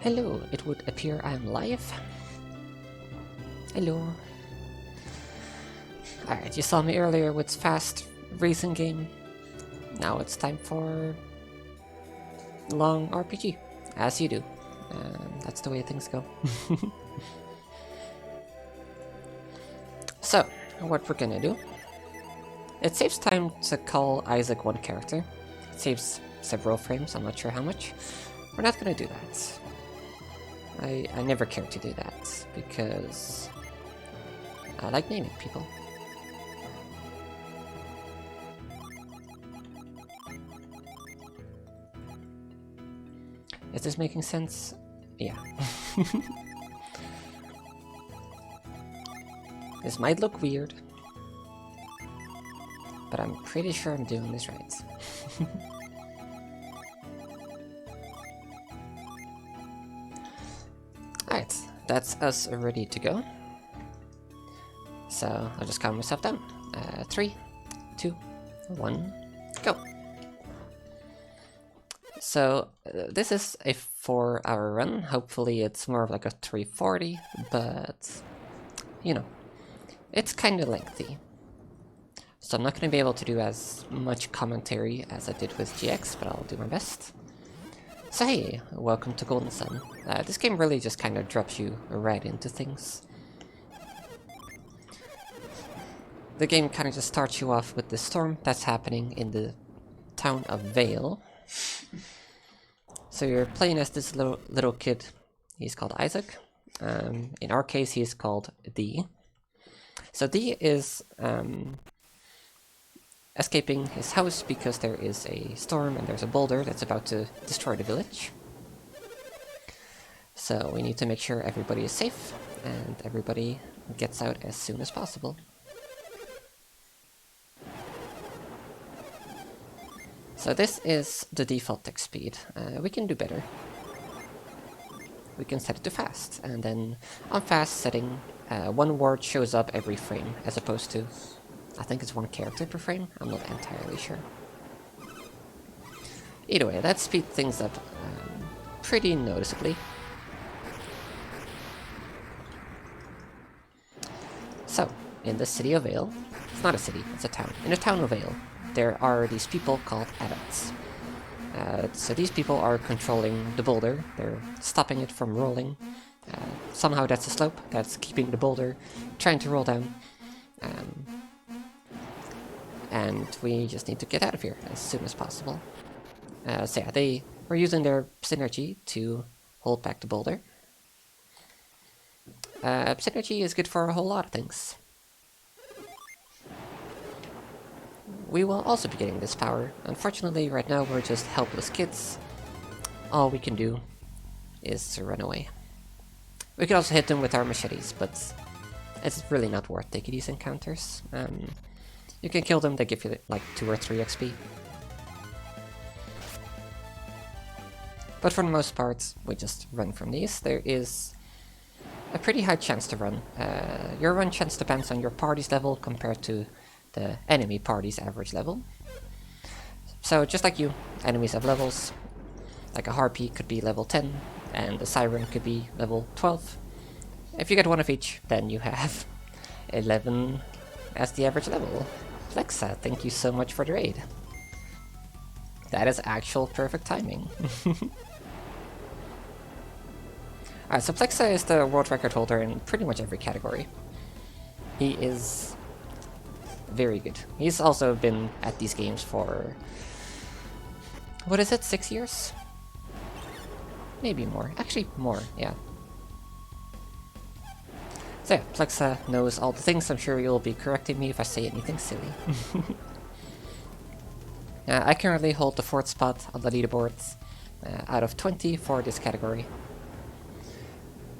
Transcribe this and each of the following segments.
Hello, it would appear I'm live. Hello. Alright, you saw me earlier with fast racing game. Now it's time for long RPG, as you do. That's the way things go. So, what we're gonna do. It saves time to call Isaac one character. It saves several frames, I'm not sure how much. We're not gonna do that. I never care to do that, because I like naming people. Is this making sense? Yeah. This might look weird, but I'm pretty sure I'm doing this right. Alright, that's us ready to go. So I'll just calm myself down. 3, 2, 1, go! So this is a 4-hour run. Hopefully it's more of like a 340, but you know, it's kind of lengthy. So I'm not going to be able to do as much commentary as I did with GX, but I'll do my best. So hey, welcome to Golden Sun. This game really just kind of drops you right into things. The game kind of just starts you off with the storm that's happening in the town of Vale. So you're playing as this little kid. He's called Isaac. In our case, he's called D. So D is escaping his house because there is a storm and there's a boulder that's about to destroy the village. So we need to make sure everybody is safe and everybody gets out as soon as possible. So this is the default text speed. We can do better. We can set it to fast, and then on fast setting, one word shows up every frame, as opposed to, I think it's one character per frame? I'm not entirely sure. Either way, that speeds things up pretty noticeably. So, in the city of Vale, it's not a city, it's a town. In the town of Vale, there are these people called adults. So these people are controlling the boulder, they're stopping it from rolling. Somehow that's a slope, that's keeping the boulder trying to roll down. And we just need to get out of here as soon as possible. So yeah, they were using their synergy to hold back the boulder. Synergy is good for a whole lot of things. We will also be getting this power. Unfortunately, right now we're just helpless kids. All we can do is to run away. We can also hit them with our machetes, but it's really not worth taking these encounters. You can kill them, they give you like 2 or 3 XP. But for the most part, we just run from these. There is a pretty high chance to run. Your run chance depends on your party's level compared to the enemy party's average level. So just like you, enemies have levels. Like a harpy could be level 10, and a siren could be level 12. If you get one of each, then you have 11 as the average level. Flexa, thank you so much for the raid. That is actual perfect timing. Alright, so Flexa is the world record holder in pretty much every category. He is very good. He's also been at these games for, what is it, 6 years? Maybe more. Actually, more, yeah. So yeah, Flexa knows all the things. I'm sure you'll be correcting me if I say anything silly. I currently hold the 4th spot on the leaderboards out of 20 for this category.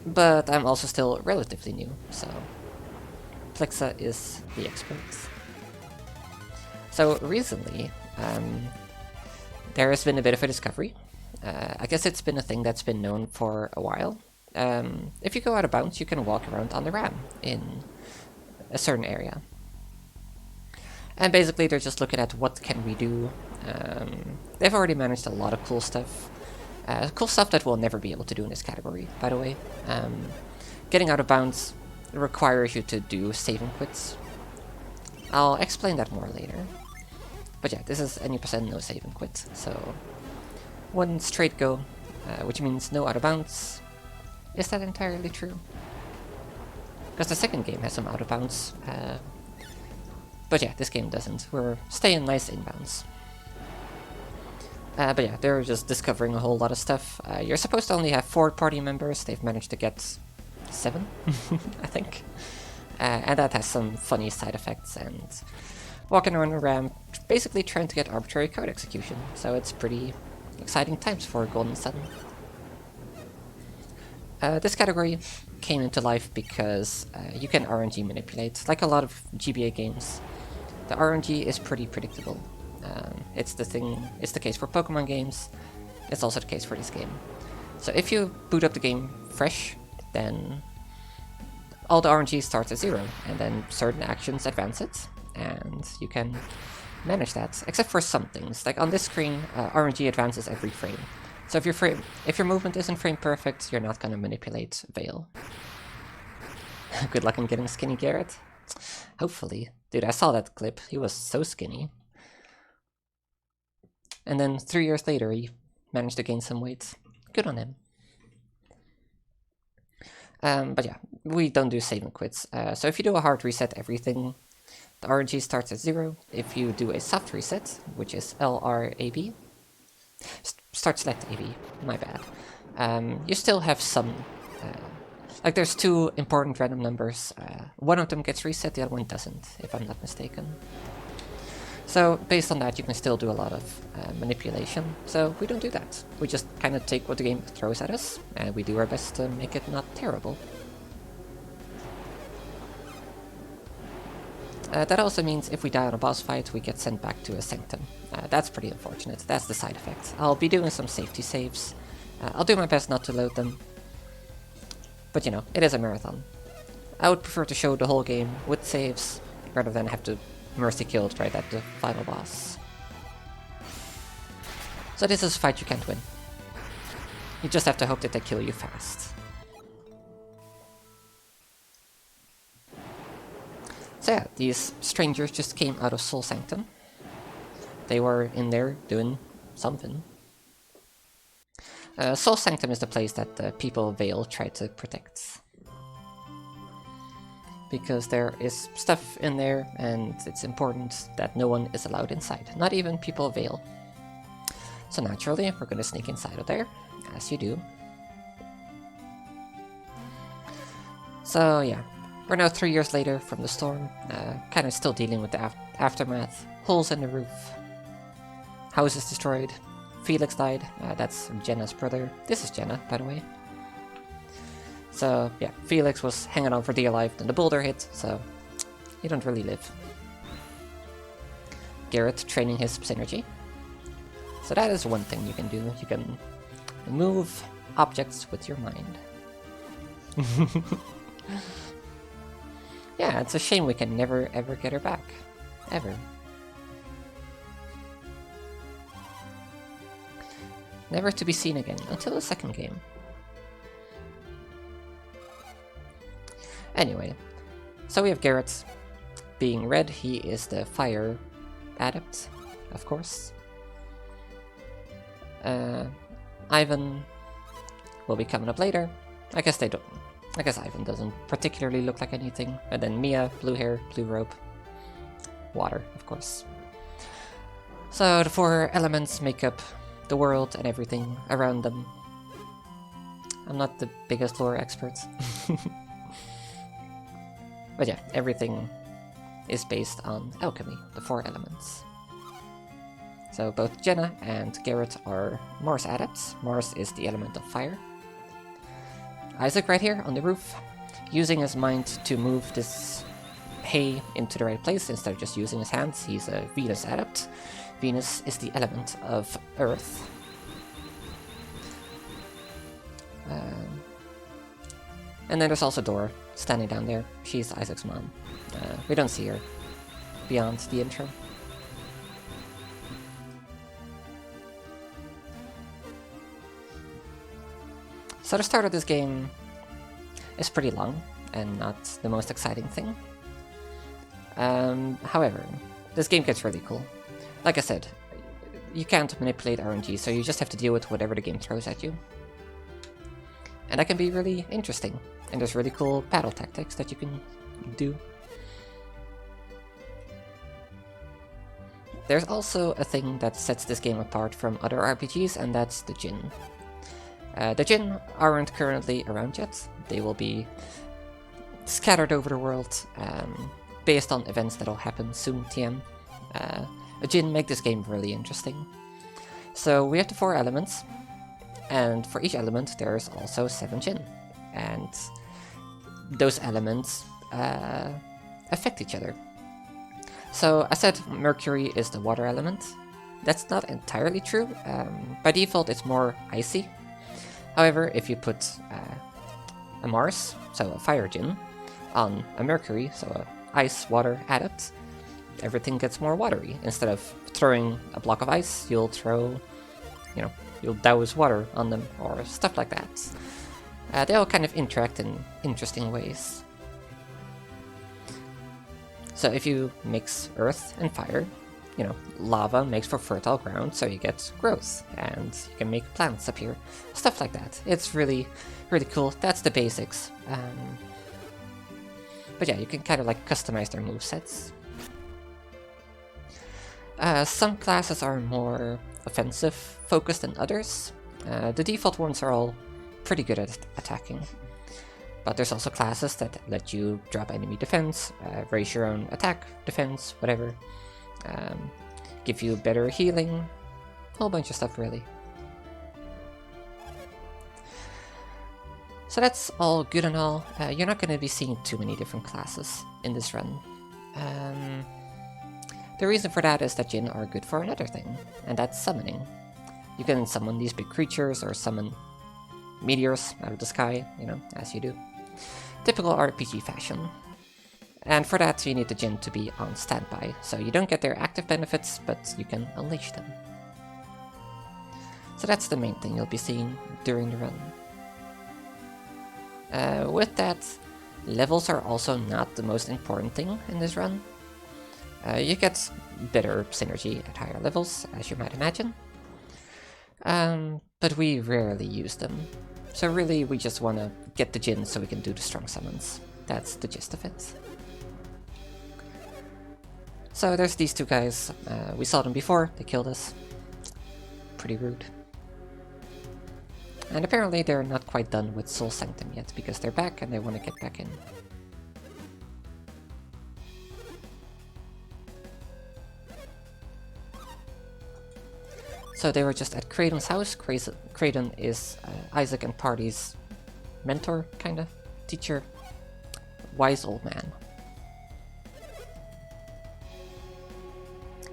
But I'm also still relatively new, so Flexa is the expert. So recently, there has been a bit of a discovery. I guess it's been a thing that's been known for a while. If you go out of bounds, you can walk around on the ram in a certain area. And basically they're just looking at what can we do. They've already managed a lot of cool stuff. Cool stuff that we'll never be able to do in this category, by the way. Getting out of bounds requires you to do save and quits. I'll explain that more later. But yeah, this is any percent no save and quit, so one straight go, which means no out of bounds. Is that entirely true? Because the second game has some out of bounds, but yeah, this game doesn't. We're staying nice inbounds. But yeah, they're just discovering a whole lot of stuff. You're supposed to only have 4 party members. They've managed to get 7, I think. And that has some funny side effects, and walking around a ramp, basically trying to get arbitrary code execution. So it's pretty exciting times for Golden Sun. This category came into life because you can RNG manipulate. Like a lot of GBA games, the RNG is pretty predictable. It's the case for Pokemon games, it's also the case for this game. So if you boot up the game fresh, then all the RNG starts at 0, and then certain actions advance it, and you can manage that, except for some things. Like on this screen, RNG advances every frame. So if your movement isn't frame perfect, you're not gonna manipulate Veil. Good luck in getting skinny Garrett. Hopefully. Dude, I saw that clip. He was so skinny. And then 3 years later, he managed to gain some weight. Good on him. But yeah, we don't do save and quits. So if you do a hard reset everything, the RNG starts at 0. If you do a soft reset, which is LRAB, start select AB, my bad, you still have some, like there's 2 important random numbers. One of them gets reset, the other one doesn't, if I'm not mistaken. So based on that, you can still do a lot of manipulation. So we don't do that. We just kind of take what the game throws at us, and we do our best to make it not terrible. That also means if we die on a boss fight, we get sent back to a Sanctum. That's pretty unfortunate. That's the side effect. I'll be doing some safety saves. I'll do my best not to load them. But you know, it is a marathon. I would prefer to show the whole game with saves, rather than have to mercy killed right at the final boss. So this is a fight you can't win. You just have to hope that they kill you fast. So yeah, these strangers just came out of Soul Sanctum. They were in there doing something. Soul Sanctum is the place that the people of Vale try to protect. Because there is stuff in there, and it's important that no one is allowed inside, not even people of Vale. So naturally, we're gonna sneak inside of there, as you do. So yeah, we're now 3 years later from the storm, kind of still dealing with the aftermath. Holes in the roof, houses destroyed, Felix died, that's Jenna's brother. This is Jenna, by the way. So yeah, Felix was hanging on for dear life, then the boulder hit, so he don't really live. Garrett training his synergy. So that is one thing you can do. You can move objects with your mind. Yeah, it's a shame we can never ever get her back. Ever. Never to be seen again until the second game. Anyway, so we have Garrett being red. He is the fire adept, of course. Ivan will be coming up later. I guess Ivan doesn't particularly look like anything. And then Mia, blue hair, blue robe, water, of course. So the 4 elements make up the world and everything around them. I'm not the biggest lore expert. But yeah, everything is based on alchemy, the 4 elements. So both Jenna and Garrett are Mars adepts. Mars is the element of fire. Isaac right here on the roof, using his mind to move this hay into the right place instead of just using his hands. He's a Venus adept. Venus is the element of earth. And then there's also Dora, standing down there. She's Isaac's mom. We don't see her beyond the intro. So the start of this game is pretty long, and not the most exciting thing. However, this game gets really cool. Like I said, you can't manipulate RNG, so you just have to deal with whatever the game throws at you. And that can be really interesting, and there's really cool battle tactics that you can do. There's also a thing that sets this game apart from other RPGs, and that's the Djinn. The Djinn aren't currently around yet. They will be scattered over the world, based on events that'll happen soon, TM. The Djinn make this game really interesting. So we have the 4 elements, and for each element there's also 7 Djinn. And those elements affect each other. So I said Mercury is the water element. That's not entirely true. By default it's more icy. However, if you put a Mars, so a fire Djinn, on a Mercury, so a ice water adept, everything gets more watery. Instead of throwing a block of ice, you'll throw, you'll douse water on them or stuff like that. They all kind of interact in interesting ways. So if you mix earth and fire, lava makes for fertile ground, so you get growth, and you can make plants appear. Stuff like that. It's really, really cool. That's the basics. But yeah, you can kind of like customize their movesets. Some classes are more offensive focused than others. The default ones are all pretty good at attacking. But there's also classes that let you drop enemy defense, raise your own attack, defense, whatever. Give you better healing, a whole bunch of stuff really. So that's all good and all. You're not going to be seeing too many different classes in this run. The reason for that is that Djinn are good for another thing, and that's summoning. You can summon these big creatures or summon meteors out of the sky, as you do. Typical RPG fashion. And for that you need the Djinn to be on standby, so you don't get their active benefits, but you can unleash them. So that's the main thing you'll be seeing during the run. With that, levels are also not the most important thing in this run. You get better synergy at higher levels, as you might imagine. But we rarely use them. So really we just want to get the Djinn so we can do the strong summons. That's the gist of it. So there's these 2 guys. We saw them before, they killed us. Pretty rude. And apparently they're not quite done with Soul Sanctum yet, because they're back and they want to get back in. So they were just at Kraden's house. Kraden is Isaac and Party's mentor, kinda, teacher, wise old man.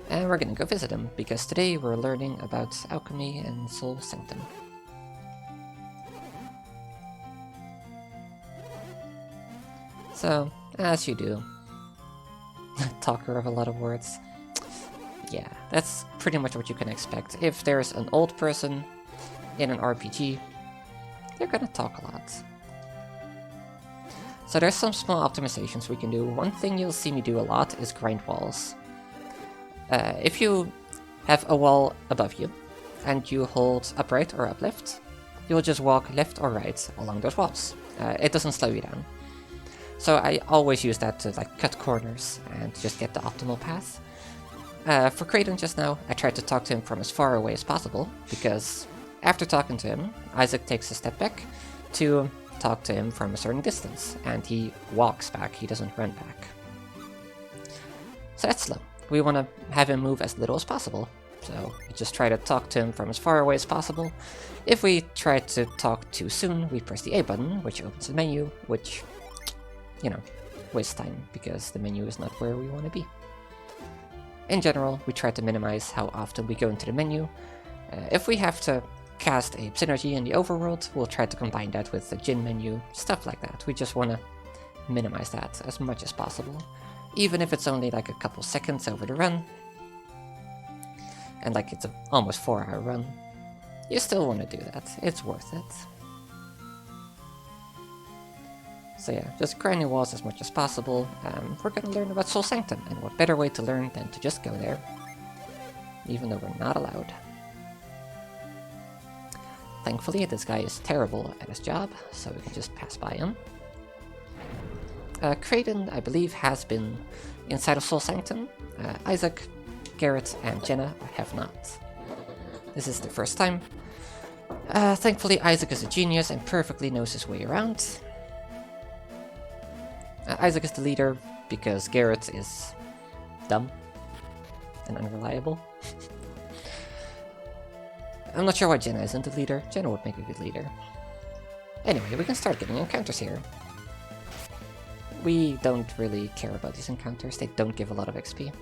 And we're gonna go visit him, because today we're learning about alchemy and Soul Sanctum. So, as you do, talker of a lot of words. Yeah, that's pretty much what you can expect. If there's an old person in an RPG, they're gonna talk a lot. So there's some small optimizations we can do. One thing you'll see me do a lot is grind walls. If you have a wall above you, and you hold upright or uplift, you'll just walk left or right along those walls. It doesn't slow you down. So I always use that to cut corners and just get the optimal path. For Kraden just now, I tried to talk to him from as far away as possible, because after talking to him, Isaac takes a step back to talk to him from a certain distance, and he walks back, he doesn't run back. So that's slow. We want to have him move as little as possible, so we just try to talk to him from as far away as possible. If we try to talk too soon, we press the A button, which opens the menu, which, wastes time, because the menu is not where we want to be. In general, we try to minimize how often we go into the menu. If we have to cast a synergy in the overworld, we'll try to combine that with the Djinn menu, stuff like that. We just want to minimize that as much as possible. Even if it's only a couple seconds over the run, and it's an almost 4-hour run, you still want to do that. It's worth it. So yeah, just grinding walls as much as possible. We're gonna learn about Sanctum, and what better way to learn than to just go there, even though we're not allowed. Thankfully, this guy is terrible at his job, so we can just pass by him. Kraden, I believe, has been inside of Sanctum. Isaac, Garrett, and Jenna have not. This is the first time. Thankfully, Isaac is a genius and perfectly knows his way around. Isaac is the leader because Garrett is dumb and unreliable. I'm not sure why Jenna isn't the leader. Jenna would make a good leader. Anyway, we can start getting encounters here. We don't really care about these encounters, they don't give a lot of XP.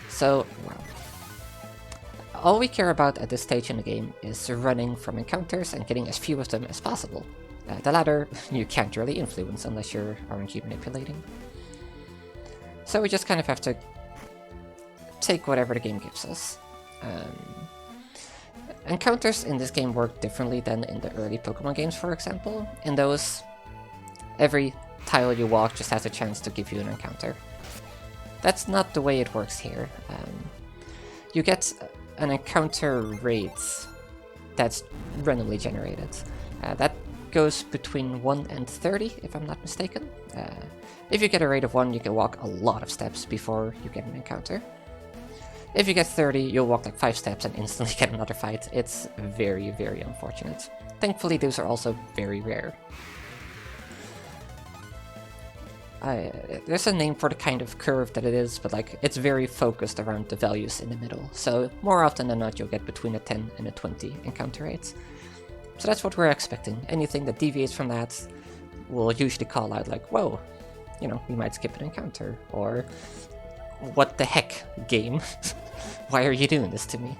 So, well, all we care about at this stage in the game is running from encounters and getting as few of them as possible. The latter you can't really influence unless you're RNG manipulating. So we just kind of have to take whatever the game gives us. Encounters in this game work differently than in the early Pokemon games, for example. In those, every tile you walk just has a chance to give you an encounter. That's not the way it works here. You get an encounter rate that's randomly generated. That goes between 1 and 30, if I'm not mistaken. If you get a rate of 1, you can walk a lot of steps before you get an encounter. If you get 30, you'll walk like 5 steps and instantly get another fight. It's very, very unfortunate. Thankfully, those are also very rare. There's a name for the kind of curve that it is, but like it's very focused around the values in the middle. So more often than not, you'll get between a 10 and a 20 encounter rate. So that's what we're expecting. Anything that deviates from that, we'll usually call out like, whoa, you know, we might skip an encounter, or what the heck, game? Why are you doing this to me?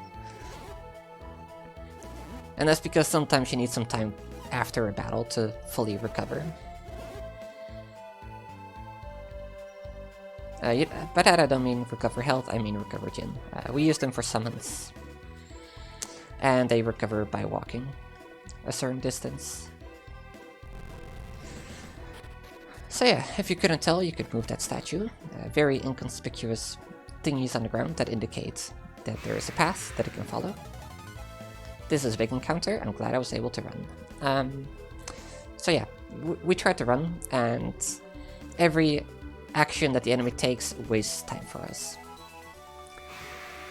And that's because sometimes you need some time after a battle to fully recover. By that I don't mean recover health, I mean recover Jin. We use them for summons. And they recover by walking a certain distance. So yeah, if you couldn't tell, you could move that statue. Very inconspicuous thingies on the ground that indicate that there is a path that it can follow. This is a big encounter, I'm glad I was able to run. So yeah, we tried to run, and every action that the enemy takes wastes time for us.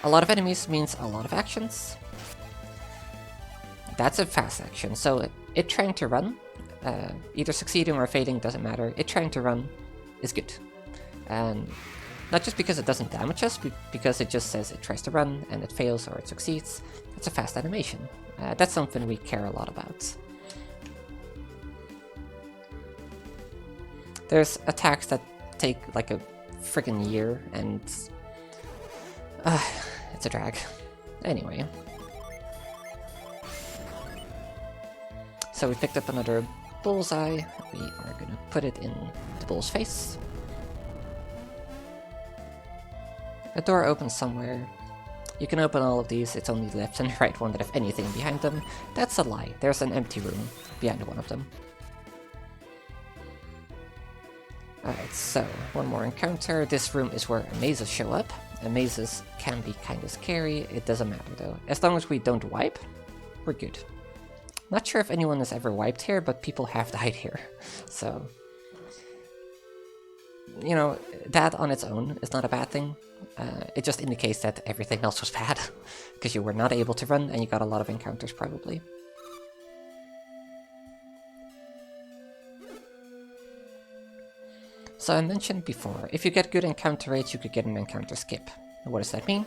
A lot of enemies means a lot of actions. That's a fast action, so it trying to run, either succeeding or failing, doesn't matter. It trying to run is good. And not just because it doesn't damage us, but because it just says it tries to run and it fails or it succeeds. That's a fast animation. That's something we care a lot about. There's attacks that take like a friggin' year, and it's a drag. Anyway. So we picked up another bullseye. We are gonna put it in the bull's face. A door opens somewhere. You can open all of these, it's only the left and right one that have anything behind them. That's a lie, there's an empty room behind one of them. Alright, so one more encounter. This room is where amazes show up. Amazes can be kinda scary, it doesn't matter though. As long as we don't wipe, we're good. Not sure if anyone has ever wiped here, but people have died here. So, you know, that on its own is not a bad thing. It just indicates that everything else was bad, because you were not able to run and you got a lot of encounters probably. So I mentioned before, if you get good encounter rates, you could get an encounter skip. What does that mean?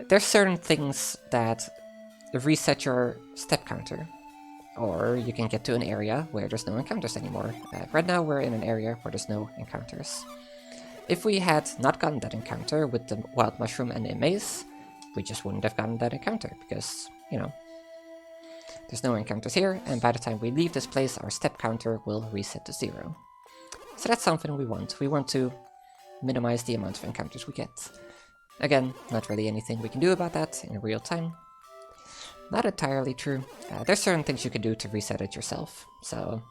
There's certain things that reset your step counter, or you can get to an area where there's no encounters anymore. Right now we're in an area where there's no encounters. If we had not gotten that encounter with the wild mushroom and the maze, we just wouldn't have gotten that encounter, because, you know, there's no encounters here, and by the time we leave this place, our step counter will reset to 0. So that's something we want. We want to minimize the amount of encounters we get. Again, not really anything we can do about that in real time. not entirely true. There's certain things you can do to reset it yourself. So,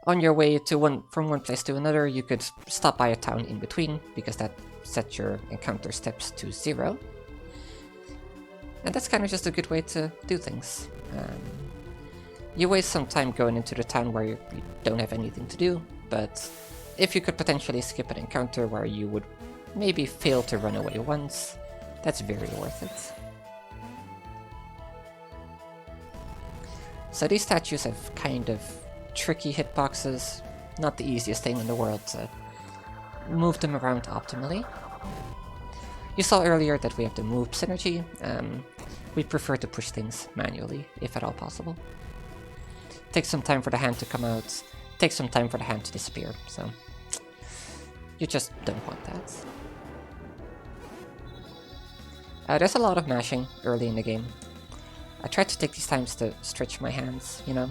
on your way to from one place to another, you could stop by a town in between, because that sets your encounter steps to 0. And that's kind of just a good way to do things. You waste some time going into the town where you don't have anything to do, but if you could potentially skip an encounter where you would maybe fail to run away once, that's very worth it. So these statues have kind of tricky hitboxes, not the easiest thing in the world to move them around optimally. You saw earlier that we have the move synergy. We prefer to push things manually, if at all possible. Takes some time for the hand to come out, takes some time for the hand to disappear, so you just don't want that. There's a lot of mashing early in the game. I try to take these times to stretch my hands, you know?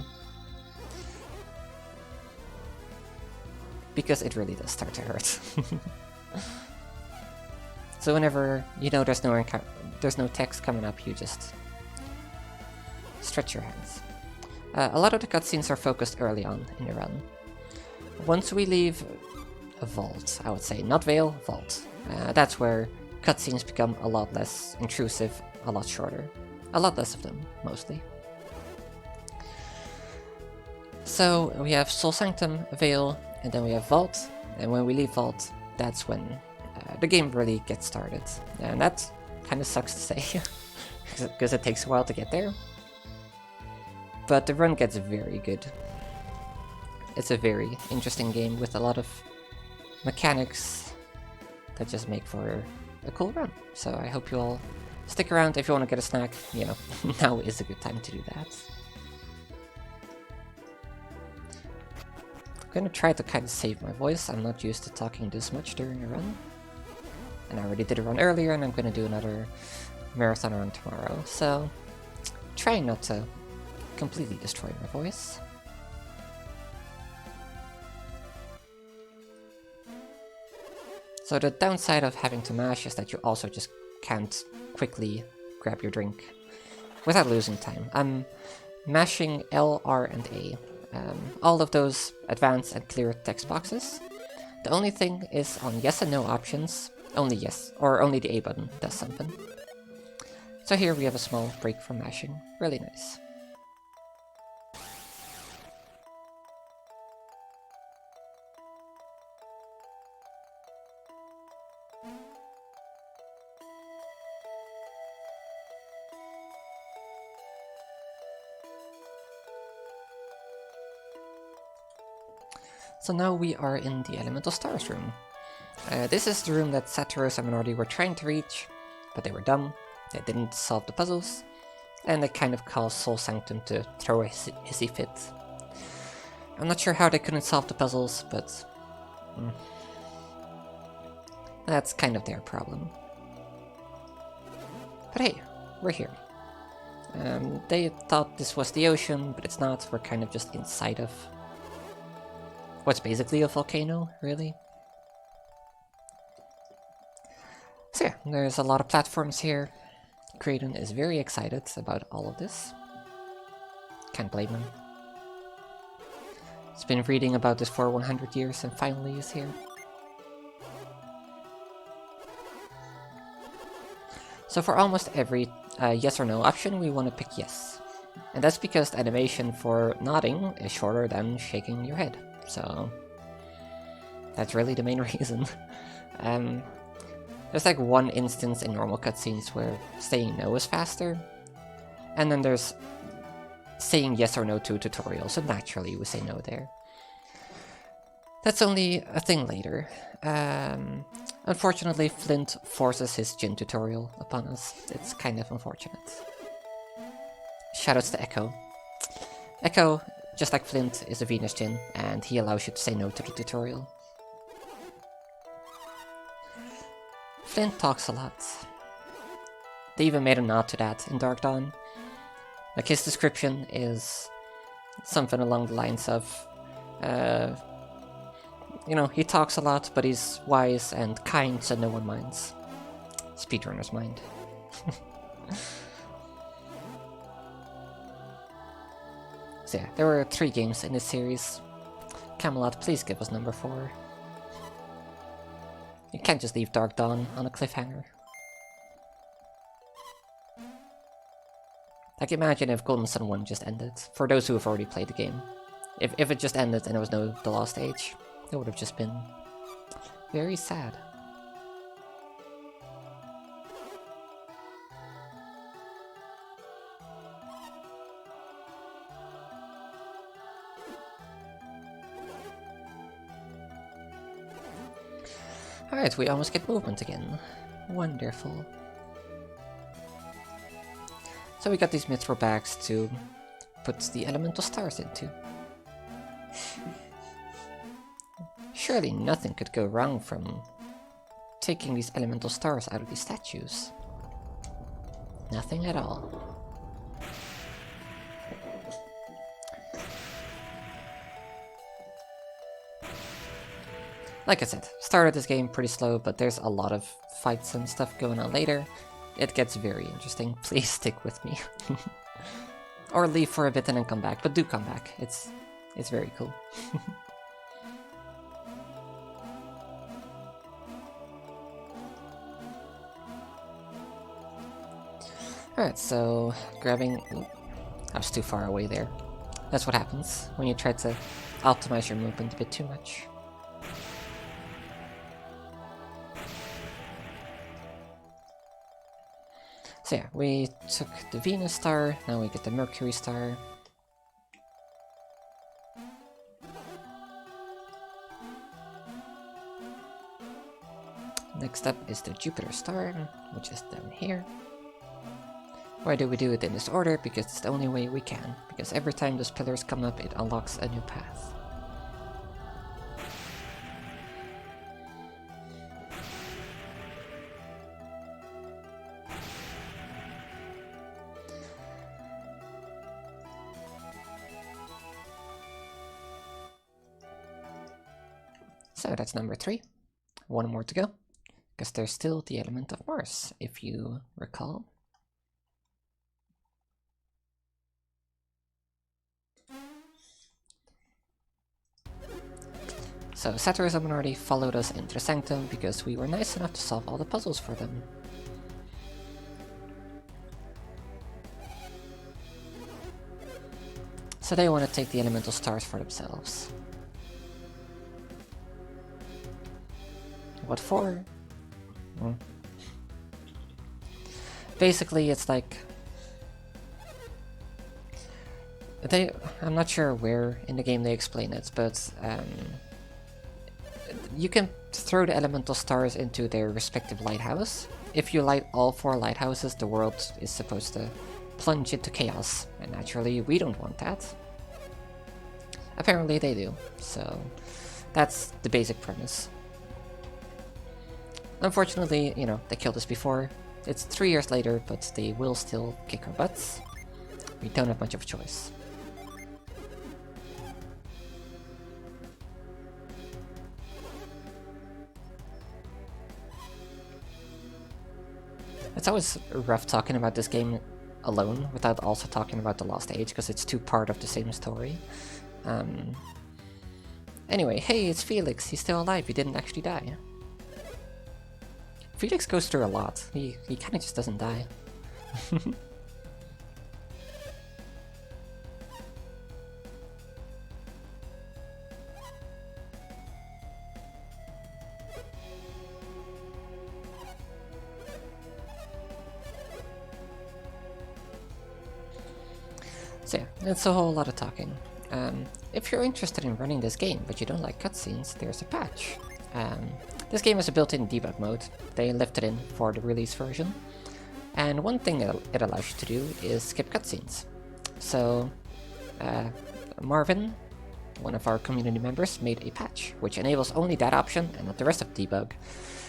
Because it really does start to hurt. So whenever you know there's no text coming up, you just stretch your hands. A lot of the cutscenes are focused early on in the run. Once we leave a vault, I would say, not Vale, vault. That's where cutscenes become a lot less intrusive, a lot shorter. A lot less of them, mostly. So we have Soul Sanctum, Vale, and then we have Vault. And when we leave Vault, that's when the game really gets started. And that kind of sucks to say, because it takes a while to get there. But the run gets very good. It's a very interesting game with a lot of mechanics that just make for a cool run. So I hope you all stick around. If you want to get a snack, you know, now is a good time to do that. I'm gonna try to kind of save my voice. I'm not used to talking this much during a run. And I already did a run earlier, and I'm gonna do another marathon run tomorrow. So, trying not to completely destroy my voice. So the downside of having to mash is that you also just can't quickly grab your drink without losing time. I'm mashing L, R, and A. All of those advance and clear text boxes. The only thing is on yes and no options, only yes, or only the A button does something. So here we have a small break from mashing. Really nice. So now we are in the Elemental Stars room. This is the room that Saturos and Minority were trying to reach, but they were dumb, they didn't solve the puzzles, and they kind of caused Soul Sanctum to throw a hissy fit. I'm not sure how they couldn't solve the puzzles, but that's kind of their problem. But hey, we're here. They thought this was the ocean, but it's not. We're kind of just inside of what's basically a volcano, really. So yeah, there's a lot of platforms here. Kraden is very excited about all of this. Can't blame him. He's been reading about this for 100 years and finally is here. So for almost every yes or no option, we want to pick yes. And that's because the animation for nodding is shorter than shaking your head. So that's really the main reason. There's like one instance in normal cutscenes where saying no is faster, and then there's saying yes or no to a tutorial, so naturally we say no there. That's only a thing later. Unfortunately, Flint forces his Jin tutorial upon us. It's kind of unfortunate. Shoutouts to Echo. Echo, just like Flint, is a Venus Jin, and he allows you to say no to the tutorial. Flint talks a lot. They even made a nod to that in Dark Dawn. Like, his description is something along the lines of, you know, he talks a lot, but he's wise and kind, so no one minds. Speedrunners mind. So yeah, there were 3 games in this series. Camelot, please give us number 4. You can't just leave Dark Dawn on a cliffhanger. Like, imagine if Golden Sun 1 just ended, for those who have already played the game. If it just ended and there was no The Lost Age, that would have just been very sad. Alright, we almost get movement again. Wonderful. So we got these mithril bags to put the elemental stars into. Surely nothing could go wrong from taking these elemental stars out of these statues. Nothing at all. Like I said, started this game pretty slow, but there's a lot of fights and stuff going on later. It gets very interesting. Please stick with me. Or leave for a bit and then come back, but do come back. It's very cool. Alright, so grabbing... I was too far away there. That's what happens when you try to optimize your movement a bit too much. So yeah, we took the Venus star, now we get the Mercury star. Next up is the Jupiter star, which is down here. Why do we do it in this order? Because it's the only way we can. Because every time those pillars come up, it unlocks a new path. So that's number 3. 1 more to go. Because there's still the element of Mars, if you recall. So Satirism already followed us into the Sanctum because we were nice enough to solve all the puzzles for them. So they want to take the elemental stars for themselves. What for? Basically, it's like... I'm not sure where in the game they explain it, but you can throw the elemental stars into their respective lighthouse. If you light all 4 lighthouses, the world is supposed to plunge into chaos, and naturally we don't want that. Apparently they do, so that's the basic premise. Unfortunately, you know, they killed us before. It's 3 years later, but they will still kick our butts. We don't have much of a choice. It's always rough talking about this game alone without also talking about The Lost Age, because it's 2 part of the same story. Anyway, hey, it's Felix. He's still alive. He didn't actually die. Felix goes through a lot. He kinda just doesn't die. So yeah, it's a whole lot of talking. If you're interested in running this game, but you don't like cutscenes, there's a patch. This game has a built-in debug mode. They left it in for the release version. And one thing it allows you to do is skip cutscenes. So, Marvin, one of our community members, made a patch, which enables only that option and not the rest of debug.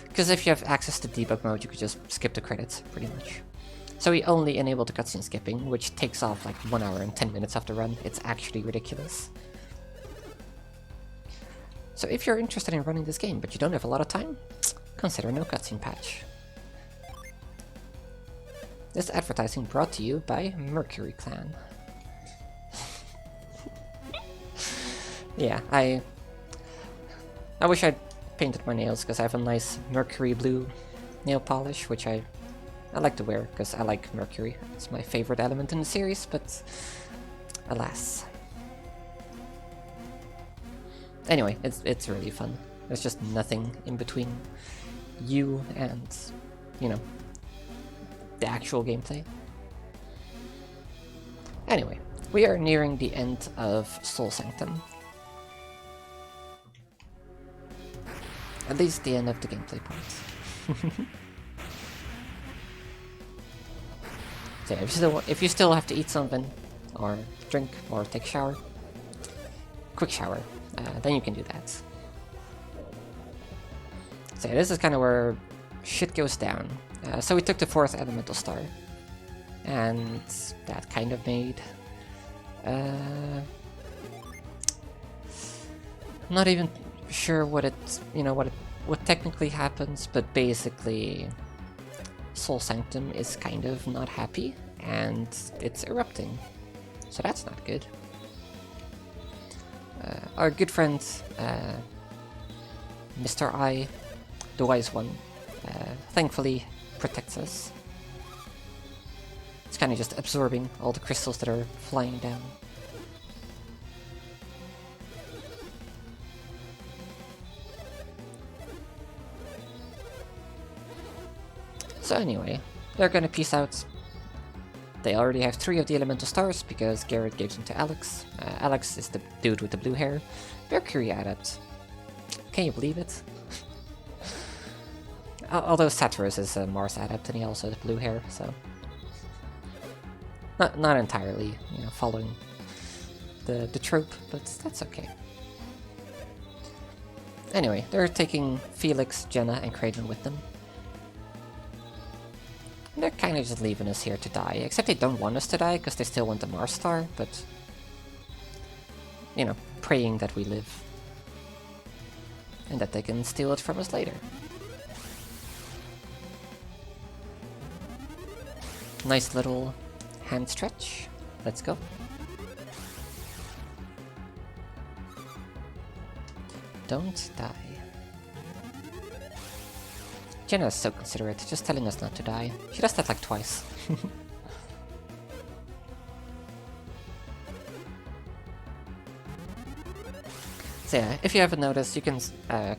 Because if you have access to debug mode, you could just skip the credits, pretty much. So we only enabled the cutscene skipping, which takes off like 1 hour and 10 minutes off the run. It's actually ridiculous. So if you're interested in running this game, but you don't have a lot of time, consider no cutscene patch. This advertising brought to you by Mercury Clan. Yeah, I wish I'd painted my nails, because I have a nice mercury blue nail polish, which I like to wear, because I like mercury. It's my favorite element in the series, but alas. Anyway, it's really fun. There's just nothing in between you and, you know, the actual gameplay. Anyway, we are nearing the end of Soul Sanctum. At least the end of the gameplay part. So yeah, if you still have to eat something, or drink, or take a shower, quick shower, then you can do that. So yeah, this is kind of where shit goes down. So we took the 4th elemental star, and that kind of made not even sure what what technically happens, but basically Soul Sanctum is kind of not happy, and it's erupting. So that's not good. Our good friend, Mr. I, the Wise One, thankfully protects us. It's kind of just absorbing all the crystals that are flying down. So anyway, they're gonna peace out. They already have 3 of the elemental stars because Garrett gave them to Alex. Alex is the dude with the blue hair. Mercury adept. Can you believe it? Although Satyrus is a Mars adept and he also has blue hair, so not entirely, you know, following the trope, but that's okay. Anyway, they're taking Felix, Jenna, and Craven with them. They're kind of just leaving us here to die, except they don't want us to die, because they still want the Mars star, but, you know, praying that we live. And that they can steal it from us later. Nice little hand stretch. Let's go. Don't die. Jenna is so considerate, just telling us not to die. She does that like twice. So yeah, if you haven't noticed, you can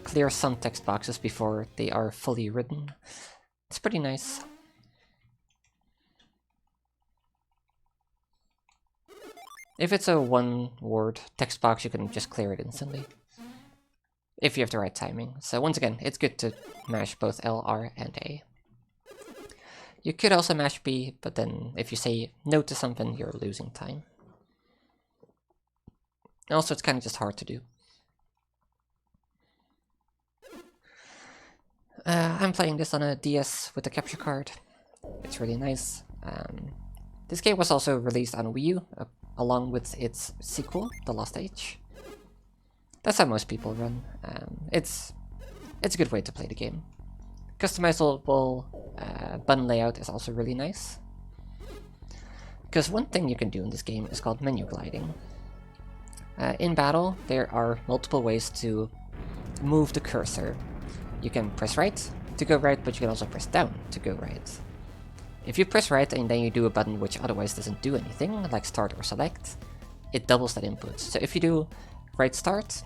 clear some text boxes before they are fully written. It's pretty nice. If it's a one-word text box, you can just clear it instantly. If you have the right timing. So once again, it's good to mash both L, R, and A. You could also mash B, but then if you say no to something, you're losing time. Also, it's kind of just hard to do. I'm playing this on a DS with a capture card. It's really nice. This game was also released on Wii U, along with its sequel, The Lost Age. That's how most people run. It's a good way to play the game. Customizable button layout is also really nice. Because one thing you can do in this game is called menu gliding. In battle, there are multiple ways to move the cursor. You can press right to go right, but you can also press down to go right. If you press right and then you do a button which otherwise doesn't do anything, like start or select, it doubles that input. So if you do right start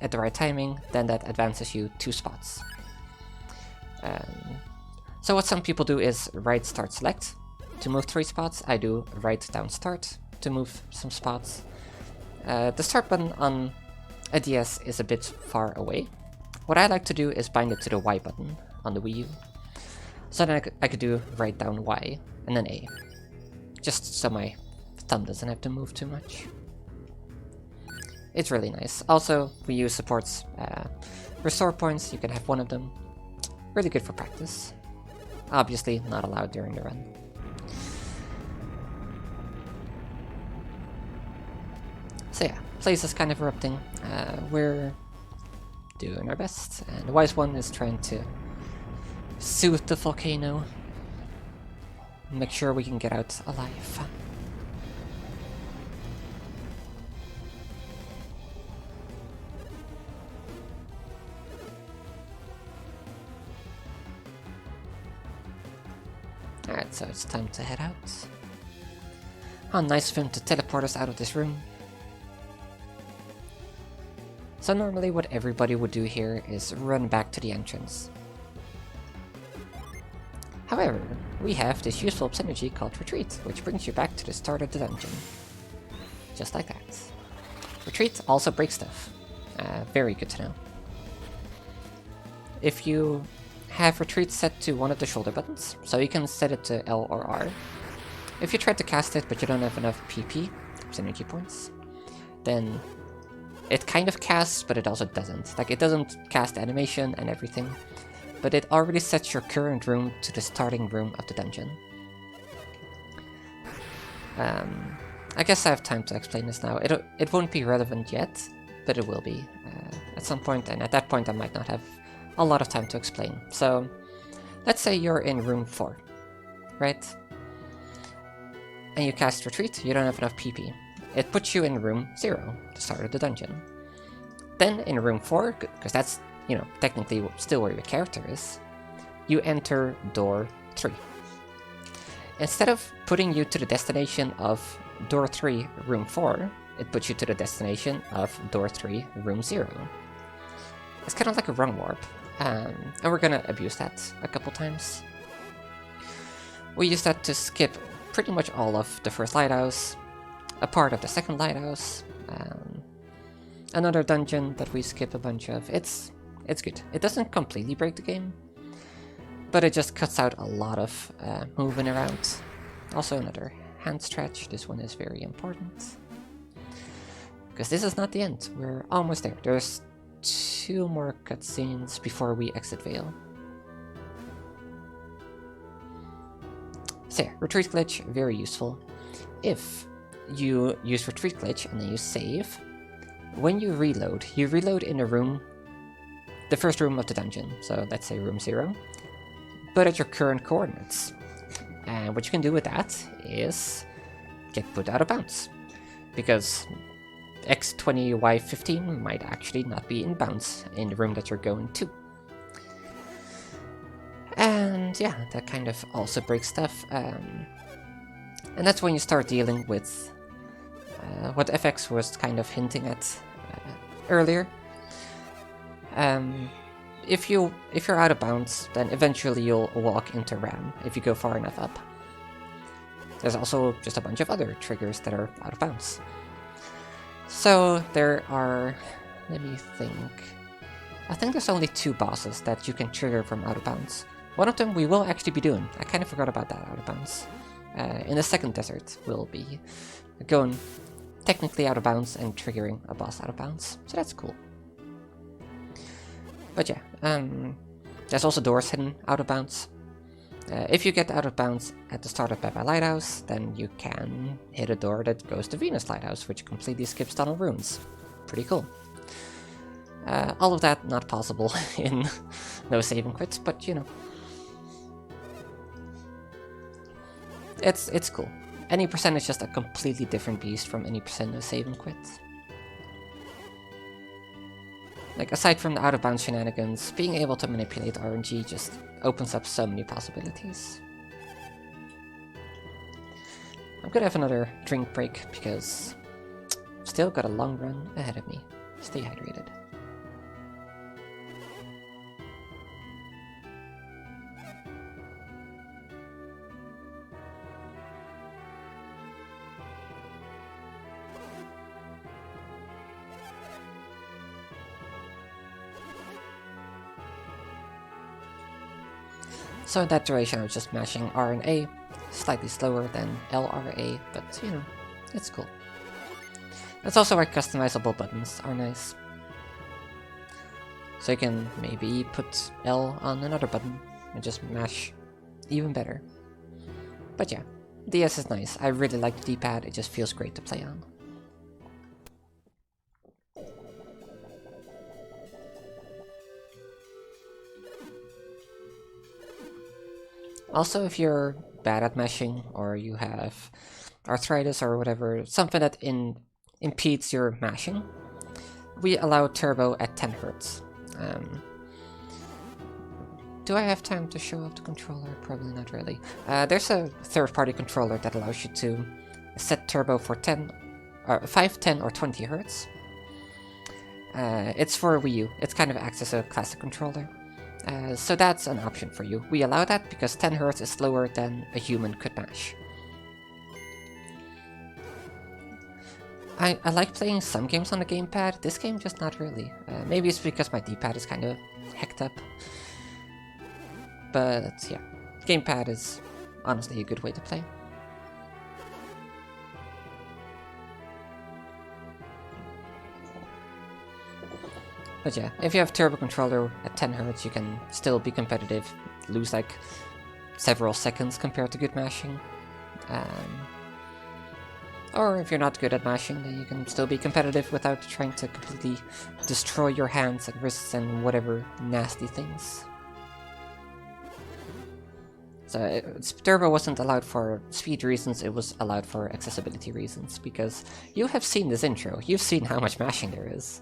at the right timing, then that advances you 2 spots. So what some people do is right start select to move 3 spots. I do right down start to move some spots. The start button on a DS is a bit far away. What I like to do is bind it to the Y button on the Wii U. So then I could do right down Y and then A. Just so my thumb doesn't have to move too much. It's really nice. Also, Wii U supports restore points. You can have 1 of them. Really good for practice. Obviously not allowed during the run. So yeah, place is kind of erupting. We're doing our best, and the Wise One is trying to soothe the volcano. Make sure we can get out alive. so it's time to head out. How nice of him to teleport us out of this room. So normally what everybody would do here is run back to the entrance. However, we have this useful synergy called Retreat, which brings you back to the start of the dungeon. Just like that. Retreat also breaks stuff. Very good to know. If you have Retreat set to one of the shoulder buttons, so you can set it to L or R. If you try to cast it but you don't have enough PP, synergy points, then it kind of casts, but it also doesn't. Like, it doesn't cast animation and everything, but it already sets your current room to the starting room of the dungeon. I guess I have time to explain this now. It won't be relevant yet, but it will be at some point, and at that point I might not have a lot of time to explain. So, let's say you're in room 4, right? And you cast Retreat, you don't have enough PP. It puts you in room 0, the start of the dungeon. Then in room 4, because that's, you know, technically still where your character is, you enter door 3. Instead of putting you to the destination of door 3, room 4, it puts you to the destination of door 3, room 0. It's kind of like a run warp, and we're gonna abuse that a couple times. We use that to skip pretty much all of the first lighthouse, a part of the second lighthouse, another dungeon that we skip a bunch of. It's good. It doesn't completely break the game, but it just cuts out a lot of moving around. Also another hand stretch. This one is very important, because this is not the end. We're almost there. There's 2 more cutscenes before we exit Vale. So yeah, Retreat Glitch, very useful. If you use Retreat Glitch and then you save, when you reload in a room, the first room of the dungeon, so let's say room 0, but at your current coordinates. And what you can do with that is get put out of bounds, because X20Y15 might actually not be in bounds in the room that you're going to. And yeah, that kind of also breaks stuff. And that's when you start dealing with what FX was kind of hinting at earlier. If you're out of bounds, then eventually you'll walk into RAM if you go far enough up. There's also just a bunch of other triggers that are out of bounds. So there are, let me think. I think there's only 2 bosses that you can trigger from out of bounds. One of them we will actually be doing. I kind of forgot about that out of bounds. In the second desert, we'll be going technically out of bounds and triggering a boss out of bounds. So that's cool. But yeah, there's also doors hidden out of bounds. If you get out of bounds at the start of Baba Lighthouse, then you can hit a door that goes to Venus Lighthouse, which completely skips tunnel runes. Pretty cool. All of that not possible in no save and quits, but you know. It's cool. Any percent is just a completely different beast from any percent of save and quit. Like, aside from the out-of-bounds shenanigans, being able to manipulate RNG just opens up so many possibilities. I'm gonna have another drink break because I've still got a long run ahead of me. Stay hydrated. So in that duration I was just mashing R and A, slightly slower than LRA, but you know, it's cool. That's also why customizable buttons are nice. So you can maybe put L on another button and just mash even better. But yeah, DS is nice. I really like the D-pad, it just feels great to play on. Also, if you're bad at mashing, or you have arthritis or whatever, something that impedes your mashing, we allow turbo at 10 Hz. Do I have time to show off the controller? Probably not really. There's a third-party controller that allows you to set turbo for 5, 10, or 20 hertz. It's for Wii U. It kind of acts as a classic controller. So that's an option for you. We allow that because 10 hertz is slower than a human could mash. I like playing some games on the gamepad. This game just not really. Maybe it's because my D-pad is kind of hecked up. But yeah, gamepad is honestly a good way to play. But yeah, if you have turbo controller at 10 Hz, you can still be competitive, lose like several seconds compared to good mashing. Or if you're not good at mashing, then you can still be competitive without trying to completely destroy your hands and wrists and whatever nasty things. So turbo wasn't allowed for speed reasons, it was allowed for accessibility reasons, because you have seen this intro, you've seen how much mashing there is.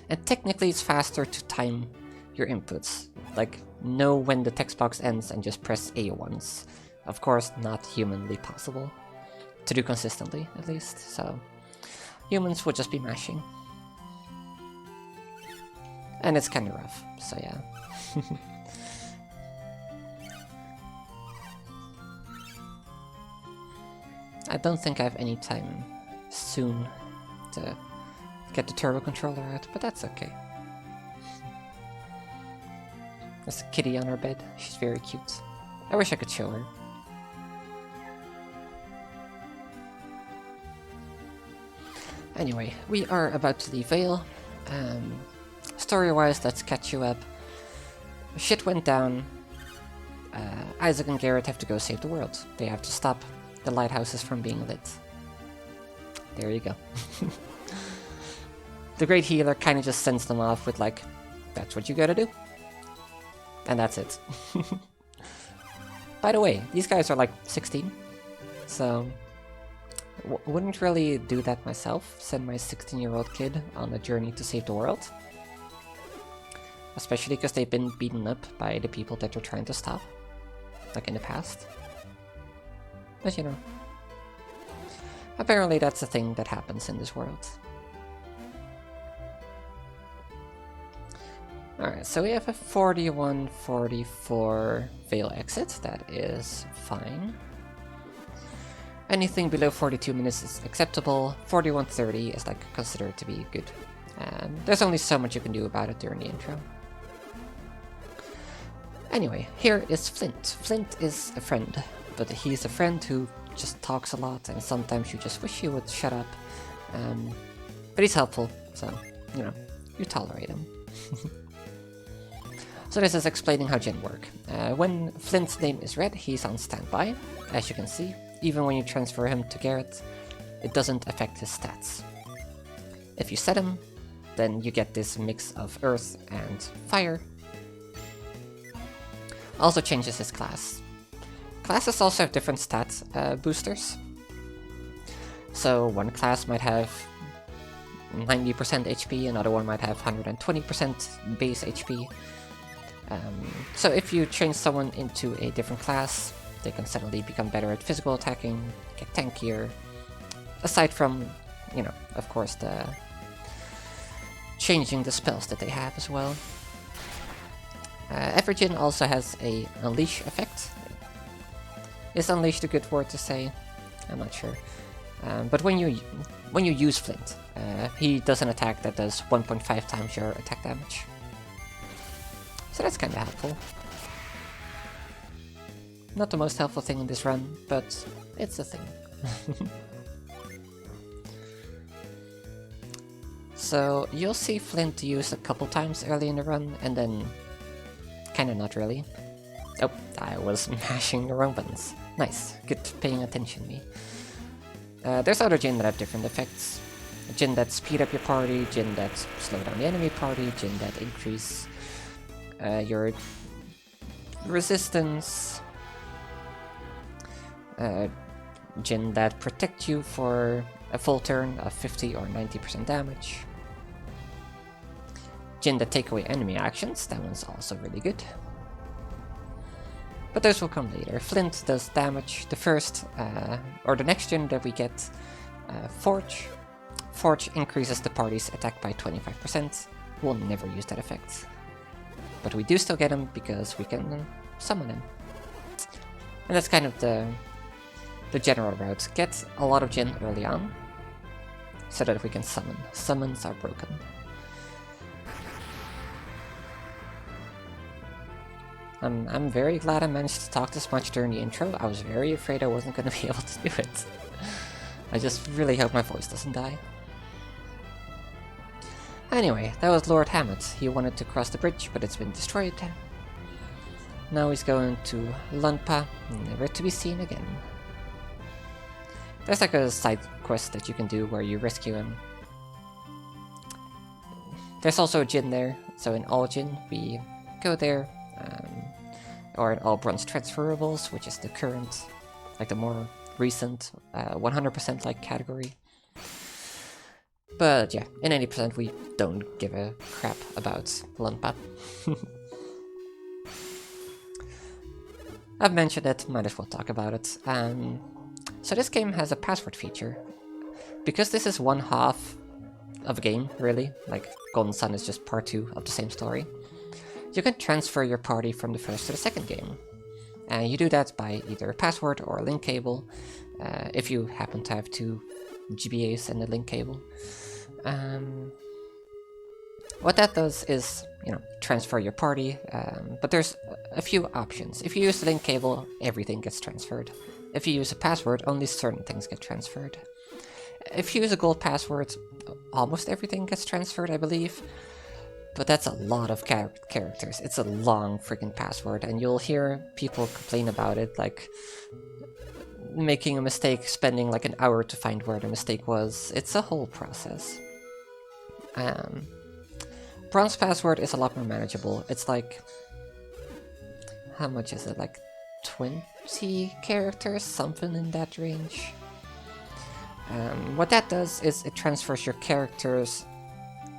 And technically it's faster to time your inputs, like know when the text box ends and just press A once. Of course, not humanly possible to do consistently, at least, so humans would just be mashing. And it's kind of rough, so yeah. I don't think I have any time soon to get the turbo controller out, but that's okay. There's a kitty on her bed. She's very cute. I wish I could show her. Anyway, we are about to leave Vale. Story-wise, let's catch you up. Shit went down. Isaac and Garrett have to go save the world. They have to stop the lighthouses from being lit. There you go. The Great Healer kind of just sends them off with like, that's what you gotta do. And that's it. By the way, these guys are like 16, so wouldn't really do that myself, send my 16-year-old kid on a journey to save the world. Especially because they've been beaten up by the people that they're trying to stop, like in the past. But you know, apparently that's a thing that happens in this world. Alright, so we have a 41-44 Vale exit, that is fine. Anything below 42 minutes is acceptable, 41-30 is like considered to be good. And there's only so much you can do about it during the intro. Anyway, here is Flint. Flint is a friend, but he's a friend who just talks a lot and sometimes you just wish he would shut up. But he's helpful, so, you know, you tolerate him. So this is explaining how gen work. When Flint's name is read, he's on standby, as you can see. Even when you transfer him to Garrett, it doesn't affect his stats. If you set him, then you get this mix of earth and fire. Also changes his class. Classes also have different stats boosters. So one class might have 90% HP, another one might have 120% base HP. So if you change someone into a different class, they can suddenly become better at physical attacking, get tankier. Aside from, you know, of course, the changing the spells that they have as well. Every gen also has a Unleash effect. Is Unleashed a good word to say? I'm not sure. But when you use Flint, he does an attack that does 1.5 times your attack damage. So that's kinda helpful. Not the most helpful thing in this run, but it's a thing. So you'll see Flint used a couple times early in the run, and then kinda not really. Oh, I was mashing the wrong buttons. Nice, good paying attention, me. There's other gen that have different effects. Gen that speed up your party, gen that slow down the enemy party, gen that increase your resistance, gen that protect you for a full turn of 50 or 90% damage, Jinn that take away enemy actions, that one's also really good. But those will come later. Flint does damage. The first, or the next Jinn that we get, Forge. Forge increases the party's attack by 25%. We'll never use that effect. But we do still get him because we can summon him. And that's kind of the general route. Get a lot of Jinn early on, so that we can summon. Summons are broken. I'm very glad I managed to talk this much during the intro. I was very afraid I wasn't going to be able to do it. I just really hope my voice doesn't die. Anyway, that was Lord Hammett. He wanted to cross the bridge, but it's been destroyed. Now he's going to Lunpa, never to be seen again. There's like a side quest that you can do where you rescue him. There's also a Jinn there, so in all Jinn we go there, or in all bronze transferables, which is the current, like the more recent 100% like category. But yeah, in 80% we don't give a crap about Lunpa. I've mentioned it, might as well talk about it. So this game has a password feature. Because this is one half of a game, really, like Golden Sun is just part 2 of the same story, you can transfer your party from the first to the second game. And you do that by either a password or a link cable, if you happen to have 2 GBAs and a link cable. What that does is, transfer your party, but there's a few options. If you use the link cable, everything gets transferred. If you use a password, only certain things get transferred. If you use a gold password, almost everything gets transferred, I believe. But that's a lot of characters. It's a long freaking password, and you'll hear people complain about it, like making a mistake, spending like an hour to find where the mistake was. It's a whole process. Bronze password is a lot more manageable. It's like, how much is it? Like 20 characters, something in that range. What that does is it transfers your characters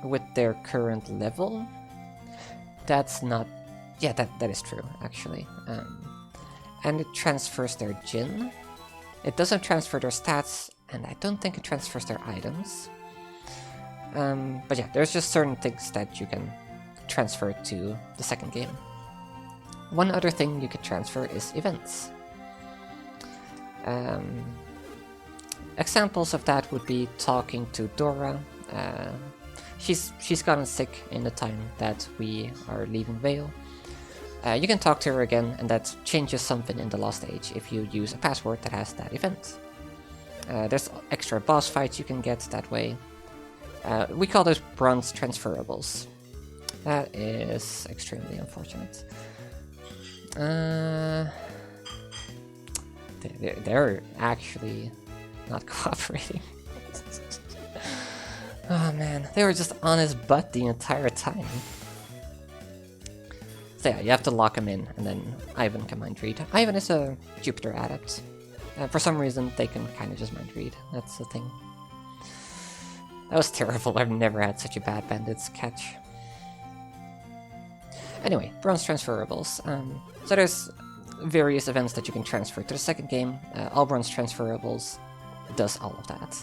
with their current level. That's not... yeah, that is true, actually. And it transfers their Jinn. It doesn't transfer their stats, and I don't think it transfers their items. But yeah, there's just certain things that you can transfer to the second game. One other thing you can transfer is events. Examples of that would be talking to Dora. She's gotten sick in the time that we are leaving Vale. You can talk to her again, and that changes something in the Lost Age if you use a password that has that event. There's extra boss fights you can get that way. We call those bronze transferables. That is extremely unfortunate. They're actually not cooperating. Oh man, they were just on his butt the entire time. So yeah, you have to lock him in, and then Ivan can mind read. Ivan is a Jupiter adept. For some reason, they can kind of just mind read. That's the thing. That was terrible. I've never had such a bad bandits catch. Anyway, bronze transferables. So there's various events that you can transfer to the second game. All bronze transferables does all of that.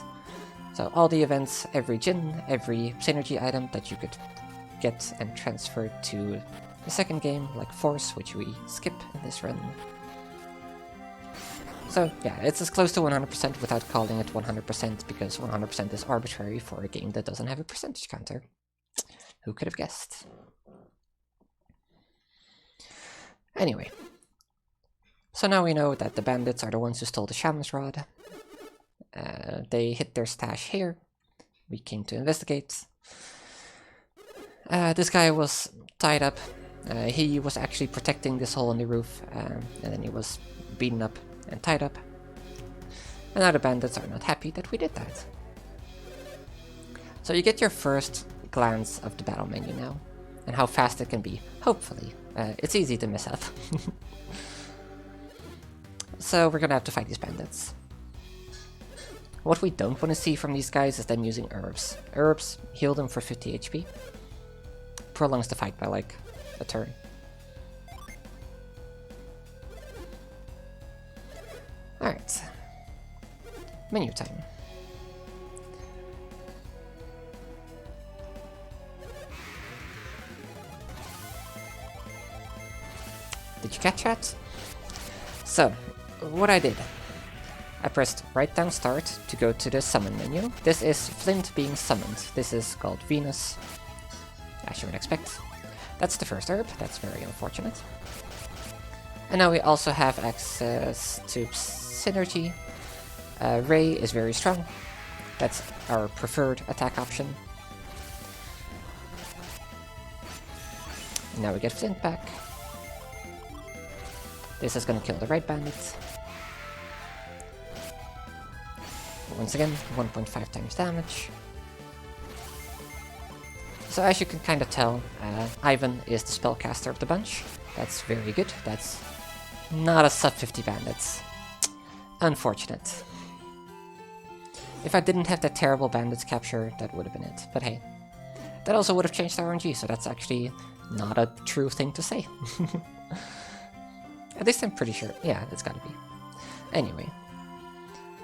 So all the events, every Jinn, every synergy item that you could get and transfer to the second game, like Force, which we skip in this run. So yeah, it's as close to 100% without calling it 100%, because 100% is arbitrary for a game that doesn't have a percentage counter. Who could have guessed? Anyway. So now we know that the bandits are the ones who stole the Shaman's Rod. They hid their stash here. We came to investigate. This guy was tied up. He was actually protecting this hole in the roof, and then he was beaten up and tied up. And now the bandits are not happy that we did that. So you get your first glance of the battle menu now, and how fast it can be, hopefully. It's easy to mess up. So we're gonna have to fight these bandits. What we don't want to see from these guys is them using herbs. Herbs heal them for 50 HP. prolongs the fight by like a turn. Alright. Menu time. Did you catch that? So, what I did. I pressed right down start to go to the summon menu. This is Flint being summoned. This is called Venus, as you would expect. That's the first herb, that's very unfortunate. And now we also have access to Synergy. Ray is very strong. That's our preferred attack option. And now we get Flint back. This is gonna kill the right bandit. Once again, 1.5 times damage. So as you can kind of tell, Ivan is the spellcaster of the bunch. That's very good. That's not a sub 50 bandits. Unfortunate. If I didn't have that terrible bandits capture, that would have been it. But hey, that also would have changed the RNG, so that's actually not a true thing to say. At least I'm pretty sure. Yeah, it's gotta be. Anyway.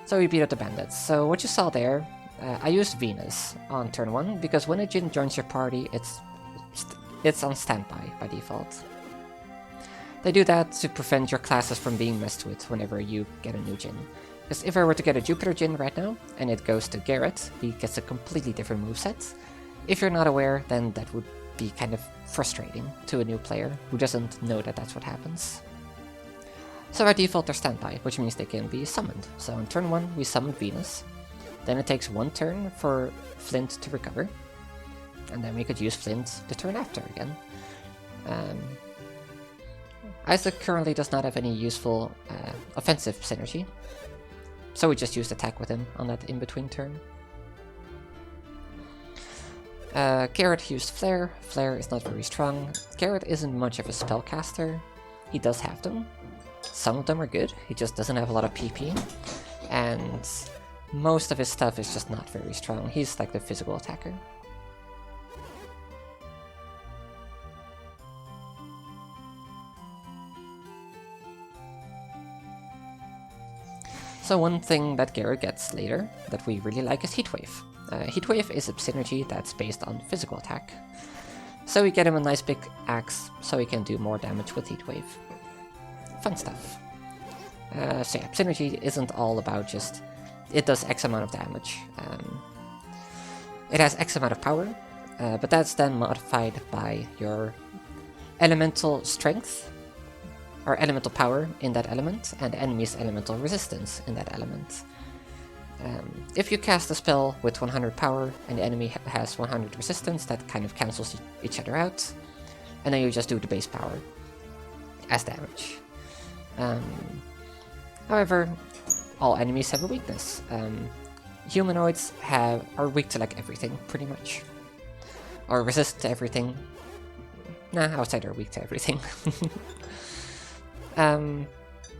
So we beat up the bandits. So what you saw there, I used Venus on turn 1, because when a Jin joins your party, it's on standby by default. They do that to prevent your classes from being messed with whenever you get a new Jin. Because if I were to get a Jupiter Jin right now, and it goes to Garrett, he gets a completely different moveset. If you're not aware, then that would be kind of frustrating to a new player who doesn't know that that's what happens. So by default they're standby, which means they can be summoned. So on turn 1 we summon Venus, then it takes 1 turn for Flint to recover, and then we could use Flint the turn after again. Isaac currently does not have any useful offensive synergy, so we just used attack with him on that in-between turn. Garrett used Flare. Flare is not very strong. Garrett isn't much of a spellcaster. He does have them. Some of them are good, he just doesn't have a lot of PP, and most of his stuff is just not very strong. He's like the physical attacker. So one thing that Garrett gets later that we really like is Heatwave. Heatwave is a synergy that's based on physical attack. So we get him a nice big axe so he can do more damage with Heatwave. Fun stuff. So yeah, synergy isn't all about just it does X amount of damage. It has X amount of power, but that's then modified by your elemental strength or elemental power in that element, and the enemy's elemental resistance in that element. If you cast a spell with 100 power and the enemy has 100 resistance, that kind of cancels each other out, and then you just do the base power as damage. However, all enemies have a weakness. Humanoids are weak to like everything, pretty much. Or resist to everything. Nah, outside are weak to everything.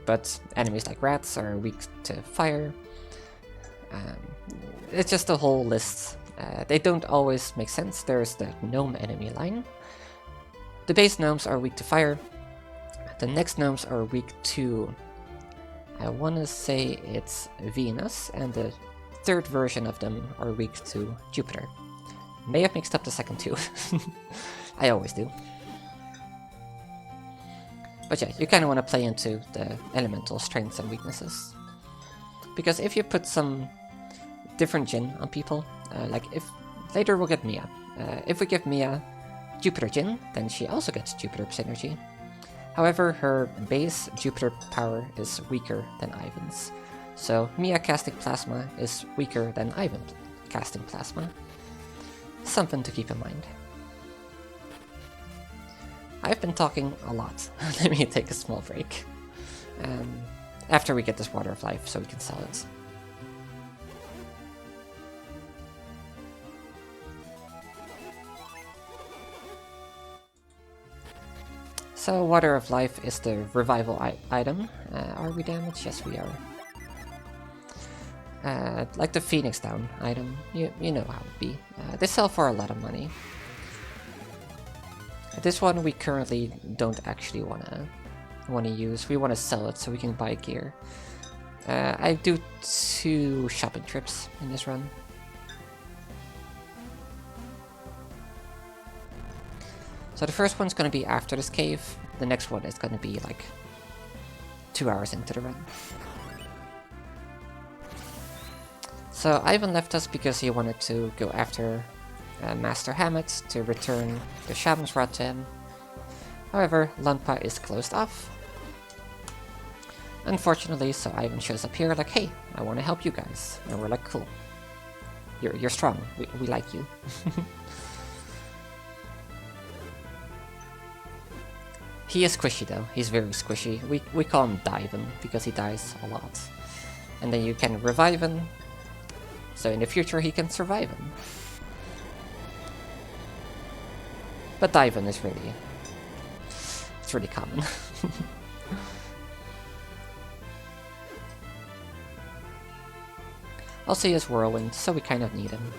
But enemies like rats are weak to fire. It's just a whole list. They don't always make sense. There's the gnome enemy line. The base gnomes are weak to fire. The next gnomes are weak to, I want to say it's Venus, and the third version of them are weak to Jupiter. May have mixed up the second two. I always do. But yeah, you kind of want to play into the elemental strengths and weaknesses. Because if you put some different Jin on people, like if later we'll get Mia. If we give Mia Jupiter Jin, then she also gets Jupiter synergy. However, her base Jupiter power is weaker than Ivan's. So Mia casting Plasma is weaker than Ivan casting Plasma. Something to keep in mind. I've been talking a lot. Let me take a small break. After we get this Water of Life so we can sell it. So Water of Life is the revival item. Are we damaged? Yes, we are. Like the Phoenix Down item, you know how it be. They sell for a lot of money. This one we currently don't actually wanna use. We wanna sell it so we can buy gear. I do 2 shopping trips in this run. So the first one's gonna be after this cave. The next one is gonna be like 2 hours into the run. So Ivan left us because he wanted to go after Master Hammett to return the Shaman's Rod to him. However, Lampa is closed off. Unfortunately, so Ivan shows up here like, hey, I want to help you guys. And we're like, cool. You're strong. We like you. He is squishy though. He's very squishy. We call him Diven because he dies a lot. And then you can revive him. So in the future he can survive him. But Diven is really... it's really common. Also he has Whirlwind, so we kind of need him.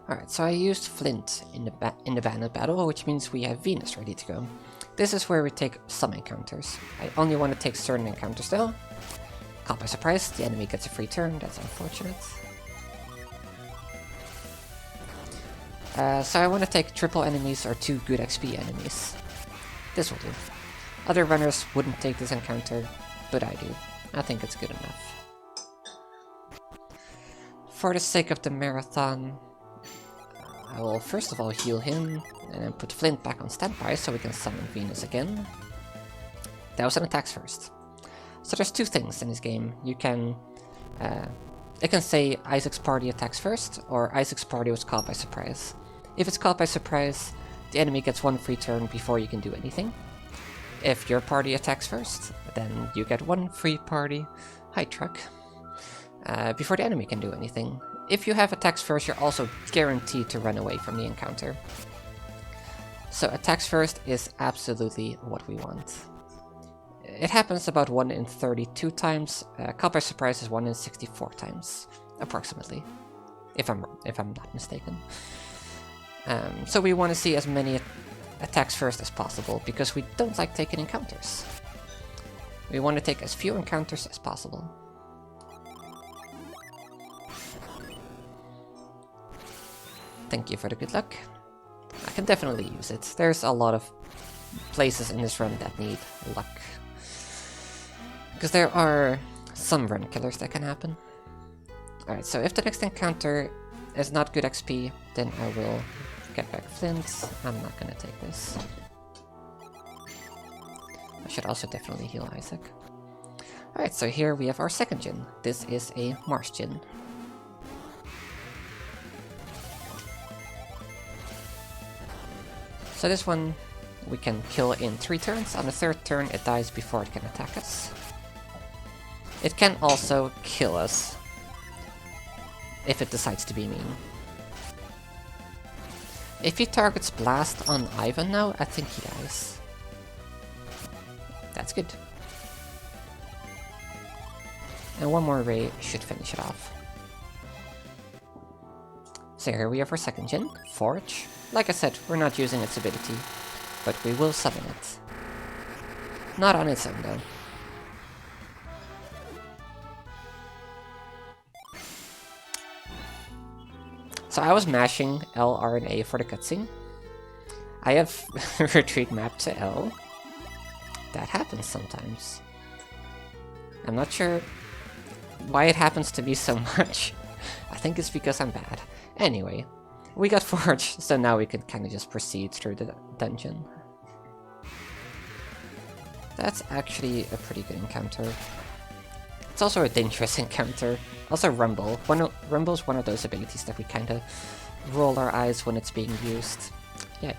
Alright, so I used Flint in the bandit battle, which means we have Venus ready to go. This is where we take some encounters. I only want to take certain encounters though. Caught by surprise, the enemy gets a free turn, that's unfortunate. So I want to take triple enemies or 2 good XP enemies. This will do. Other runners wouldn't take this encounter, but I do. I think it's good enough. For the sake of the marathon, I will first of all heal him, and then put Flint back on standby so we can summon Venus again. That was an attacks first. So there's 2 things in this game. You can... it can say Isaac's party attacks first, or Isaac's party was caught by surprise. If it's caught by surprise, the enemy gets 1 free turn before you can do anything. If your party attacks first, then you get 1 free party, hi truck, before the enemy can do anything. If you have attacks first, you're also guaranteed to run away from the encounter. So attacks first is absolutely what we want. It happens about 1 in 32 times, caught by surprise is 1 in 64 times, approximately, if I'm not mistaken. So we want to see as many attacks first as possible, because we don't like taking encounters. We want to take as few encounters as possible. Thank you for the good luck. I can definitely use it. There's a lot of places in this run that need luck. Because there are some run killers that can happen. Alright, so if the next encounter is not good XP, then I will get back Flint. I'm not gonna take this. I should also definitely heal Isaac. Alright, so here we have our second Djinn. This is a Marsh Djinn. So this one we can kill in 3 turns. On the 3rd turn it dies before it can attack us. It can also kill us if it decides to be mean. If he targets Blast on Ivan now, I think he dies. That's good. And 1 more ray should finish it off. So here we have our second Djinn, Forge. Like I said, we're not using its ability, but we will summon it. Not on its own though. So I was mashing L, R, and A for the cutscene. I have retreat mapped to L. That happens sometimes. I'm not sure why it happens to me so much. I think it's because I'm bad. Anyway, we got Forge, so now we can kind of just proceed through the dungeon. That's actually a pretty good encounter. It's also a dangerous encounter. Also Rumble. Rumble's one of those abilities that we kind of roll our eyes when it's being used. Yuck.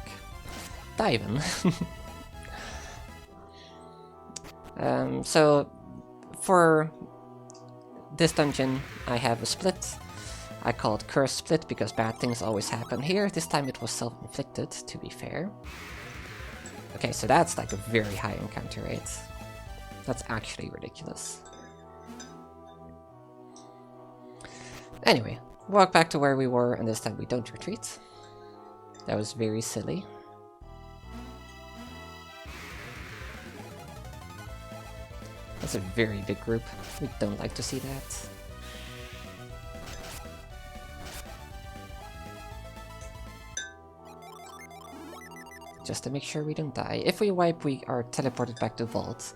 Diving. So, for this dungeon, I have a split. I call it Curse Split because bad things always happen here. This time it was self-inflicted, to be fair. Okay, so that's like a very high encounter rate. That's actually ridiculous. Anyway, walk back to where we were, and this time we don't retreat. That was very silly. That's a very big group. We don't like to see that. Just to make sure we don't die. If we wipe, we are teleported back to Vault.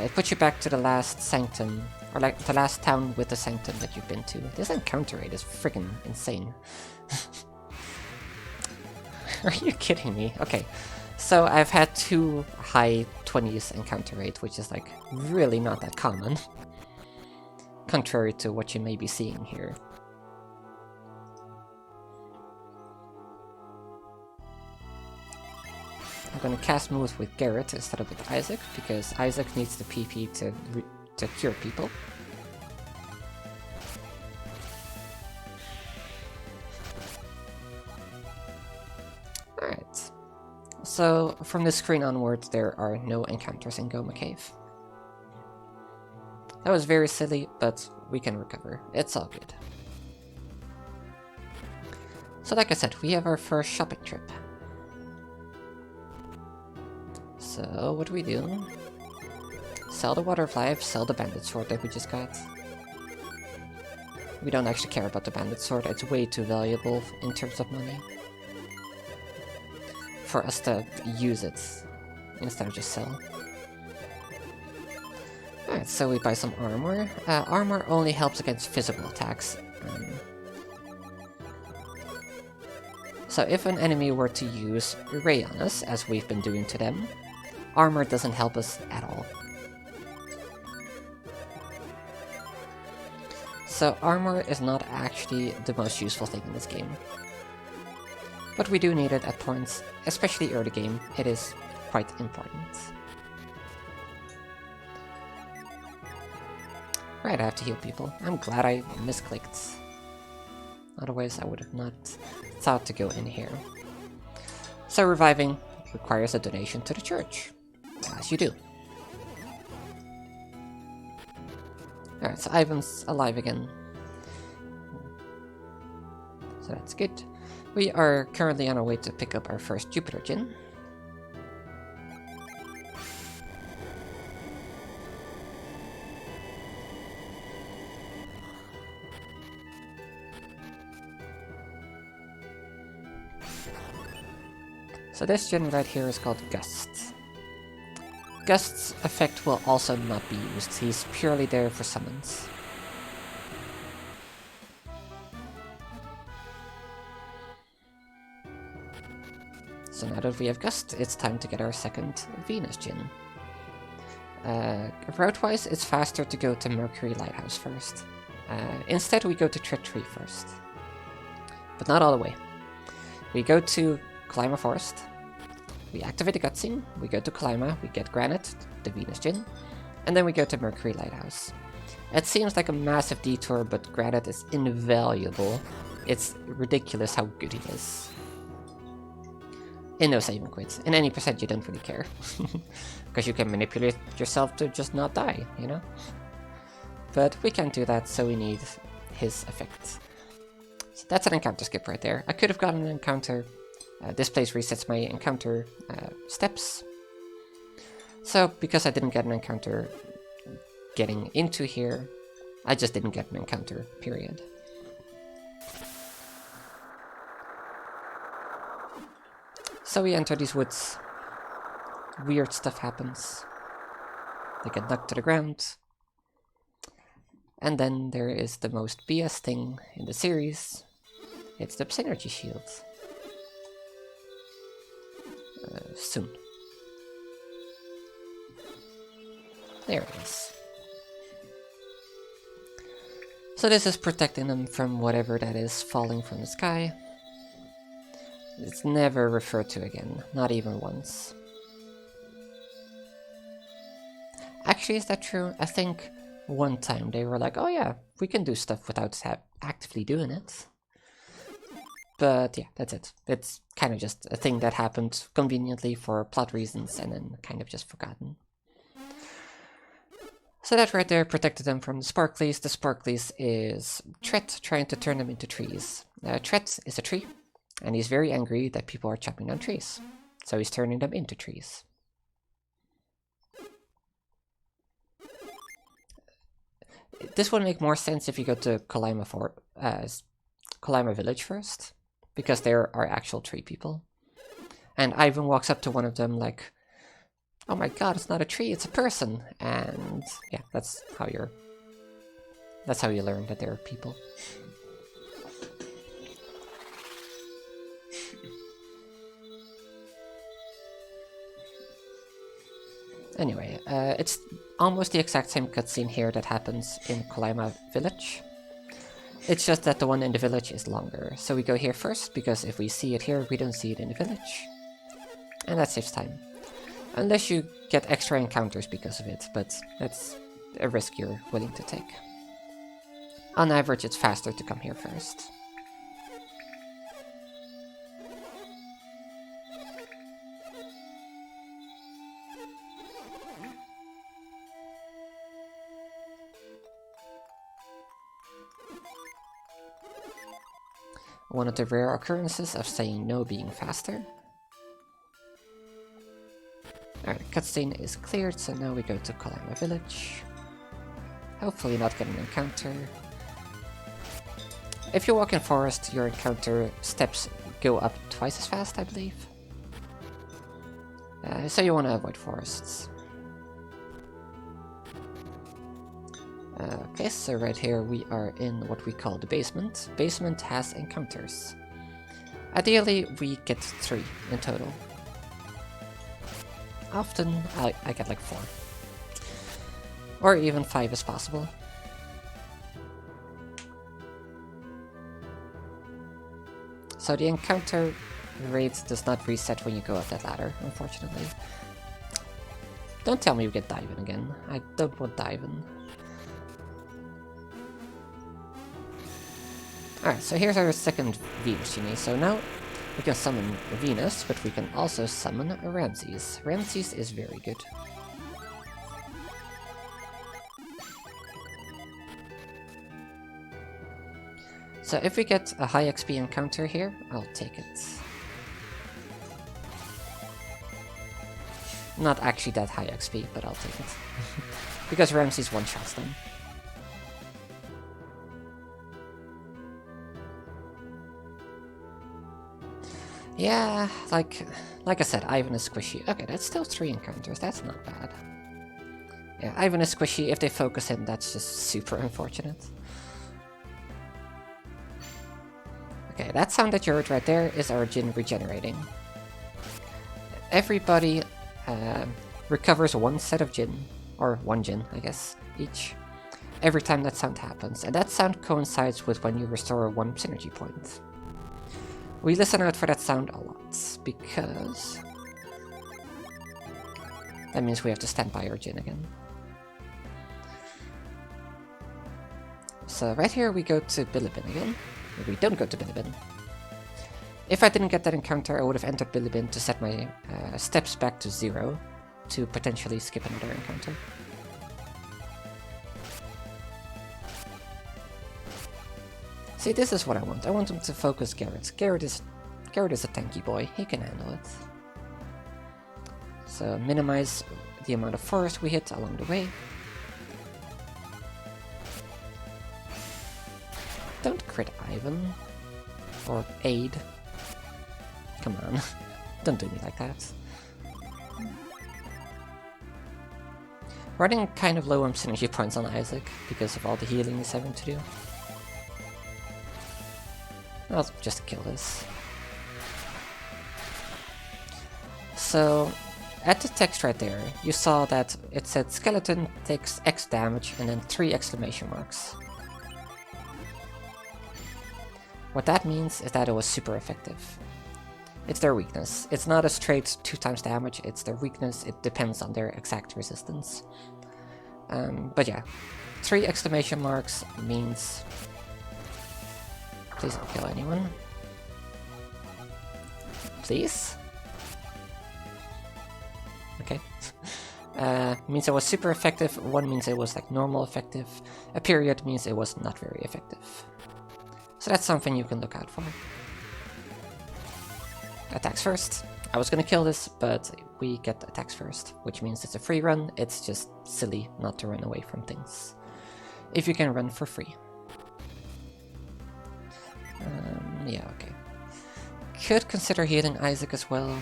It puts you back to the last Sanctum, or like the last town with the Sanctum that you've been to. This encounter rate is freaking insane. Are you kidding me? Okay, so I've had 2 high 20s encounter rate, which is like really not that common. Contrary to what you may be seeing here. I'm gonna cast moves with Garrett instead of with Isaac, because Isaac needs the PP to cure people. Alright. So, from this screen onwards, there are no encounters in Goma Cave. That was very silly, but we can recover. It's all good. So like I said, we have our first shopping trip. So, what do? Sell the Water of Life, sell the Bandit Sword that we just got. We don't actually care about the Bandit Sword, it's way too valuable in terms of money. For us to use it, instead of just sell. Alright, so we buy some armor. Armor only helps against physical attacks. So if an enemy were to use Ray on us, as we've been doing to them, armor doesn't help us at all. So armor is not actually the most useful thing in this game. But we do need it at points, especially early game. It is quite important. Right, I have to heal people. I'm glad I misclicked. Otherwise I would have not thought to go in here. So reviving requires a donation to the church. As you do. Alright, so Ivan's alive again. So that's good. We are currently on our way to pick up our first Jupiter Gin. So this gin right here is called Gusts. Gust's effect will also not be used, he's purely there for summons. So now that we have Gust, it's time to get our second Venus Gin. Route-wise, it's faster to go to Mercury Lighthouse first. Instead we go to Treachery first. But not all the way. We go to Kalima Forest. We activate the cutscene, we go to Kalima, we get Granite, the Venus Gin, and then we go to Mercury Lighthouse. It seems like a massive detour, but Granite is invaluable. It's ridiculous how good he is. In no saving quits. In any percent you don't really care. Because you can manipulate yourself to just not die, you know? But we can't do that, so we need his effect. So that's an encounter skip right there. I could have gotten an encounter. This place resets my encounter steps. So, because I didn't get an encounter getting into here, I just didn't get an encounter, period. So we enter these woods. Weird stuff happens. They get knocked to the ground. And then there is the most BS thing in the series. It's the Psynergy Shield. Soon. There it is. So this is protecting them from whatever that is falling from the sky. It's never referred to again, not even once. Actually, is that true? I think one time they were like, oh yeah, we can do stuff without actively doing it. But yeah, that's it. It's kind of just a thing that happened conveniently for plot reasons and then kind of just forgotten. So that right there protected them from the Sparklies. The Sparklies is Tret trying to turn them into trees. Tret is a tree, and he's very angry that people are chopping down trees. So he's turning them into trees. This would make more sense if you go to Colombo Village first, because there are actual tree people. And Ivan walks up to one of them like, oh my god, it's not a tree, it's a person. And yeah, that's how you learn that there are people. Anyway, it's almost the exact same cutscene here that happens in Colombo Village. It's just that the one in the village is longer. So we go here first, because if we see it here, we don't see it in the village. And that saves time. Unless you get extra encounters because of it, but that's a risk you're willing to take. On average, it's faster to come here first. One of the rare occurrences of saying no being faster. Alright, the cutscene is cleared, so now we go to Colombo Village. Hopefully not get an encounter. If you walk in forest, your encounter steps go up twice as fast, I believe. So you want to avoid forests. Okay, so right here we are in what we call the basement. Basement has encounters. Ideally, we get 3 in total. Often, I get like 4. Or even 5 is possible. So the encounter rate does not reset when you go up that ladder, unfortunately. Don't tell me you get Diven again. I don't want Diven. Alright, so here's our second Venus genie. So now we can summon Venus, but we can also summon Ramses. Ramses is very good. So if we get a high XP encounter here, I'll take it. Not actually that high XP, but I'll take it. Because Ramses one-shots them. Yeah, like I said, Ivan is squishy. Okay, that's still 3 encounters, that's not bad. Yeah, Ivan is squishy, if they focus him, that's just super unfortunate. Okay, that sound that you heard right there is our Jinn regenerating. Everybody recovers 1 set of Jinn, or 1 Jinn, I guess, each, every time that sound happens, and that sound coincides with when you restore 1 synergy point. We listen out for that sound a lot, because that means we have to stand by our Jinn again. So right here we go to Bilibin again. We don't go to Bilibin. If I didn't get that encounter, I would have entered Bilibin to set my steps back to 0 to potentially skip another encounter. See, this is what I want. I want him to focus Garrett. Garrett is a tanky boy. He can handle it. So minimize the amount of forest we hit along the way. Don't crit Ivan. Or aid. Come on. Don't do me like that. Running kind of low on synergy points on Isaac because of all the healing he's having to do. I'll just kill this. So, at the text right there, you saw that it said skeleton takes X damage and then 3 exclamation marks. What that means is that it was super effective. It's their weakness. It's not a straight 2 times damage, it's their weakness. It depends on their exact resistance. But yeah, 3 exclamation marks means... Please don't kill anyone. Please? Okay. Means it was super effective. 1 means it was like normal effective. A period means it was not very effective. So that's something you can look out for. Attacks first. I was gonna kill this, but we get attacks first, which means it's a free run. It's just silly not to run away from things. If you can run for free. Yeah, okay. Could consider healing Isaac as well.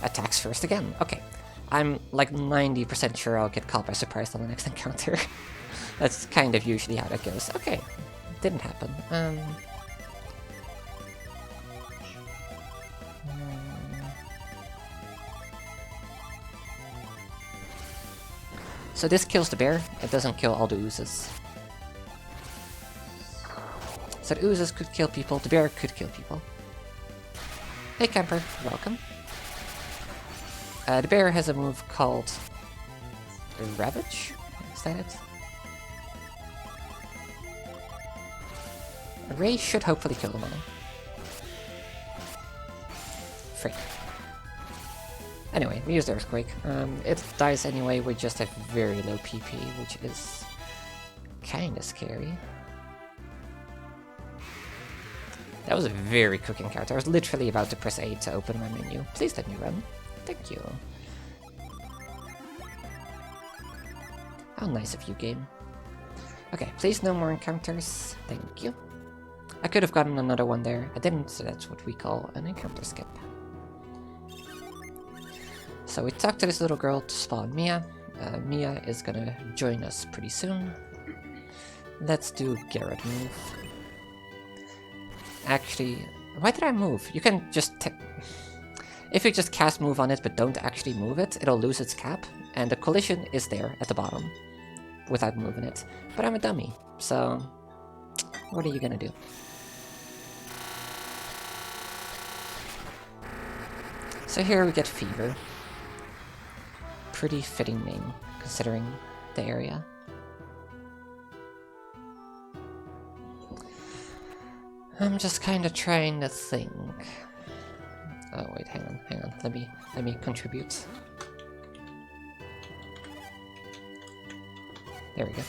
Attacks first again. Okay. I'm like 90% sure I'll get caught by surprise on the next encounter. That's kind of usually how that goes. Okay. Didn't happen. So this kills the bear, it doesn't kill all the oozes. So the oozes could kill people, the bear could kill people. Hey camper, welcome. The bear has a move called Ravage? Is that it? A ray should hopefully kill them all. Frick. Anyway, we use the Earthquake. It dies anyway with just a very low PP, which is kinda scary. That was a very quick encounter. I was literally about to press A to open my menu. Please let me run. Thank you. How nice of you, game. Okay, please no more encounters. Thank you. I could have gotten another one there. I didn't, so that's what we call an encounter skip. So we talked to this little girl to spawn Mia. Mia is gonna join us pretty soon. Let's do Garrett move. Actually, why did I move? You can just... If you just cast move on it but don't actually move it, it'll lose its cap, and the collision is there at the bottom without moving it. But I'm a dummy, so what are you gonna do? So here we get Fever. Pretty fitting name, considering the area. I'm just kind of trying to think. Oh wait, hang on. Let me contribute. There we go.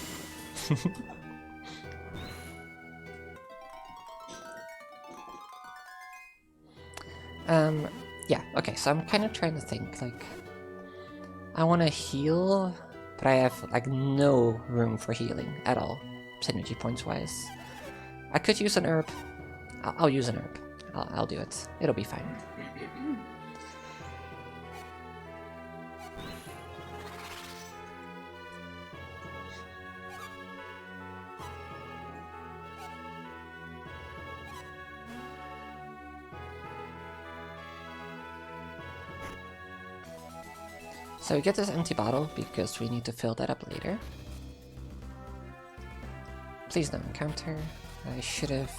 Yeah, okay, so I'm kind of trying to think, like, I want to heal, but I have, like, no room for healing at all, synergy points wise. I could use an herb. I'll use an herb. I'll do it. It'll be fine. So we get this empty bottle because we need to fill that up later. Please no encounter. I should have...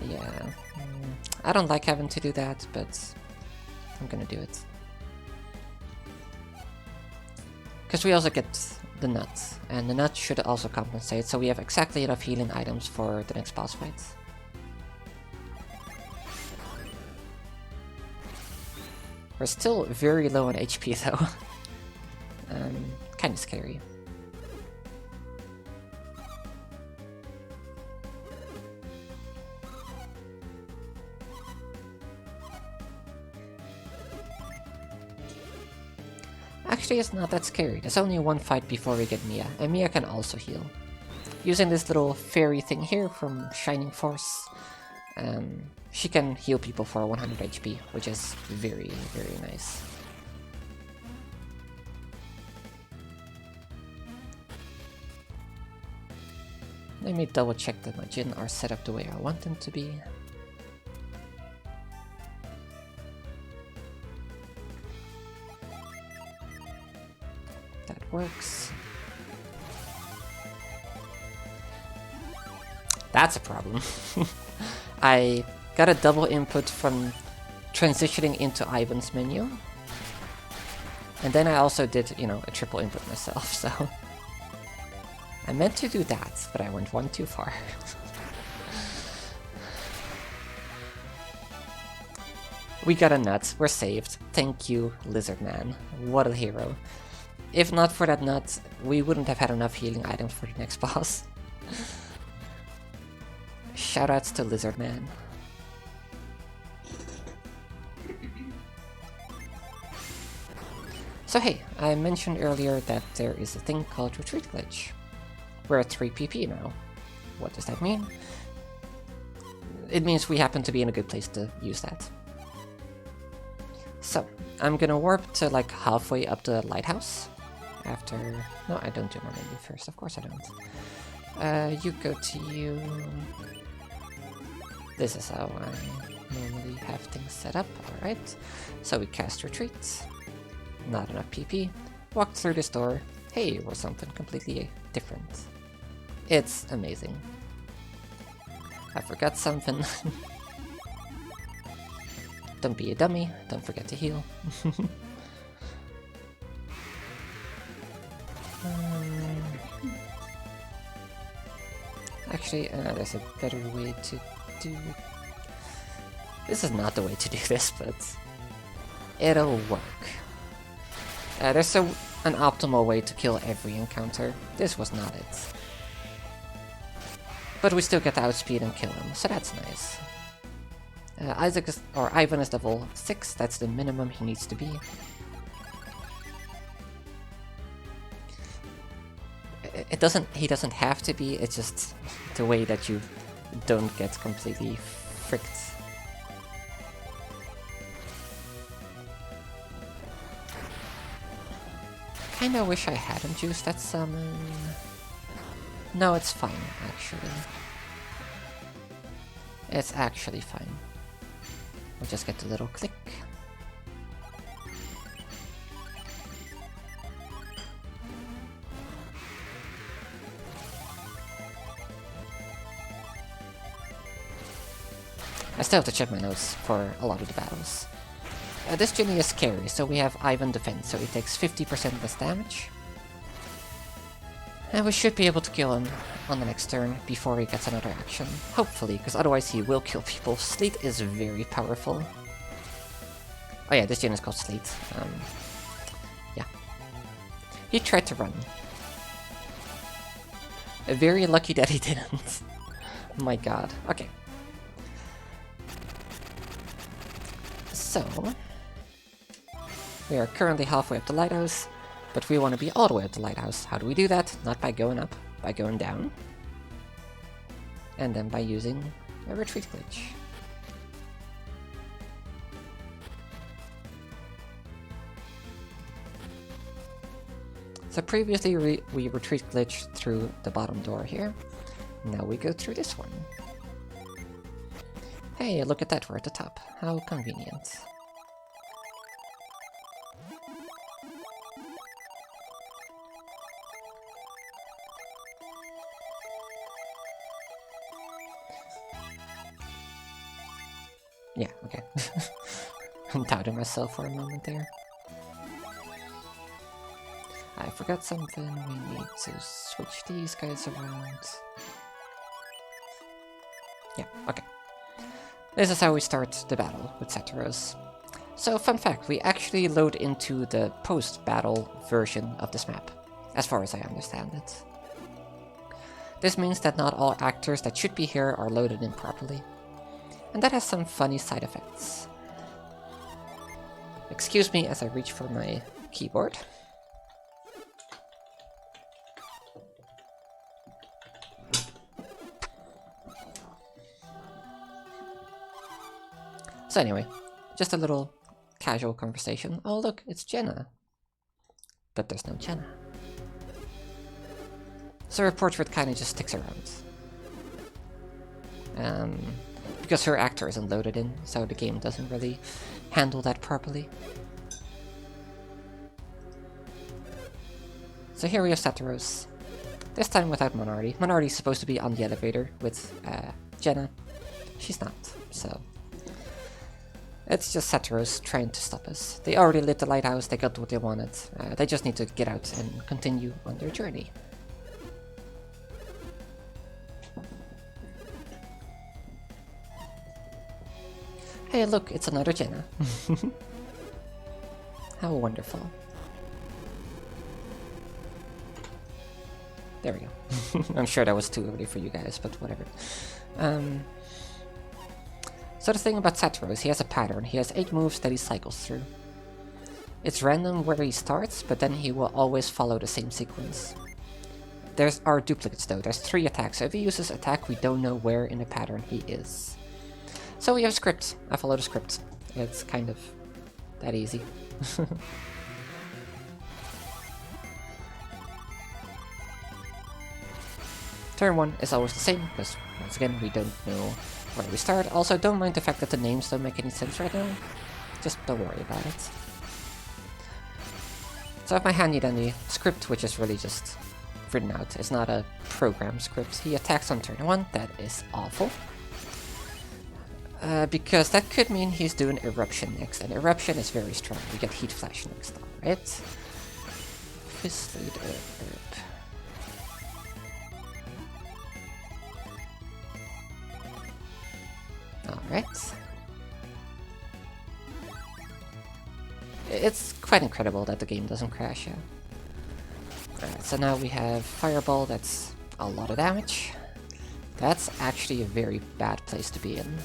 Yeah. I don't like having to do that, but I'm gonna do it. Because we also get the nut, and the nut should also compensate, so we have exactly enough healing items for the next boss fight. We're still very low on HP though. Kinda scary. Actually, it's not that scary. There's only one fight before we get Mia, and Mia can also heal. Using this little fairy thing here from Shining Force, she can heal people for 100 HP, which is very, very nice. Let me double check that my Jin are set up the way I want them to be. That works. That's a problem. I got a double input from transitioning into Ivan's menu. And then I also did, you know, a triple input myself, so... I meant to do that, but I went one too far. We got a nut, we're saved. Thank you, Lizard Man. What a hero. If not for that nut, we wouldn't have had enough healing items for the next boss. Shoutouts to Lizard Man. So hey, I mentioned earlier that there is a thing called Retreat Glitch. We're at 3 PP now. What does that mean? It means we happen to be in a good place to use that. So, I'm gonna warp to like halfway up the lighthouse. After... No, I don't do my menu first, of course I don't. You go to you... This is how I normally have things set up, alright. So we cast Retreat. Not enough PP. Walk through this door. Hey, we're something completely different. It's amazing. I forgot something. Don't be a dummy, don't forget to heal. Actually, there's a better way to do... This is not the way to do this, but it'll work. There's an optimal way to kill every encounter. This was not it. But we still get to outspeed and kill him, so that's nice. Ivan is level 6, that's the minimum he needs to be. He doesn't have to be, it's just the way that you don't get completely fricked. Kinda wish I hadn't used that summon. No, it's fine, actually. It's actually fine. We'll just get the little click. I still have to check my notes for a lot of the battles. This Ginny is scary, so we have Ivan defense, so he takes 50% less damage. And we should be able to kill him on the next turn before he gets another action. Hopefully, because otherwise he will kill people. Sleet is very powerful. Oh yeah, this gen is called Sleet. Yeah. He tried to run. Very lucky that he didn't. My god. Okay. So... we are currently halfway up the lighthouse. But we want to be all the way up the lighthouse. How do we do that? Not by going up, by going down. And then by using a retreat glitch. So previously we retreat glitched through the bottom door here. Now we go through this one. Hey, look at that, we're at the top. How convenient. Yeah, okay. I'm doubting myself for a moment there. I forgot something, we need to switch these guys around. Yeah, okay. This is how we start the battle with Satiros. So, fun fact, we actually load into the post-battle version of this map, as far as I understand it. This means that not all actors that should be here are loaded in properly. And that has some funny side effects. Excuse me as I reach for my keyboard. So anyway, just a little casual conversation. Oh look, it's Jenna. But there's no Jenna. So her portrait kinda just sticks around. Because her actor isn't loaded in, so the game doesn't really handle that properly. So here we have Satiros. This time without Monarty. Monarty's supposed to be on the elevator with Jenna. She's not, so... It's just Saturos trying to stop us. They already lit the lighthouse, they got what they wanted. They just need to get out and continue on their journey. Hey look, it's another Jenna. How wonderful. There we go. I'm sure that was too early for you guys, but whatever. So the thing about Satoru is he has a pattern. He has 8 moves that he cycles through. It's random where he starts, but then he will always follow the same sequence. There's our duplicates though. There's 3 attacks, so if he uses attack, we don't know where in the pattern he is. So we have a script. I follow the script. It's kind of that easy. Turn 1 is always the same, because once again we don't know where we start. Also, don't mind the fact that the names don't make any sense right now. Just don't worry about it. So I have my handy dandy script, which is really just written out. It's not a program script. He attacks on turn 1, that is awful. Because that could mean he's doing Eruption next, and Eruption is very strong. We get Heat Flash next time, right? Fist Lead Herb. Alright. It's quite incredible that the game doesn't crash, yeah. Alright, so now we have Fireball, that's a lot of damage. That's actually a very bad place to be in.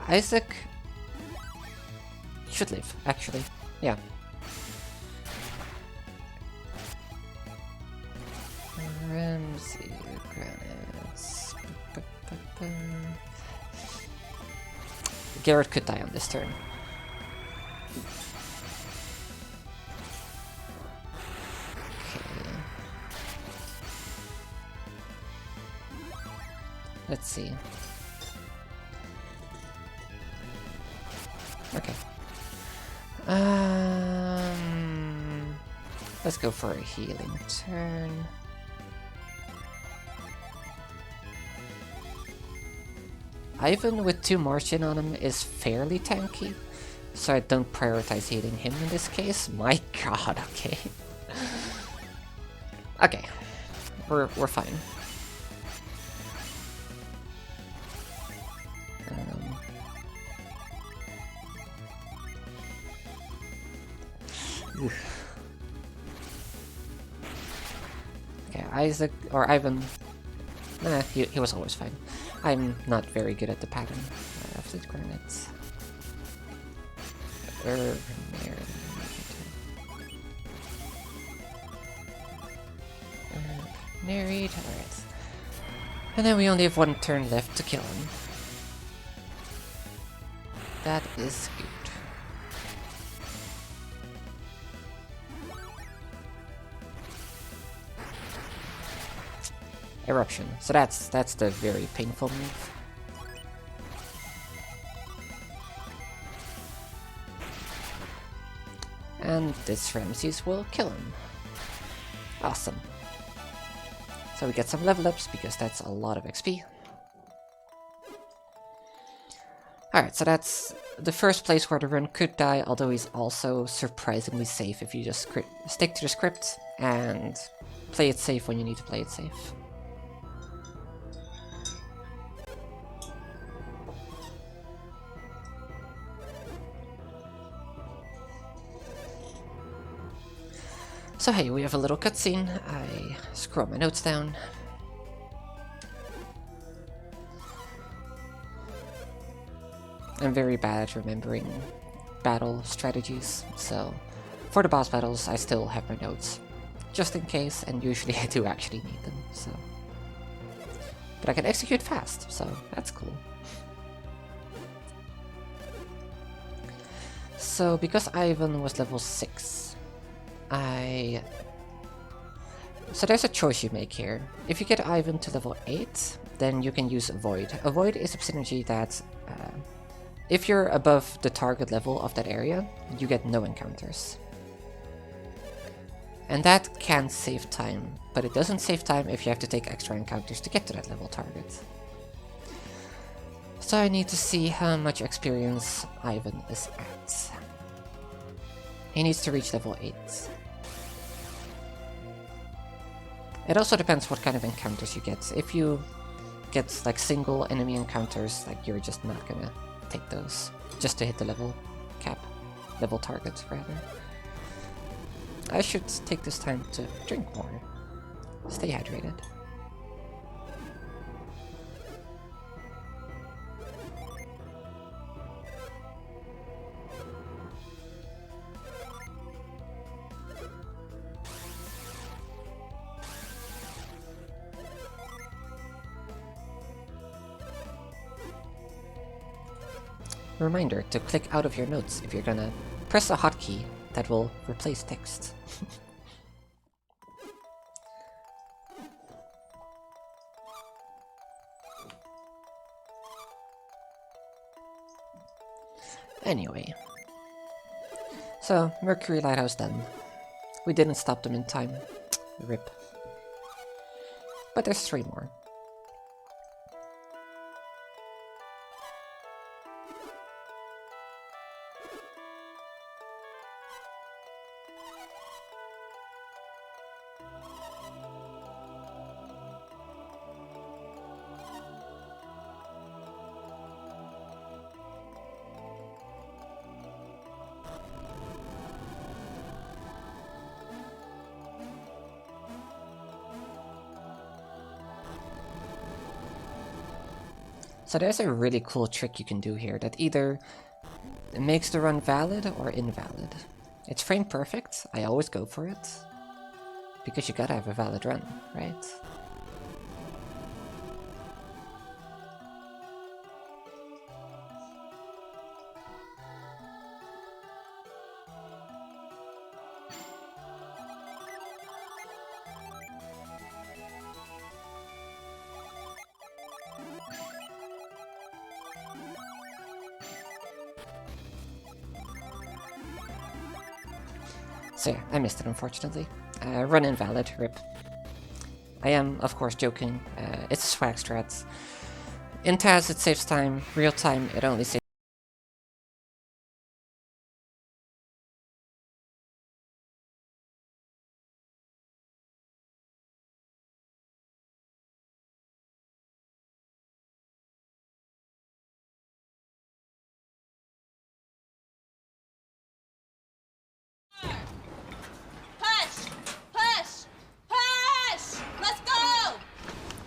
Isaac should live, actually. Yeah. Ramsey granites. Garrett could die on this turn. Okay. Let's see. Okay. Let's go for a healing turn. Ivan with 2 Martian on him is fairly tanky, so I don't prioritize healing him in this case. My god, okay. Okay, we're fine. Okay, Isaac or Ivan. Nah, he was always fine. I'm not very good at the pattern. Fleet Granite. Married. Alright. And then we only have 1 turn left to kill him. That is good. Eruption. So that's the very painful move. And this Ramses will kill him. Awesome. So we get some level ups because that's a lot of XP. Alright, so that's the first place where the run could die, although he's also surprisingly safe if you just stick to the script and play it safe when you need to play it safe. So hey, we have a little cutscene. I scroll my notes down. I'm very bad at remembering battle strategies, so for the boss battles I still have my notes, just in case, and usually I do actually need them, so. But I can execute fast, so that's cool. So because Ivan was level 6, so there's a choice you make here. If you get Ivan to level 8, then you can use Avoid. Avoid is a synergy that, if you're above the target level of that area, you get no encounters. And that can save time, but it doesn't save time if you have to take extra encounters to get to that level target. So I need to see how much experience Ivan is at. He needs to reach level 8. It also depends what kind of encounters you get. If you get like single enemy encounters, like you're just not gonna take those just to hit the level cap, level target rather. I should take this time to drink more. Stay hydrated. Reminder to click out of your notes if you're gonna press a hotkey that will replace text. Anyway. So, Mercury Lighthouse done. We didn't stop them in time. RIP. But there's 3 more. So there's a really cool trick you can do here that either makes the run valid or invalid. It's frame perfect, I always go for it, because you gotta have a valid run, right? So yeah, I missed it unfortunately. Run invalid, RIP. I am, of course, joking. It's a swag strat. In TAS it saves time, real time it only saves.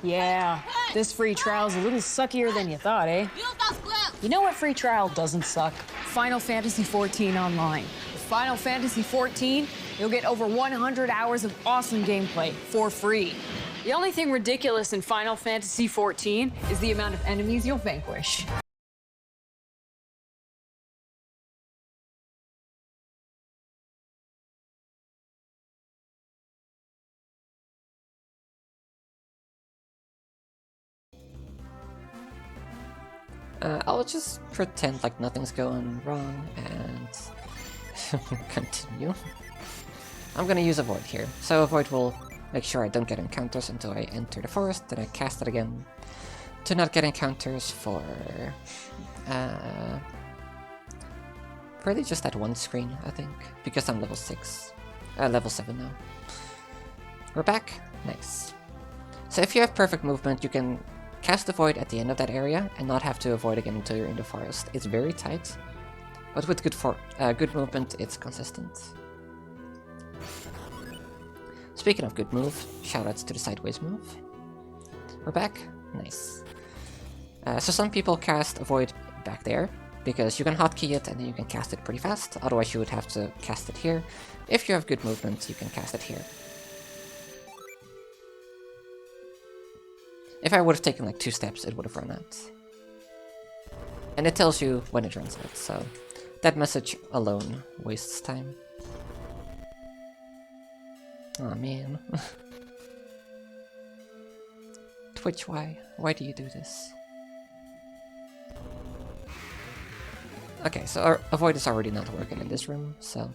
Yeah, this free trial's a little suckier than you thought, eh? You know what free trial doesn't suck? Final Fantasy XIV Online. With Final Fantasy XIV, you'll get over 100 hours of awesome gameplay for free. The only thing ridiculous in Final Fantasy XIV is the amount of enemies you'll vanquish. I'll just pretend like nothing's going wrong and continue. I'm gonna use Avoid here. So Avoid will make sure I don't get encounters until I enter the forest, then I cast it again to not get encounters for really just that one screen, I think, because I'm level 6. Level 7 now. We're back? Nice. So if you have perfect movement, you can cast Avoid at the end of that area and not have to avoid again until you're in the forest. It's very tight, but with good movement, it's consistent. Speaking of good move, shoutouts to the sideways move. We're back? Nice. So some people cast Avoid back there, because you can hotkey it and then you can cast it pretty fast, otherwise you would have to cast it here. If you have good movement, you can cast it here. If I would have taken like 2 steps, it would have run out. And it tells you when it runs out, so that message alone wastes time. Aw, man. Twitch, why? Why do you do this? Okay, so our avoid is already not working in this room, so...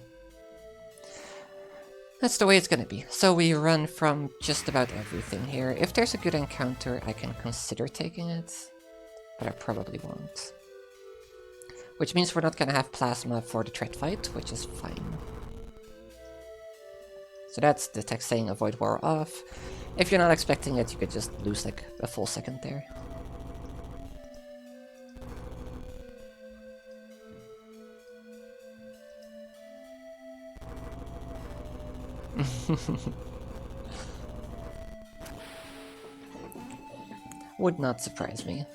That's the way it's gonna be. So we run from just about everything here. If there's a good encounter, I can consider taking it, but I probably won't. Which means we're not gonna have plasma for the threat fight, which is fine. So that's the text saying avoid war off. If you're not expecting it, you could just lose like a full second there. Would not surprise me.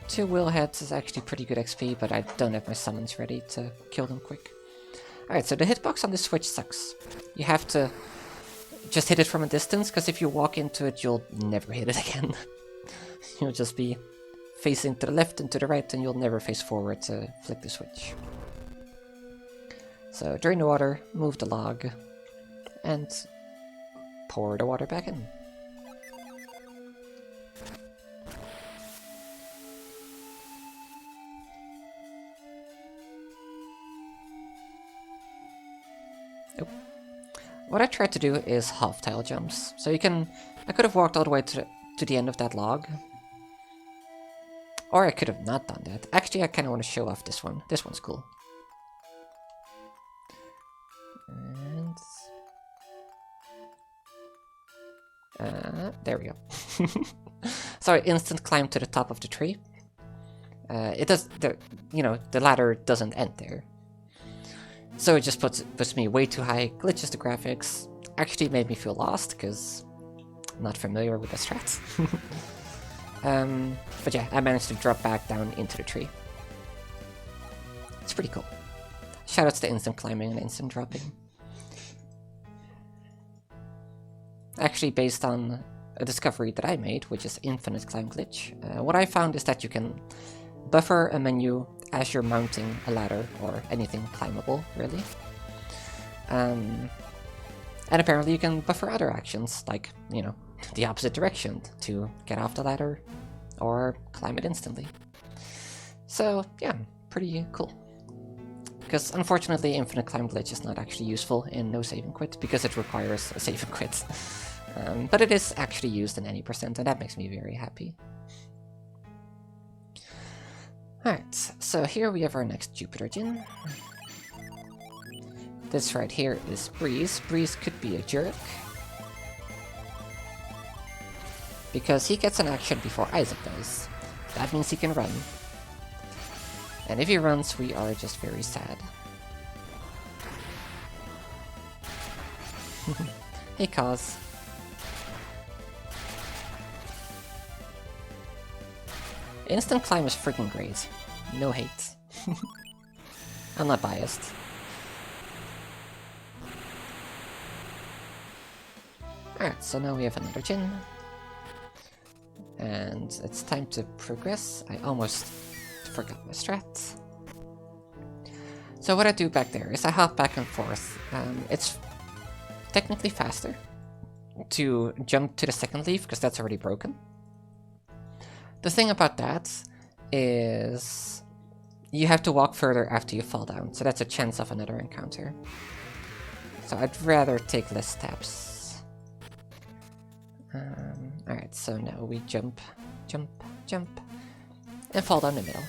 Two Willheads is actually pretty good XP, but I don't have my summons ready to kill them quick. Alright, so the hitbox on this switch sucks. You have to just hit it from a distance, because if you walk into it, you'll never hit it again. You'll just be facing to the left and to the right, and you'll never face forward to flick the switch. So drain the water, move the log, and pour the water back in. What I tried to do is half tile jumps. So you can... I could have walked all the way to the end of that log. Or I could have not done that. Actually, I kind of want to show off this one. This one's cool. And... there we go. Sorry, instant climb to the top of the tree. It does... the ladder doesn't end there. So it just puts me way too high, glitches the graphics. Actually made me feel lost, because I'm not familiar with the strats. But yeah, I managed to drop back down into the tree. It's pretty cool. Shoutouts to instant climbing and instant dropping. Actually based on a discovery that I made, which is infinite climb glitch. What I found is that you can buffer a menu as you're mounting a ladder, or anything climbable, really. And apparently you can buffer other actions, like, the opposite direction, to get off the ladder, or climb it instantly. So, yeah, pretty cool. Because, unfortunately, infinite climb glitch is not actually useful in no save and quit, because it requires a save and quit. But it is actually used in any percent, and that makes me very happy. Alright, so here we have our next Jupiter Djinn. This right here is Breeze. Breeze could be a jerk, because he gets an action before Isaac does. That means he can run. And if he runs, we are just very sad. Hey, Kaz. Instant climb is freaking great. No hate. I'm not biased. Alright, so now we have another Djinn. And it's time to progress. I almost forgot my strat. So what I do back there is I hop back and forth. It's technically faster to jump to the second leaf, because that's already broken. The thing about that is you have to walk further after you fall down, so that's a chance of another encounter. So I'd rather take less steps. Alright, so now we jump, jump, jump, and fall down the middle.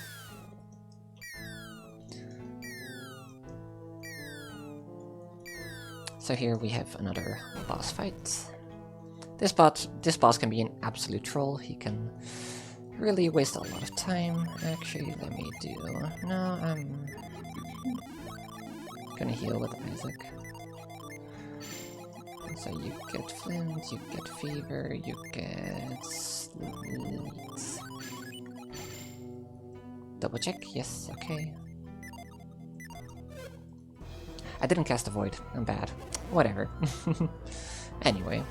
So here we have another boss fight. This boss can be an absolute troll. He can really waste a lot of time. Actually, let me do... No, I'm gonna heal with Isaac. So you get flint, you get fever, you get sleet. Double check, yes, okay. I didn't cast a void, I'm bad. Whatever. Anyway.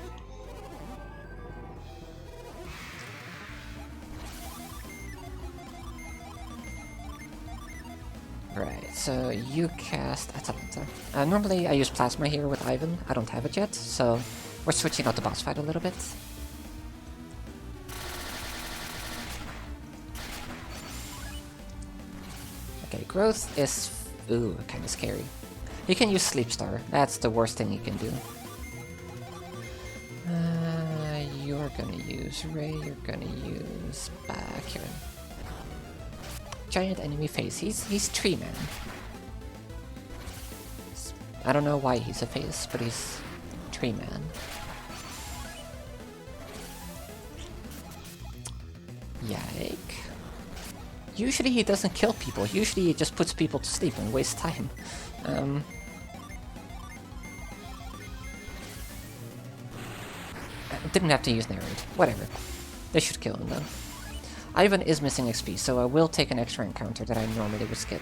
Alright, so you cast Atalanta. Normally I use Plasma here with Ivan, I don't have it yet, so we're switching out the boss fight a little bit. Okay, growth is... ooh, kinda scary. He can use Sleep Star, that's the worst thing he can do. You're gonna use Ray, you're gonna use Kieran. Giant enemy face, he's Tree Man. I don't know why he's a face, but he's Tree Man. Yike. Usually he doesn't kill people, usually he just puts people to sleep and wastes time. Didn't have to use Narrate. Whatever. They should kill him though. Ivan is missing XP, so I will take an extra encounter that I normally would skip.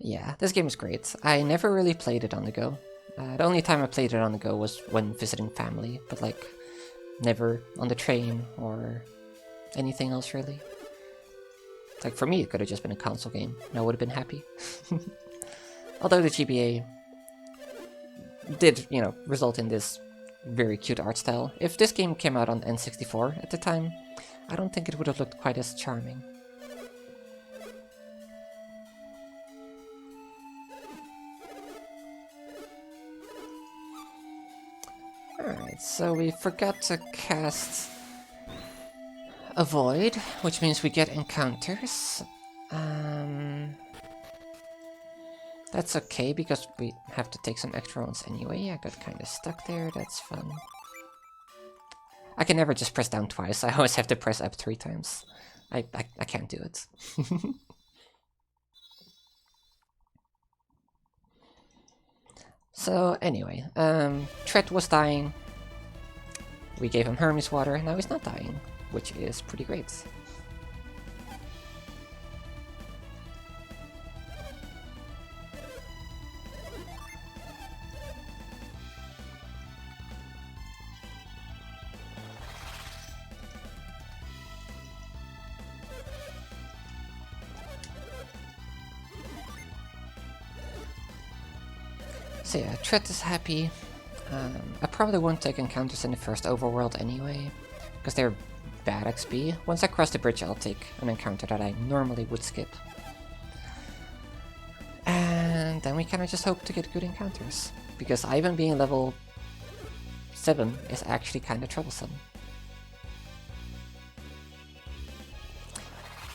Yeah, this game is great. I never really played it on the go. The only time I played it on the go was when visiting family, but like, never on the train or anything else really. Like, for me, it could have just been a console game, and I would have been happy. Although the GBA did, you know, result in this very cute art style. If this game came out on N64 at the time, I don't think it would have looked quite as charming. Alright, so we forgot to cast Avoid, which means we get encounters. That's okay, because we have to take some extra ones anyway. I got kinda stuck there, that's fun. I can never just press down twice, I always have to press up 3 times. I can't do it. So anyway, Tret was dying. We gave him Hermes water, and now he's not dying, which is pretty great. So yeah, Tret is happy. I probably won't take encounters in the first overworld anyway, because they're bad XP. Once I cross the bridge, I'll take an encounter that I normally would skip. And then we kind of just hope to get good encounters, because Ivan being level 7 is actually kind of troublesome.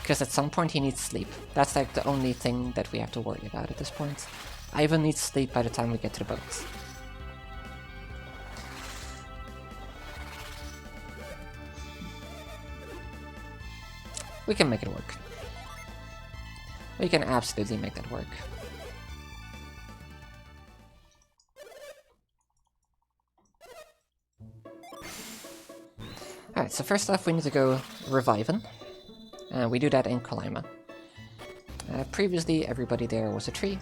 Because at some point he needs sleep. That's like the only thing that we have to worry about at this point. Ivan needs sleep by the time we get to the boat. We can make it work. We can absolutely make that work. Alright, so first off we need to go revive him. We do that in Colima. Previously everybody there was a tree.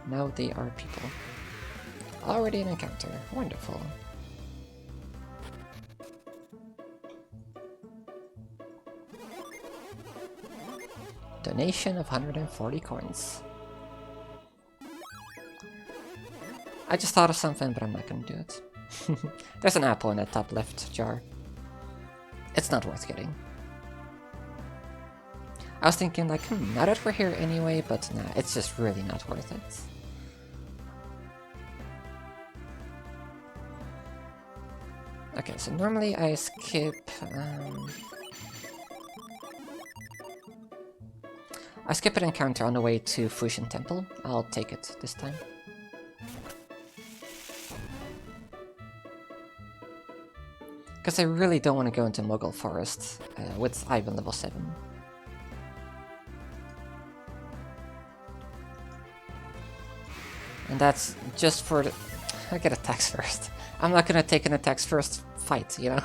Now they are people. Already an encounter. Wonderful. Donation of 140 coins. I just thought of something, but I'm not gonna do it. There's an apple in that top left jar. It's not worth getting. I was thinking like, now that we're here anyway, but nah, it's just really not worth it. Okay, so normally I skip... I skip an encounter on the way to Fusion Temple. I'll take it this time. Because I really don't want to go into Muggle Forest with Ivan level 7. And that's just for the... I get attacks first. I'm not gonna take an attacks first fight, you know?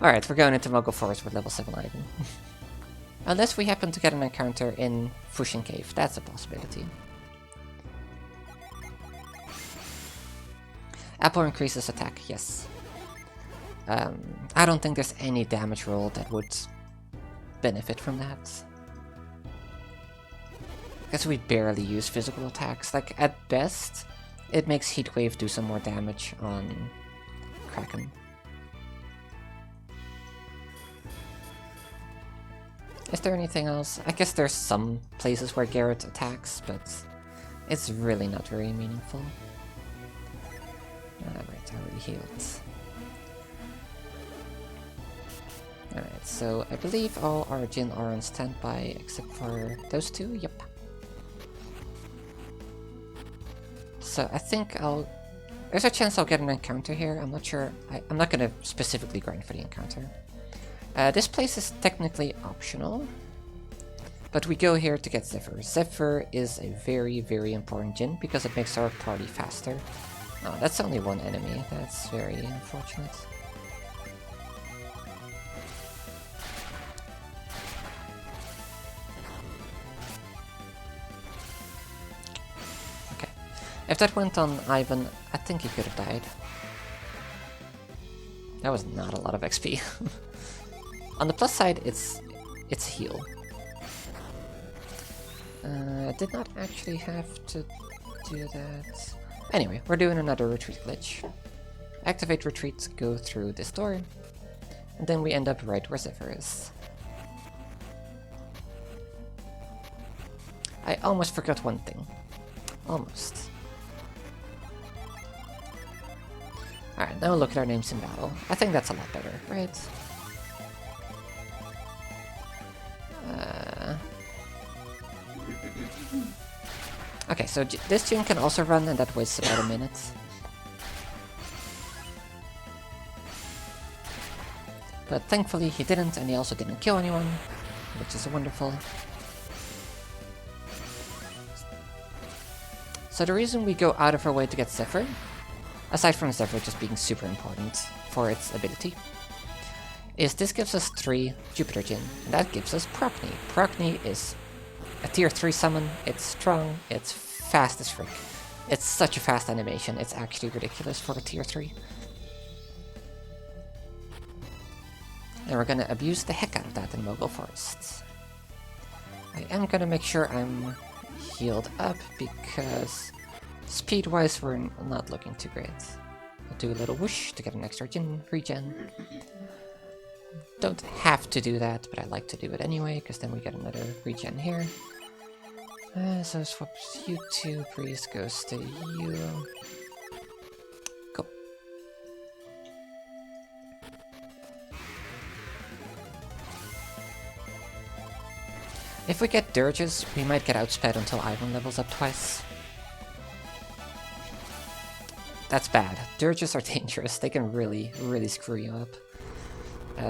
Alright, we're going into Muggle Forest with level 7 Ivan. Unless we happen to get an encounter in Fusion Cave, that's a possibility. Apple increases attack, yes. I don't think there's any damage roll that would benefit from that. Because we barely use physical attacks. Like, at best, it makes Heatwave do some more damage on Kraken. Is there anything else? I guess there's some places where Garrett attacks, but it's really not very meaningful. Alright, I already healed. Alright, so I believe all our Jin are on standby except for those two, yep. So I think there's a chance I'll get an encounter here, I'm not sure. I'm not gonna specifically grind for the encounter. This place is technically optional, but we go here to get Zephyr. Zephyr is a very, very important Jin because it makes our party faster. Oh, that's only one enemy, that's very unfortunate. Okay, if that went on Ivan, I think he could have died. That was not a lot of XP. On the plus side, it's heal. I did not actually have to do that. Anyway, we're doing another retreat glitch. Activate retreat, go through this door, and then we end up right where Zephyr is. I almost forgot one thing. Almost. Alright, now look at our names in battle. I think that's a lot better, right? Okay, so this Jin can also run, and that wastes about a minute. But thankfully he didn't, and he also didn't kill anyone, which is wonderful. So the reason we go out of our way to get Zephyr, aside from Zephyr just being super important for its ability, is this gives us 3 Jupiter Jin, and that gives us Procne. Procne is a tier 3 summon, it's strong, it's fast as frick. It's such a fast animation, it's actually ridiculous for a tier 3. And we're gonna abuse the heck out of that in Mogul Forest. I am gonna make sure I'm healed up, because speed-wise we're not looking too great. I'll do a little whoosh to get an extra regen. Don't have to do that, but I like to do it anyway, because then we get another regen here. So swaps you to Breeze goes to you. Cool. If we get Dirges, we might get outsped until Ivan levels up twice. That's bad. Dirges are dangerous, they can really, really screw you up.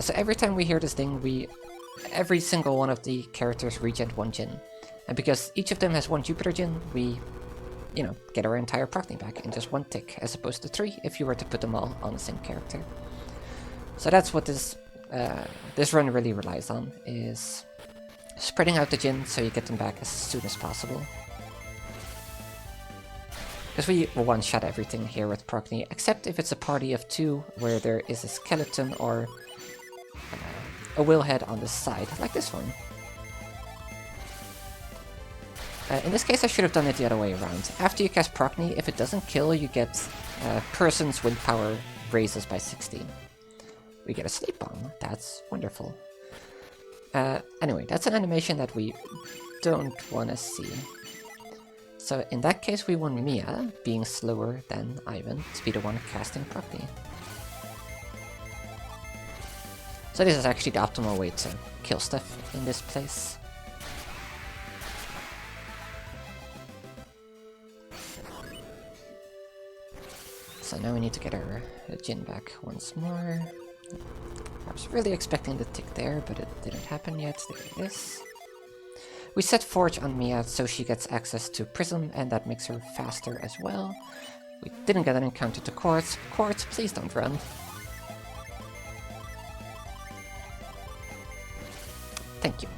So every time we hear this thing, every single one of the characters regen 1 Jin. And because each of them has 1 Jupiter Jin, we, get our entire Procne back in just 1 tick, as opposed to 3 if you were to put them all on the same character. So that's what this run really relies on, is spreading out the Jin so you get them back as soon as possible. Because we one-shot everything here with Procne, except if it's a party of 2 where there is a skeleton or a Willhead on the side, like this one. In this case I should have done it the other way around. After you cast Procne, if it doesn't kill, you get person's wind power raises by 16. We get a sleep bomb, that's wonderful. Anyway, that's an animation that we don't want to see. So in that case we want Mia, being slower than Ivan, to be the one casting Procne. So this is actually the optimal way to kill stuff in this place. So now we need to get our Jin back once more. I was really expecting the tick there, but it didn't happen yet. There it is. We set Forge on Mia so she gets access to Prism, and that makes her faster as well. We didn't get an encounter to Quartz. Quartz, please don't run. Thank you.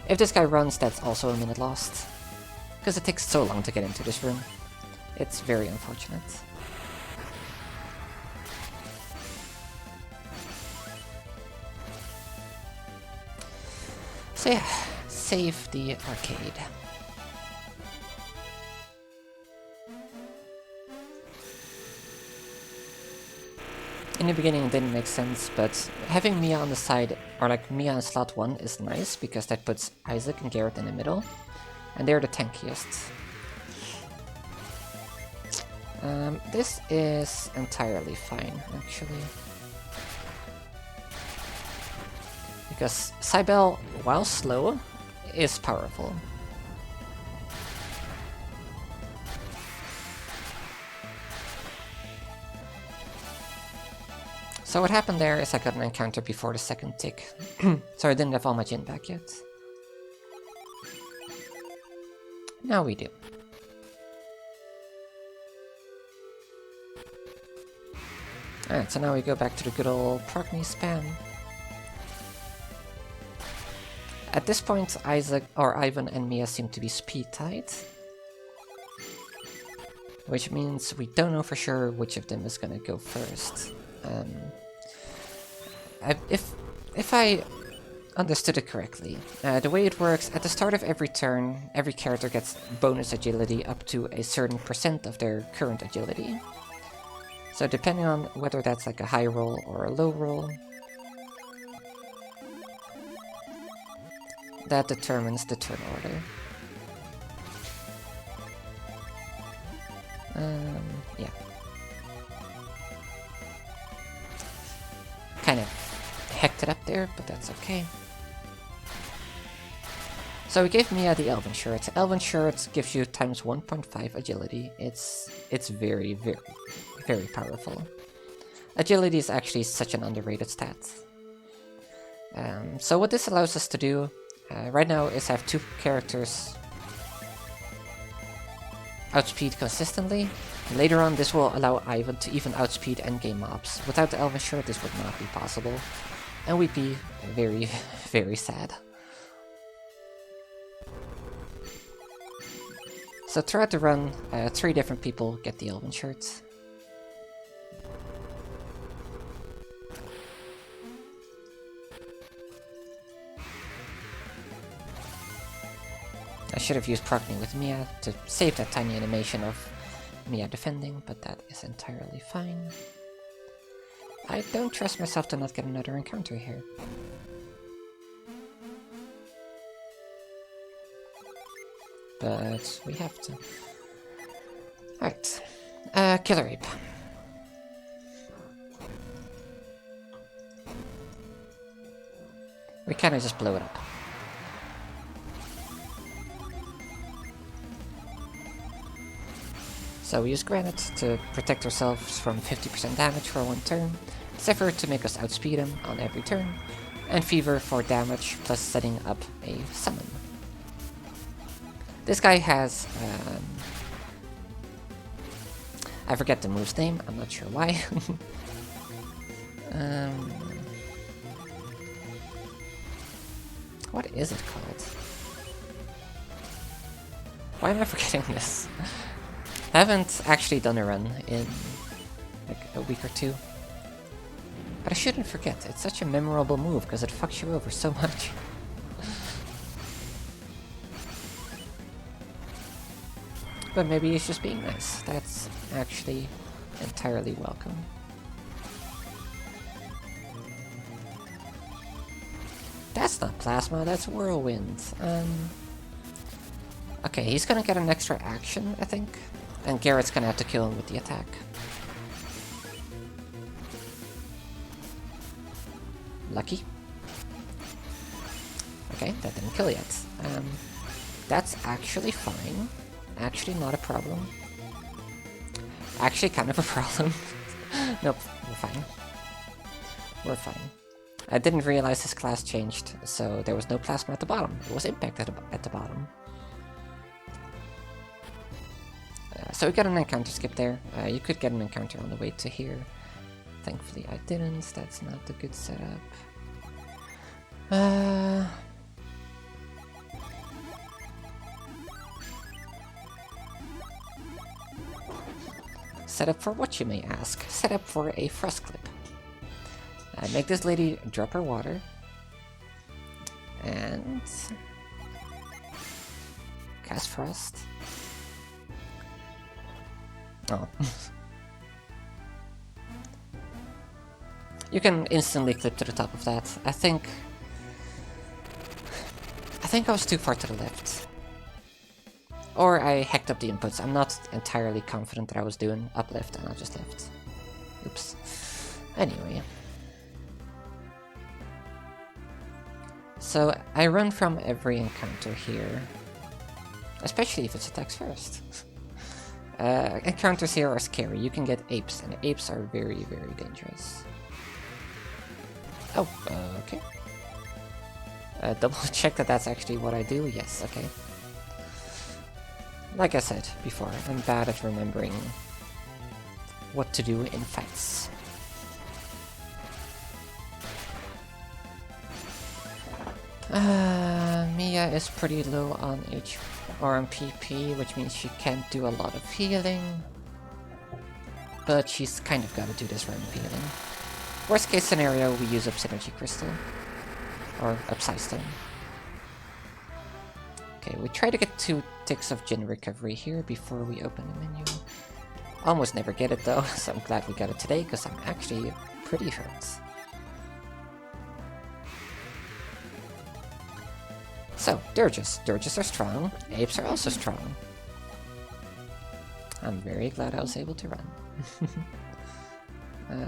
If this guy runs, that's also a minute lost. Because it takes so long to get into this room. It's very unfortunate. So yeah, save the arcade. In the beginning it didn't make sense, but having Mia on the side, or like Mia in slot 1 is nice, because that puts Isaac and Garrett in the middle, and they're the tankiest. This is entirely fine, actually. Because Cybele, while slow, is powerful. So what happened there is I got an encounter before the second tick, so I didn't have all my Jin back yet. Now we do. Alright, so now we go back to the good old Progney spam. At this point, Isaac, or Ivan and Mia seem to be speed tied. Which means we don't know for sure which of them is gonna go first. If I understood it correctly, the way it works, at the start of every turn, every character gets bonus agility up to a certain % of their current agility. So depending on whether that's like a high roll or a low roll, that determines the turn order. Yeah. Kind of hecked it up there, but that's okay. So we gave Mia the Elven Shirt. Elven Shirt gives you times 1.5 agility. It's very, very, very powerful. Agility is actually such an underrated stat. So what this allows us to do right now is have two characters outspeed consistently. Later on, this will allow Ivan to even outspeed endgame mobs. Without the Elven Shirt, this would not be possible, and we'd be very, very sad. So throughout the run, 3 different people get the Elven Shirt. I should have used Progney with Mia to save that tiny animation of Mia defending, but that is entirely fine. I don't trust myself to not get another encounter here. But we have to. Alright. Killer Ape. We kinda just blow it up. So we use Granite to protect ourselves from 50% damage for 1 turn, Zephyr to make us outspeed him on every turn, and Fever for damage plus setting up a summon. This guy has... I forget the move's name, I'm not sure why. What is it called? Why am I forgetting this? I haven't actually done a run in like a week or 2. But I shouldn't forget, it's such a memorable move because it fucks you over so much. But maybe he's just being nice. That's actually entirely welcome. That's not Plasma, that's Whirlwind. Okay, he's gonna get an extra action, I think. And Garrett's gonna have to kill him with the attack. Lucky. Okay, that didn't kill yet. That's actually fine. Actually not a problem. Actually kind of a problem. Nope, we're fine. We're fine. I didn't realize his class changed, so there was no plasma at the bottom. It was impact at the bottom. So we got an encounter skip there. You could get an encounter on the way to here. Thankfully I didn't. That's not a good setup. Setup for what, you may ask? Setup for a Frost Clip. Make this lady drop her water. And cast Frost. Oh. You can instantly clip to the top of that. I think I was too far to the left. Or I hacked up the inputs. I'm not entirely confident that I was doing uplift and I just left. Oops. Anyway. So I run from every encounter here. Especially if it's attacks first. Encounters here are scary. You can get apes, and apes are very, very dangerous. Oh, okay. Double check that that's actually what I do. Yes, okay. Like I said before, I'm bad at remembering what to do in fights. Mia is pretty low on HP or on PP, which means she can't do a lot of healing. But she's kind of gotta do this round of healing. Worst case scenario, we use up Synergy Crystal. Or up Psystone. Okay, we try to get 2 ticks of Gin Recovery here before we open the menu. Almost never get it though, so I'm glad we got it today, because I'm actually pretty hurt. So, Dirges. Dirges are strong. Apes are also strong. I'm very glad I was able to run.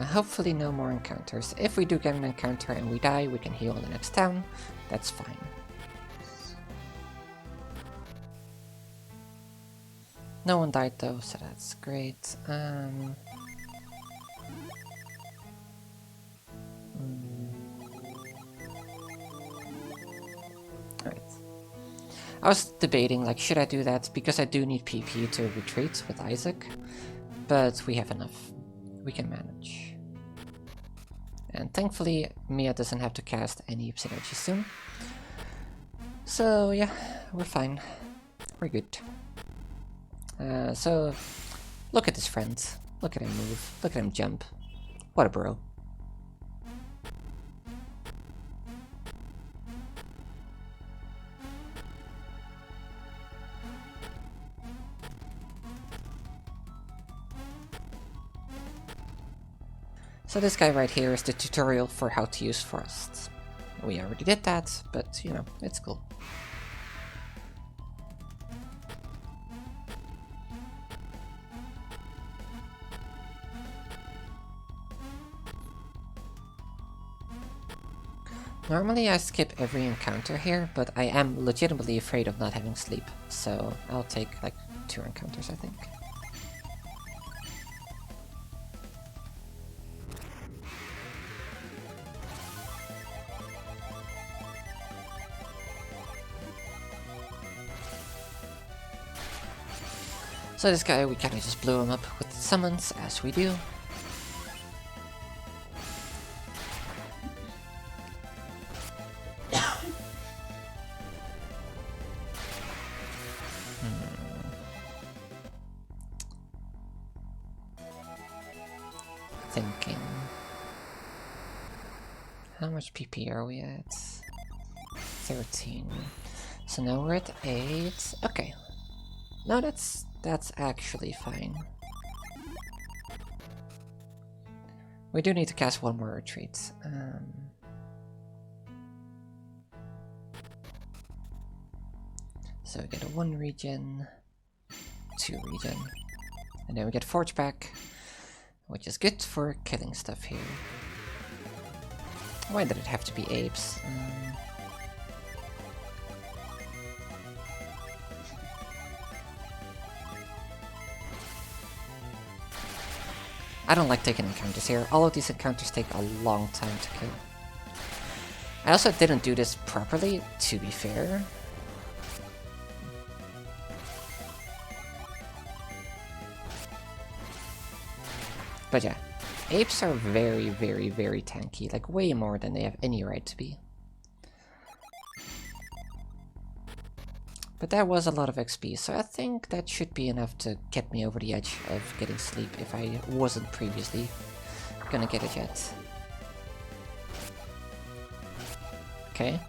Hopefully no more encounters. If we do get an encounter and we die, we can heal in the next town. That's fine. No one died though, so that's great. Alright. I was debating, like, should I do that? Because I do need PP to retreat with Isaac. But we have enough. We can manage. And thankfully, Mia doesn't have to cast any synergy soon. So yeah, we're fine. We're good. So, look at this friend. Look at him move. Look at him jump. What a bro. So this guy right here is the tutorial for how to use Frost. We already did that, but you know, it's cool. Normally I skip every encounter here, but I am legitimately afraid of not having sleep, so I'll take like 2 encounters, I think. So this guy, we kinda just blew him up with the summons, as we do. Thinking. How much PP are we at? 13. So now we're at 8. Okay. No, that's actually fine. We do need to cast 1 more retreat. So we get a 1 regen, 2 regen, and then we get Forge back, which is good for killing stuff here. Why did it have to be apes? I don't like taking encounters here. All of these encounters take a long time to kill. I also didn't do this properly, to be fair. But yeah, apes are very, very, very tanky, like way more than they have any right to be. But that was a lot of XP, so I think that should be enough to get me over the edge of getting sleep if I wasn't previously gonna get it yet. Okay.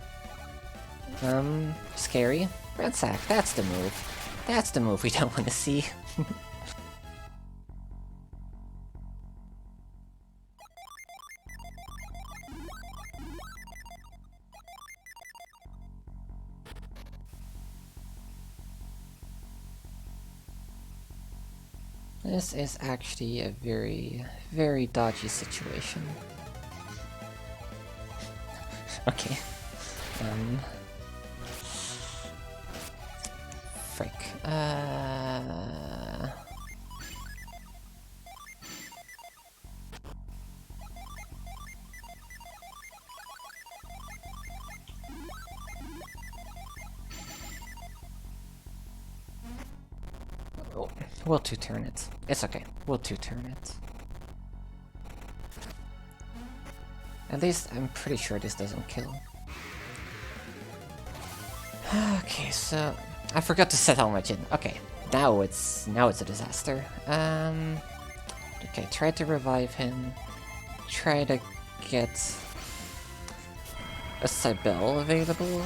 Scary. Ransack, that's the move. That's the move we don't want to see. This is actually a very, very dodgy situation. Okay. Frick. Oh, we'll two-turn it. It's okay. We'll two-turn it. At least I'm pretty sure this doesn't kill. Okay, so I forgot to set all my Jin. Okay, now it's a disaster. Okay, try to revive him. Try to get a Cybele available.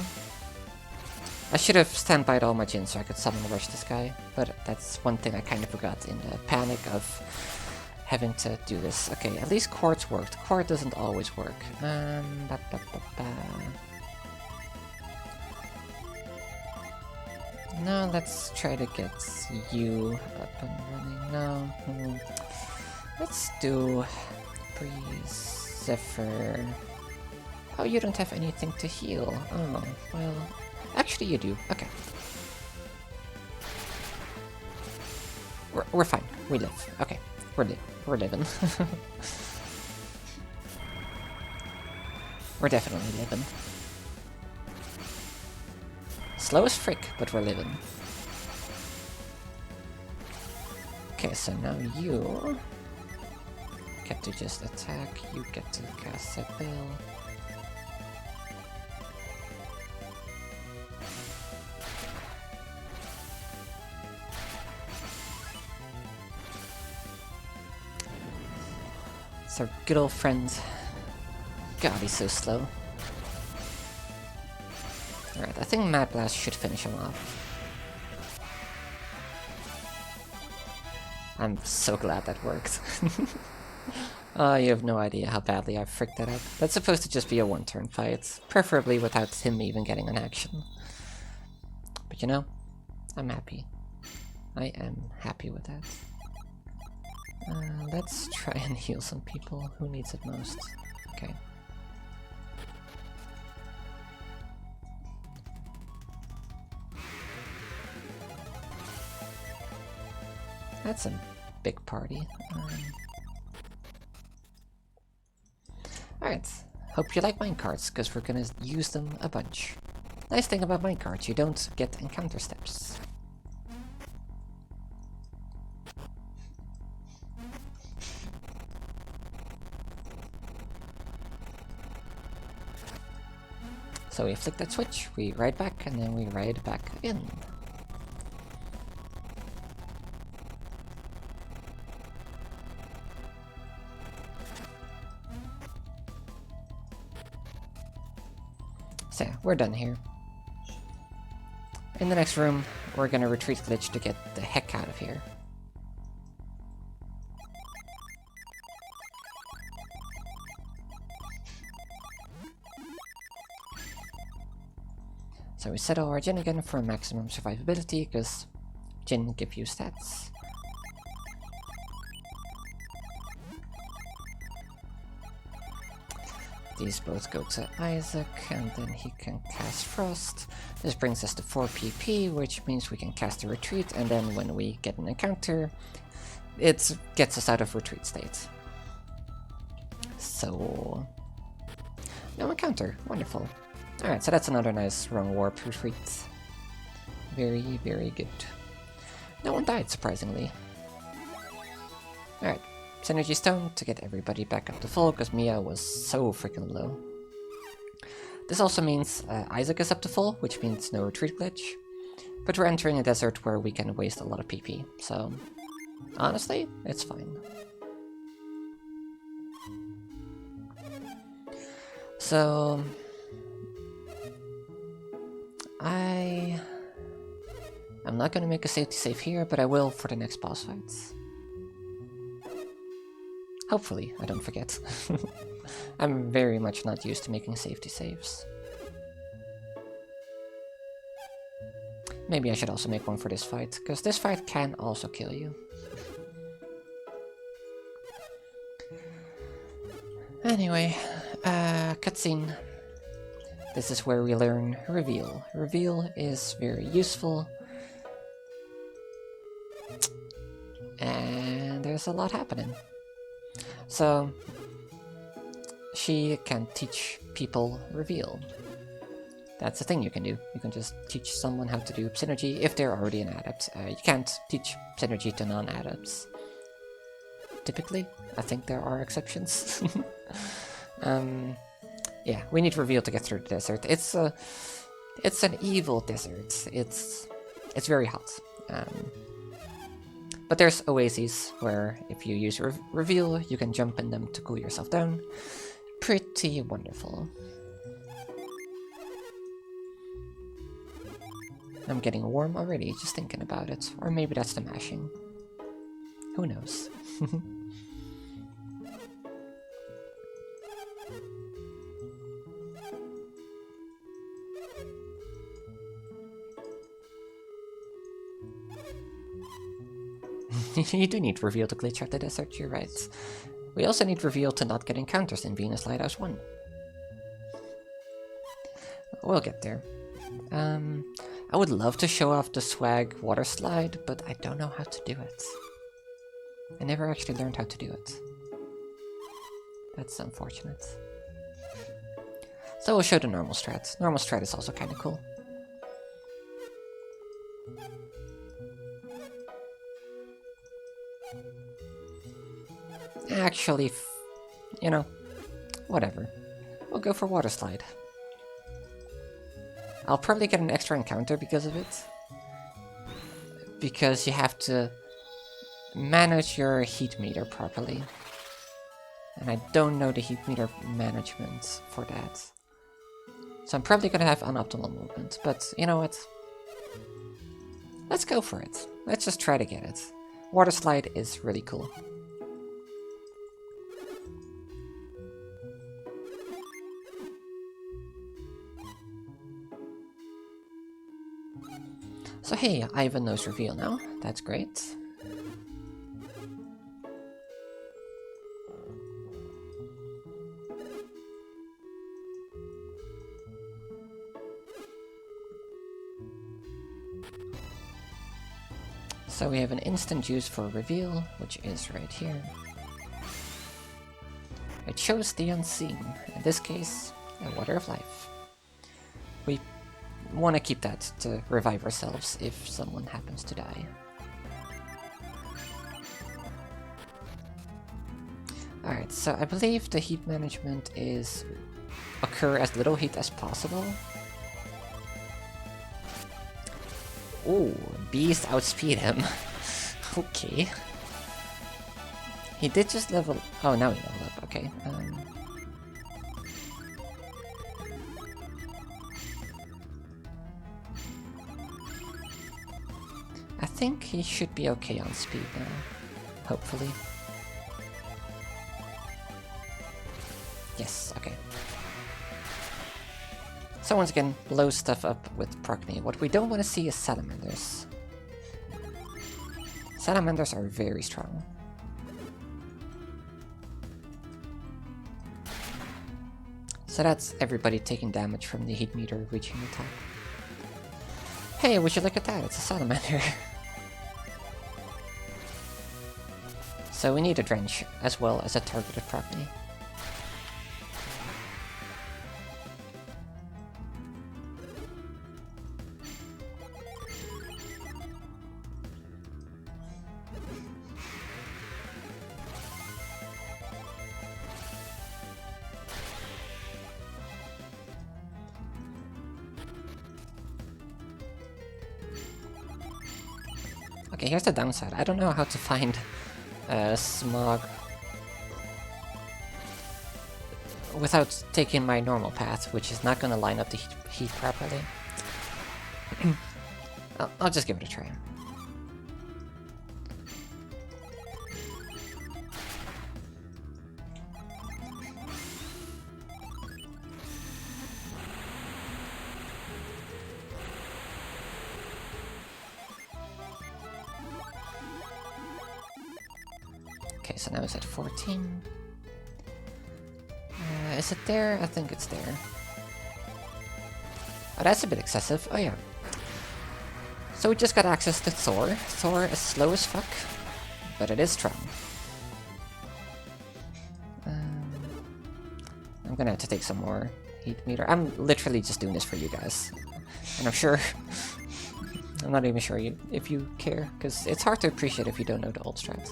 I should have standbyed all my Jin so I could summon rush this guy, but that's one thing I kind of forgot in the panic of having to do this. Okay, at least Quartz worked. Quartz doesn't always work. No, let's try to get you up and running. No, let's do Breeze, Zephyr. Oh, you don't have anything to heal. Oh, well, actually you do. Okay. We're fine. We live. Okay, we're living. We're definitely living. Slow as frick, but we're living. Okay, so now you get to just attack, you get to cast Cybele. It's our good old friend. God, he's so slow. Alright, I think Mad Blast should finish him off. I'm so glad that worked. Oh, you have no idea how badly I fricked that up. That's supposed to just be a one-turn fight, preferably without him even getting an action. But you know, I'm happy. I am happy with that. Let's try and heal some people. Who needs it most? Okay. That's a big party. Alright, hope you like minecarts, because we're gonna use them a bunch. Nice thing about minecarts, you don't get encounter steps. So we flick that switch, we ride back, and then we ride back in. So, we're done here. In the next room, we're gonna retreat glitch to get the heck out of here. So we set our Jin again for maximum survivability, because Jin give you stats. These both go to Isaac, and then he can cast Frost. This brings us to 4 PP, which means we can cast a retreat, and then when we get an encounter, it gets us out of retreat state. So... no encounter. Wonderful. Alright, so that's another nice wrong warp retreat. Very, very good. No one died, surprisingly. Alright. Synergy Stone to get everybody back up to full, because Mia was so freaking low. This also means Isaac is up to full, which means no retreat glitch. But we're entering a desert where we can waste a lot of PP, so honestly, it's fine. So I'm not gonna make a safety save here, but I will for the next boss fights. Hopefully, I don't forget. I'm very much not used to making safety saves. Maybe I should also make one for this fight, because this fight can also kill you. Anyway, cutscene. This is where we learn Reveal. Reveal is very useful. And there's a lot happening. So, she can teach people Reveal. That's the thing you can do. You can just teach someone how to do Synergy if they're already an adept. You can't teach Synergy to non-adepts. Typically, I think there are exceptions. Yeah, we need Reveal to get through the desert. It's an evil desert. It's very hot. But there's oases where if you use Reveal, you can jump in them to cool yourself down. Pretty wonderful. I'm getting warm already, just thinking about it. Or maybe that's the mashing. Who knows? You do need Reveal to glitch out the desert, you're right. We also need Reveal to not get encounters in Venus Lighthouse 1. We'll get there. I would love to show off the swag water slide, but I don't know how to do it. I never actually learned how to do it. That's unfortunate. So we'll show the normal strat. Normal strat is also kind of cool. Actually, you know, whatever. We'll go for water slide. I'll probably get an extra encounter because of it. Because you have to manage your heat meter properly. And I don't know the heat meter management for that. So I'm probably gonna have unoptimal movement, but you know what? Let's go for it. Let's just try to get it. Water slide is really cool. So hey, Ivan knows Reveal now. That's great. So we have an instant use for Reveal, which is right here. It shows the unseen, in this case, a Water of Life. We want to keep that to revive ourselves if someone happens to die. Alright, so I believe the heat management is occur as little heat as possible. Ooh, Beast outspeed him. Okay. He did just level... Oh, now he leveled up, okay. I think he should be okay on speed now, hopefully. Yes, okay. So once again, blow stuff up with Procne. What we don't want to see is salamanders. Salamanders are very strong. So that's everybody taking damage from the heat meter reaching the top. Hey, would you look at that? It's a salamander. So we need a drench, as well as a targeted Procne. Okay, here's the downside. I don't know how to find smog without taking my normal path, which is not going to line up the heat properly. I'll just give it a try. Okay, so now it's at 14. Is it there? I think it's there. Oh, that's a bit excessive. Oh yeah. So we just got access to Thor. Thor is slow as fuck, but it is strong. I'm gonna have to take some more heat meter. I'm literally just doing this for you guys. And I'm sure... I'm not even sure if you care, because it's hard to appreciate if you don't know the old strats.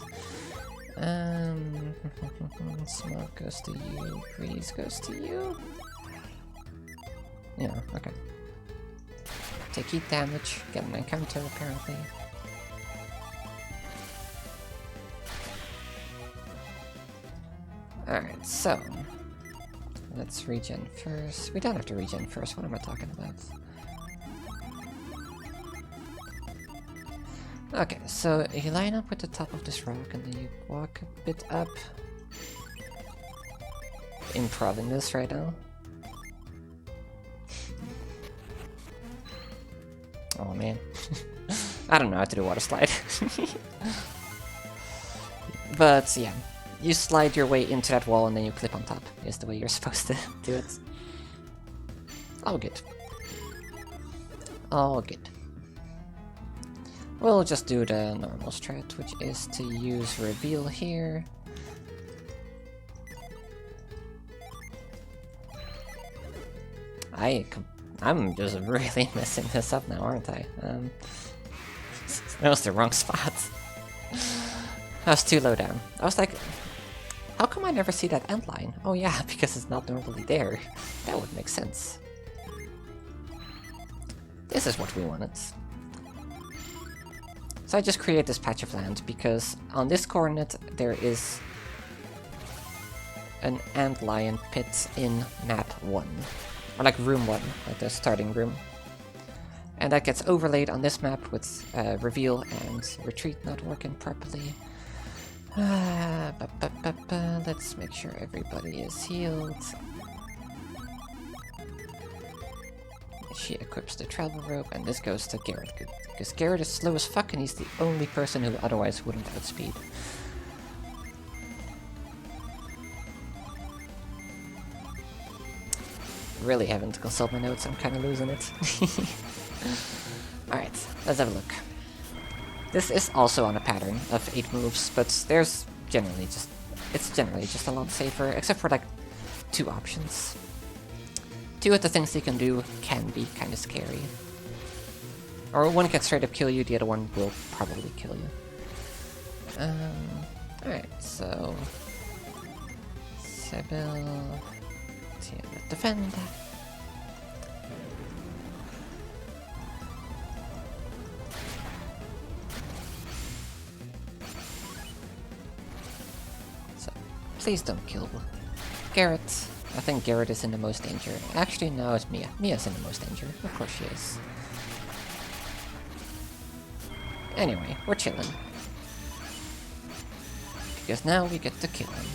Smoke goes to you, breeze goes to you. Yeah, okay. Take heat damage, get an encounter apparently. Alright, so... let's regen first. We don't have to regen first, what am I talking about? Okay, so you line up with the top of this rock and then you walk a bit up. Improving this right now. Oh man. I don't know how to do water slide. But yeah, you slide your way into that wall and then you clip on top, is the way you're supposed to do it. All good. All good. We'll just do the normal strat, which is to use reveal here. I'm just really messing this up now, aren't I? That was the wrong spot. I was too low down. I was like, how come I never see that end line? Oh yeah, because it's not normally there. That would make sense. This is what we wanted. So I just create this patch of land because on this coordinate there is an antlion pit in map 1. Or like room 1, like the starting room. And that gets overlaid on this map with reveal and retreat not working properly. Let's make sure everybody is healed. She equips the travel rope, and this goes to Garrett, because Garrett is slow as fuck and he's the only person who otherwise wouldn't outspeed. Really haven't consulted my notes, I'm kinda losing it. Alright, let's have a look. This is also on a pattern of 8 moves, but it's generally just a lot safer, except for like 2 options. 2 of the things you can do can be kind of scary. Or one can straight up kill you, the other one will probably kill you. Alright, so... Sybil... defend. So, please don't kill Garrett. I think Garrett is in the most danger. Actually, no, it's Mia. Mia's in the most danger. Of course she is. Anyway, we're chilling. Because now we get to kill him.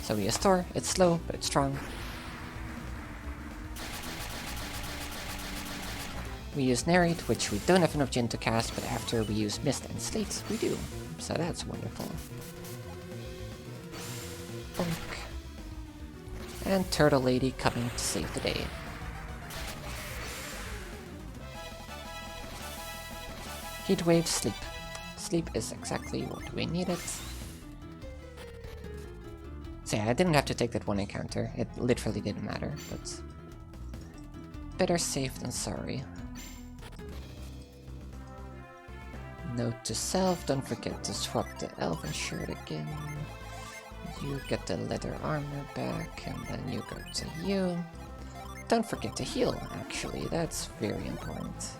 So we use Thor. It's slow, but it's strong. We use Narrate, which we don't have enough Jinn to cast, but after we use Mist and Sleet, we do. So that's wonderful. Bonk. And Turtle Lady coming to save the day. Heatwave, Sleep. Sleep is exactly what we needed. So yeah, I didn't have to take that one encounter. It literally didn't matter, but... better safe than sorry. Note to self, don't forget to swap the elven shirt again. You get the leather armor back, and then you go to you. Don't forget to heal, actually, that's very important.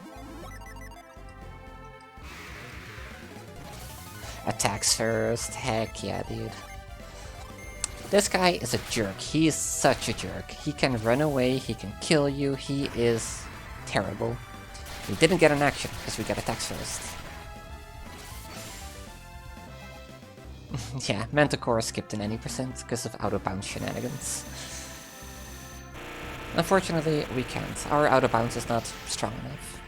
Attacks first, heck yeah, dude. This guy is a jerk. He is such a jerk. He can run away, he can kill you, he is terrible. We didn't get an action, because we got attacks first. Yeah, Manticore skipped in any percent because of out-of-bounds shenanigans. Unfortunately, we can't. Our out-of-bounds is not strong enough.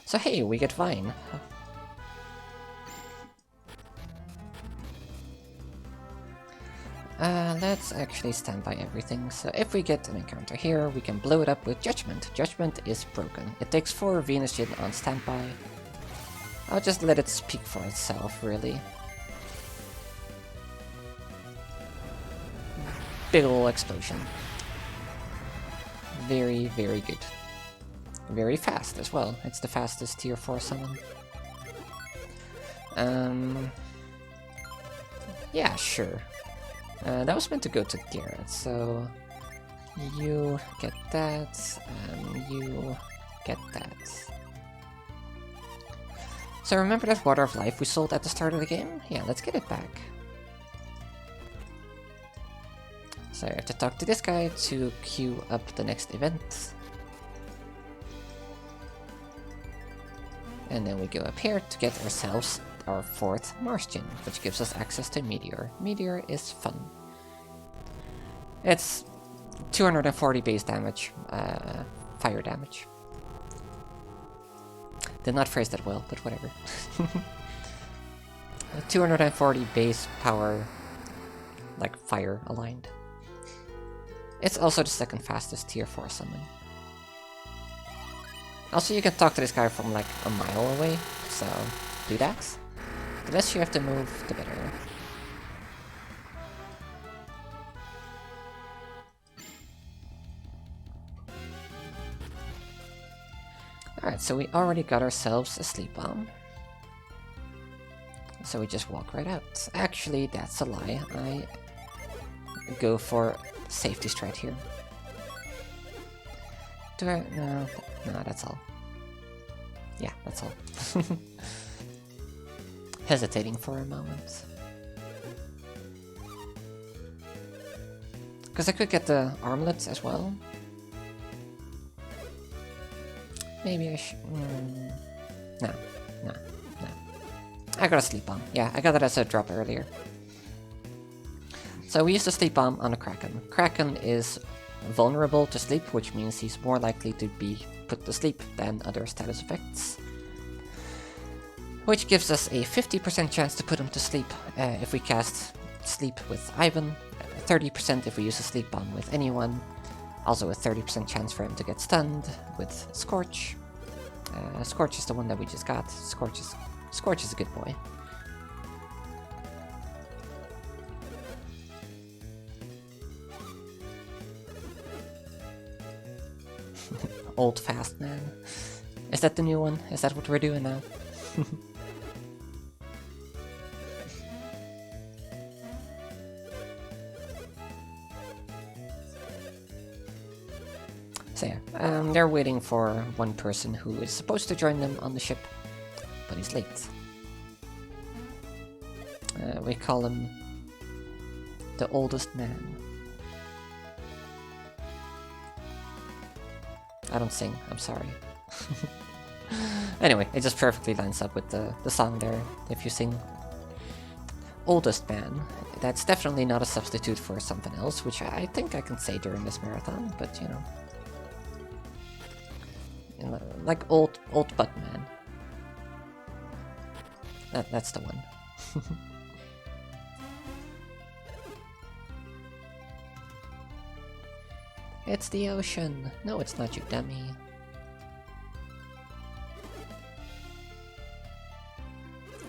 So hey, we get Vine. Let's actually stand by everything. So if we get an encounter here, we can blow it up with Judgment. Judgment is broken. It takes 4 Venus Gin on standby. I'll just let it speak for itself, really. Big ol' explosion. Very, very good. Very fast as well. It's the fastest tier 4 summon. Yeah, sure. That was meant to go to Garrett, so you get that, you get that. So remember that Water of Life we sold at the start of the game? Yeah, let's get it back. So I have to talk to this guy to queue up the next event. And then we go up here to get ourselves our 4th Mars Gin, which gives us access to Meteor. Meteor is fun. It's 240 base damage, fire damage. Did not phrase that well, but whatever. 240 base power, like fire aligned. It's also the 2nd fastest tier 4 summon. Also, you can talk to this guy from like a mile away, so do that. The less you have to move, the better. Alright, so we already got ourselves a sleep bomb. So we just walk right out. Actually, that's a lie. I go for safety strat here. Do I? No, that's all. Yeah, that's all. Hesitating for a moment. Because I could get the armlets as well. Maybe I should... No. I got a sleep bomb. Yeah, I got it as a drop earlier. So we used a sleep bomb on a Kraken. Kraken is vulnerable to sleep, which means he's more likely to be put to sleep than other status effects. Which gives us a 50% chance to put him to sleep if we cast Sleep with Ivan, 30% if we use a Sleep Bomb with anyone, also a 30% chance for him to get stunned with Scorch. Scorch is the one that we just got. Scorch is a good boy. Old Fast Man. Is that the new one? Is that what we're doing now? So yeah, they're waiting for one person who is supposed to join them on the ship, but he's late. We call him the oldest man. I don't sing, I'm sorry. Anyway, it just perfectly lines up with the song there, if you sing oldest man. That's definitely not a substitute for something else, which I think I can say during this marathon, but you know. Like old butt man. That's the one. It's the ocean. No, it's not, you dummy.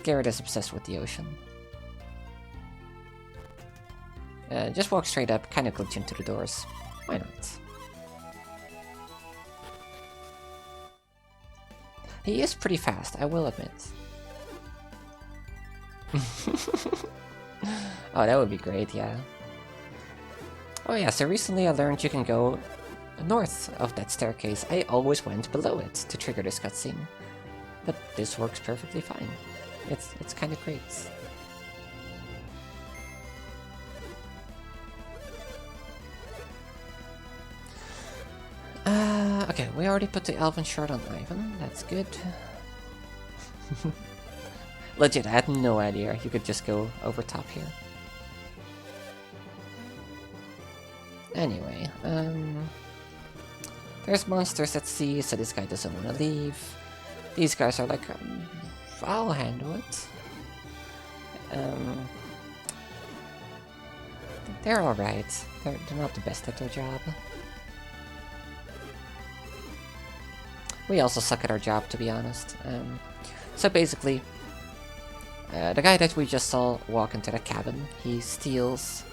Garrett is obsessed with the ocean. Just walk straight up, kind of glitch into the doors. Why not? He is pretty fast, I will admit. Oh, that would be great, yeah. Oh yeah, so recently I learned you can go north of that staircase. I always went below it to trigger this cutscene. But this works perfectly fine. It's kind of great. Okay, we already put the elven shard on Ivan. That's good. Legit, I had no idea you could just go over top here. Anyway, there's monsters at sea, so this guy doesn't want to leave. These guys are like, I'll handle it. They're alright. They're not the best at their job. We also suck at our job, to be honest. So basically, the guy that we just saw walk into the cabin, he steals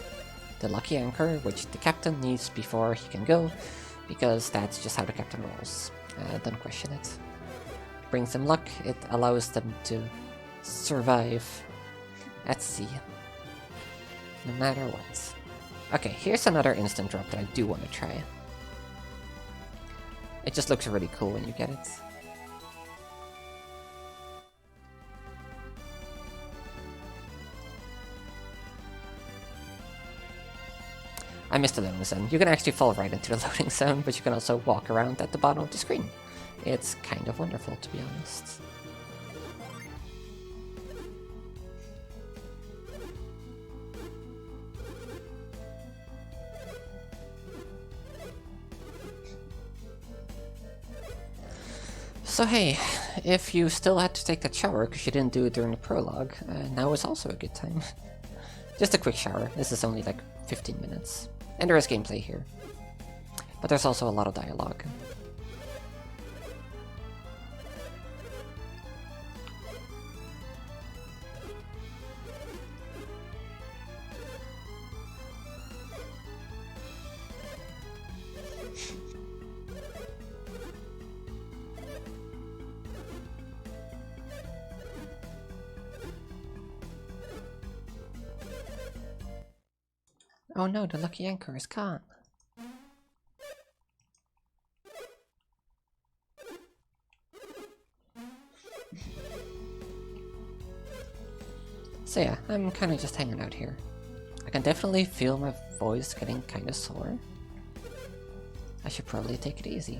the lucky anchor, which the captain needs before he can go, because that's just how the captain rolls. Don't question it. Brings them luck, it allows them to survive at sea, no matter what. Okay, here's another instant drop that I do want to try. It just looks really cool when you get it. I missed the loading zone. You can actually fall right into the loading zone, but you can also walk around at the bottom of the screen. It's kind of wonderful, to be honest. So hey, if you still had to take that shower because you didn't do it during the prologue, now is also a good time. Just a quick shower. This is only like 15 minutes. And there is gameplay here. But there's also a lot of dialogue. Oh no, the lucky anchor is gone. So yeah, I'm kind of just hanging out here. I can definitely feel my voice getting kind of sore. I should probably take it easy.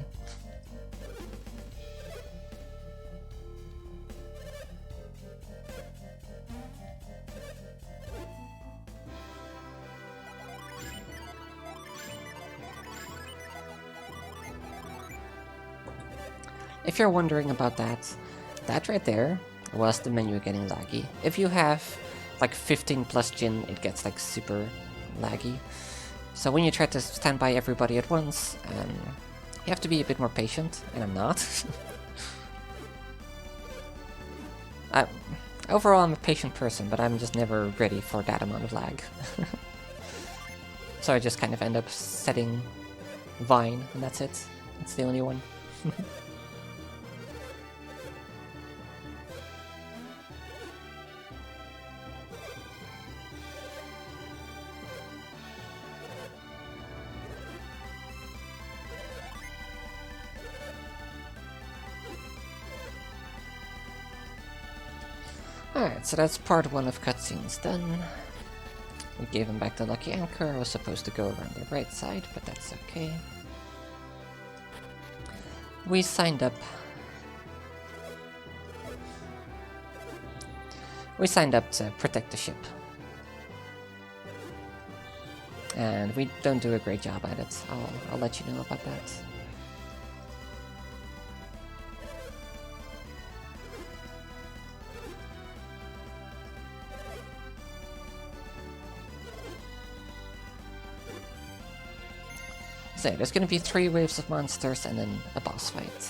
If you're wondering about that, that right there was the menu getting laggy. If you have like 15 plus gin, it gets like super laggy. So when you try to stand by everybody at once, you have to be a bit more patient, and I'm not. Overall, I'm a patient person, but I'm just never ready for that amount of lag. So I just kind of end up setting Vine, and that's it. That's the only one. Alright, so that's part 1 of cutscenes done. We gave him back the lucky anchor. I was supposed to go around the right side, but that's okay. We signed up. We signed up to protect the ship. And we don't do a great job at it. I'll let you know about that. So there's gonna be 3 waves of monsters and then a boss fight.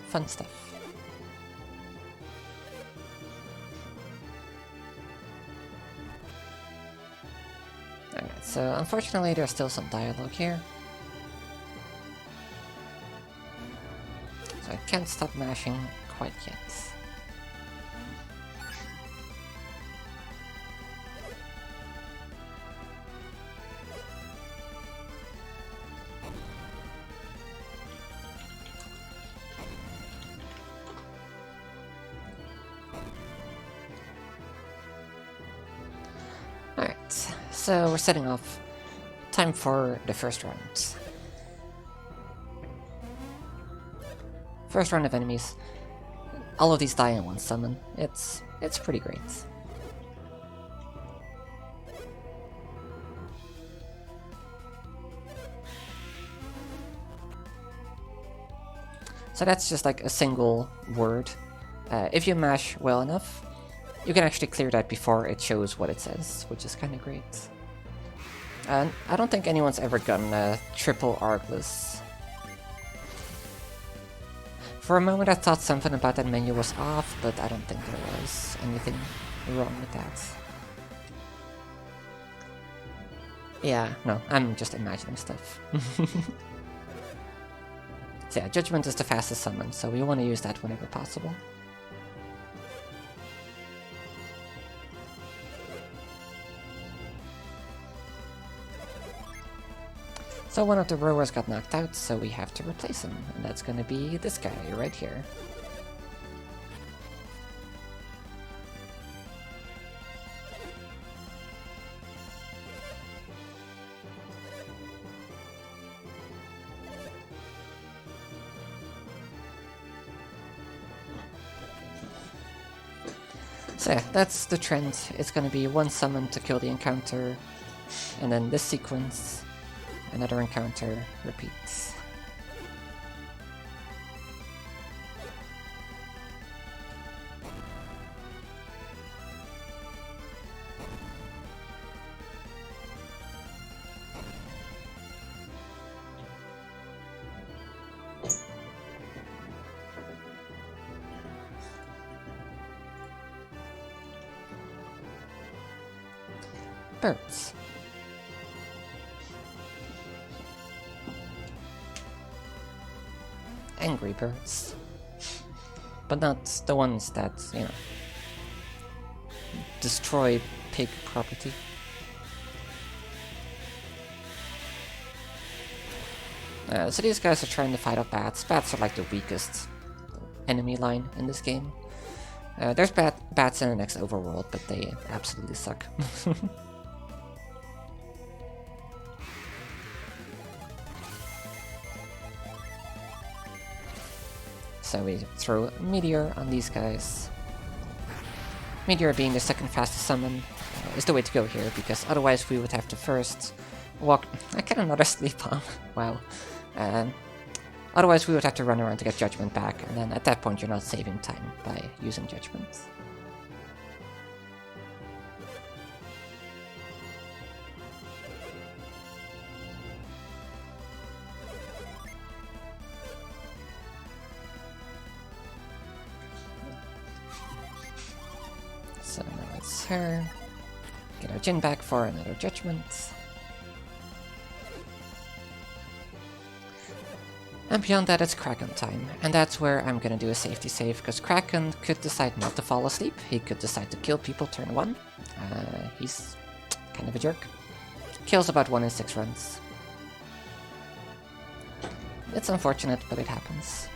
Fun stuff. Alright, so unfortunately there's still some dialogue here. So I can't stop mashing quite yet. So we're setting off. Time for the first round. first round of enemies, all of these die in one summon. It's pretty great. So that's just like a single word. If you mash well enough, you can actually clear that before it shows what it says, which is kind of great. And I don't think anyone's ever gotten a triple Argless. For a moment I thought something about that menu was off, but I don't think there was anything wrong with that. Yeah, no, I'm just imagining stuff. So yeah, Judgment is the fastest summon, so we want to use that whenever possible. So one of the rowers got knocked out, so we have to replace him, and that's gonna be this guy right here. So yeah, that's the trend. It's gonna be one summon to kill the encounter, and then this sequence. Another encounter repeats. Birds. Angry birds. But not the ones that, you know, destroy pig property. So these guys are trying to fight off bats. Bats are like the weakest enemy line in this game. There's bats in the next overworld, but they absolutely suck. So we throw Meteor on these guys. Meteor being the second fastest summon is the way to go here, because otherwise we would have to first walk... I get another sleep bomb. Wow. Otherwise we would have to run around to get Judgment back, and then at that point you're not saving time by using Judgment. So now it's her. Get our Jin back for another Judgment. And beyond that it's Kraken time, and that's where I'm gonna do a safety save, because Kraken could decide not to fall asleep, he could decide to kill people turn 1. He's kind of a jerk. Kills about 1 in 6 runs. It's unfortunate, but it happens.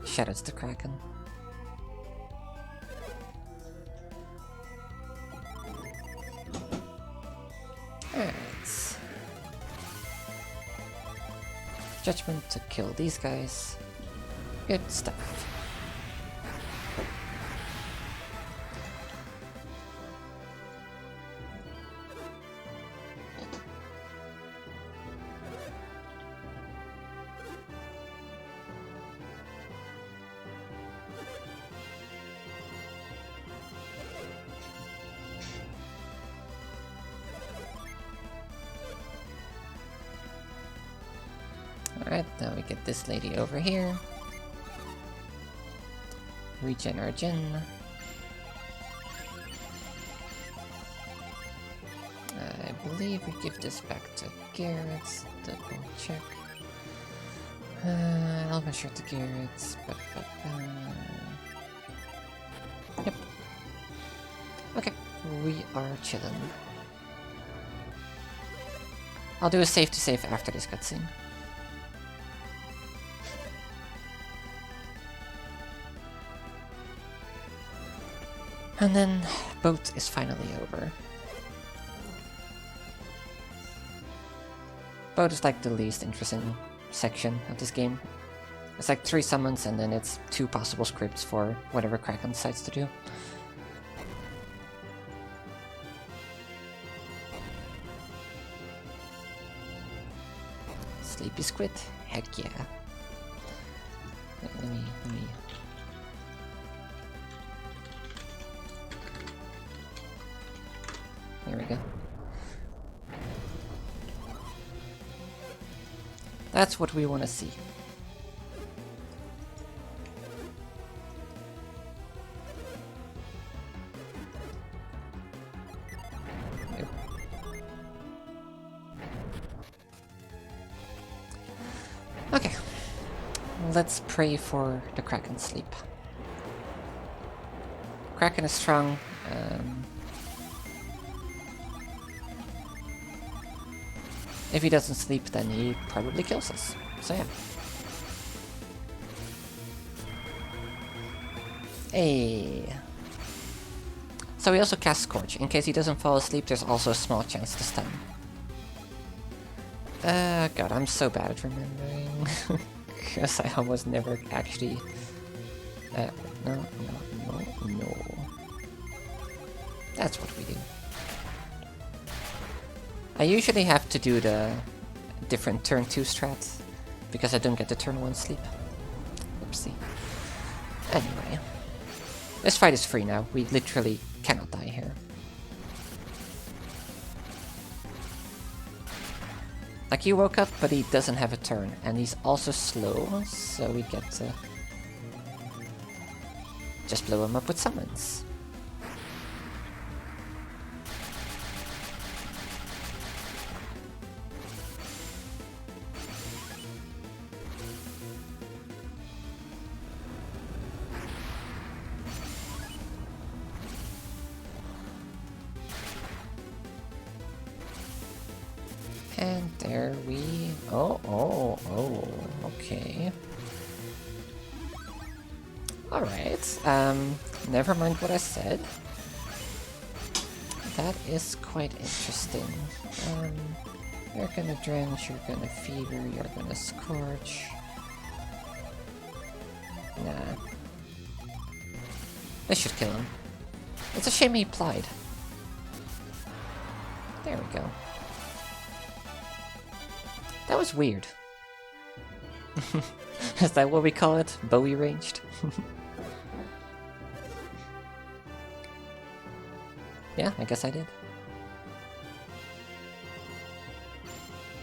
Shadows the Kraken. Alright. Judgment to kill these guys. Good stuff. Alright, now we get this lady over here. Regen our gen. I believe we give this back to Garrett. Double check. Elven shirt to Garrett. Yep. Okay, we are chilling. I'll do a save to save after this cutscene. And then, boat is finally over. Boat is like the least interesting section of this game. It's like 3 summons and then it's 2 possible scripts for whatever Kraken decides to do. Sleepy Squid? Heck yeah. Let me... There we go. That's what we want to see. Nope. Okay. Let's pray for the Kraken sleep. Kraken is strong. If he doesn't sleep, then he probably kills us. So yeah. Hey. So we also cast Scorch. In case he doesn't fall asleep, there's also a small chance to stun. God, I'm so bad at remembering. Because I almost never actually... no. That's what we do. I usually have to do the different turn 2 strat, because I don't get the turn 1 sleep. Oopsie. Anyway. This fight is free now, we literally cannot die here. Like, he woke up, but he doesn't have a turn, and he's also slow, so we get to just blow him up with summons. And there we... Oh, okay. Alright, never mind what I said. That is quite interesting. You're gonna drench, you're gonna fever, you're gonna scorch. Nah. This should kill him. It's a shame he applied. There we go. That was weird. Is that what we call it? Bowie ranged? Yeah, I guess I did.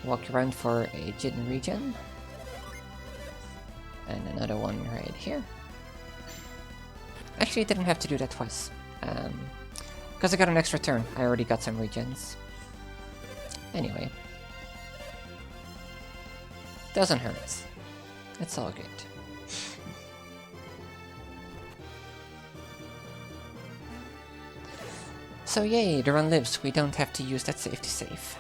Walk around for a Jin regen. And another one right here. Actually, I didn't have to do that twice. Because I got an extra turn. I already got some regens. Anyway. Doesn't hurt. It's all good. So yay, the run lives. We don't have to use that safety save.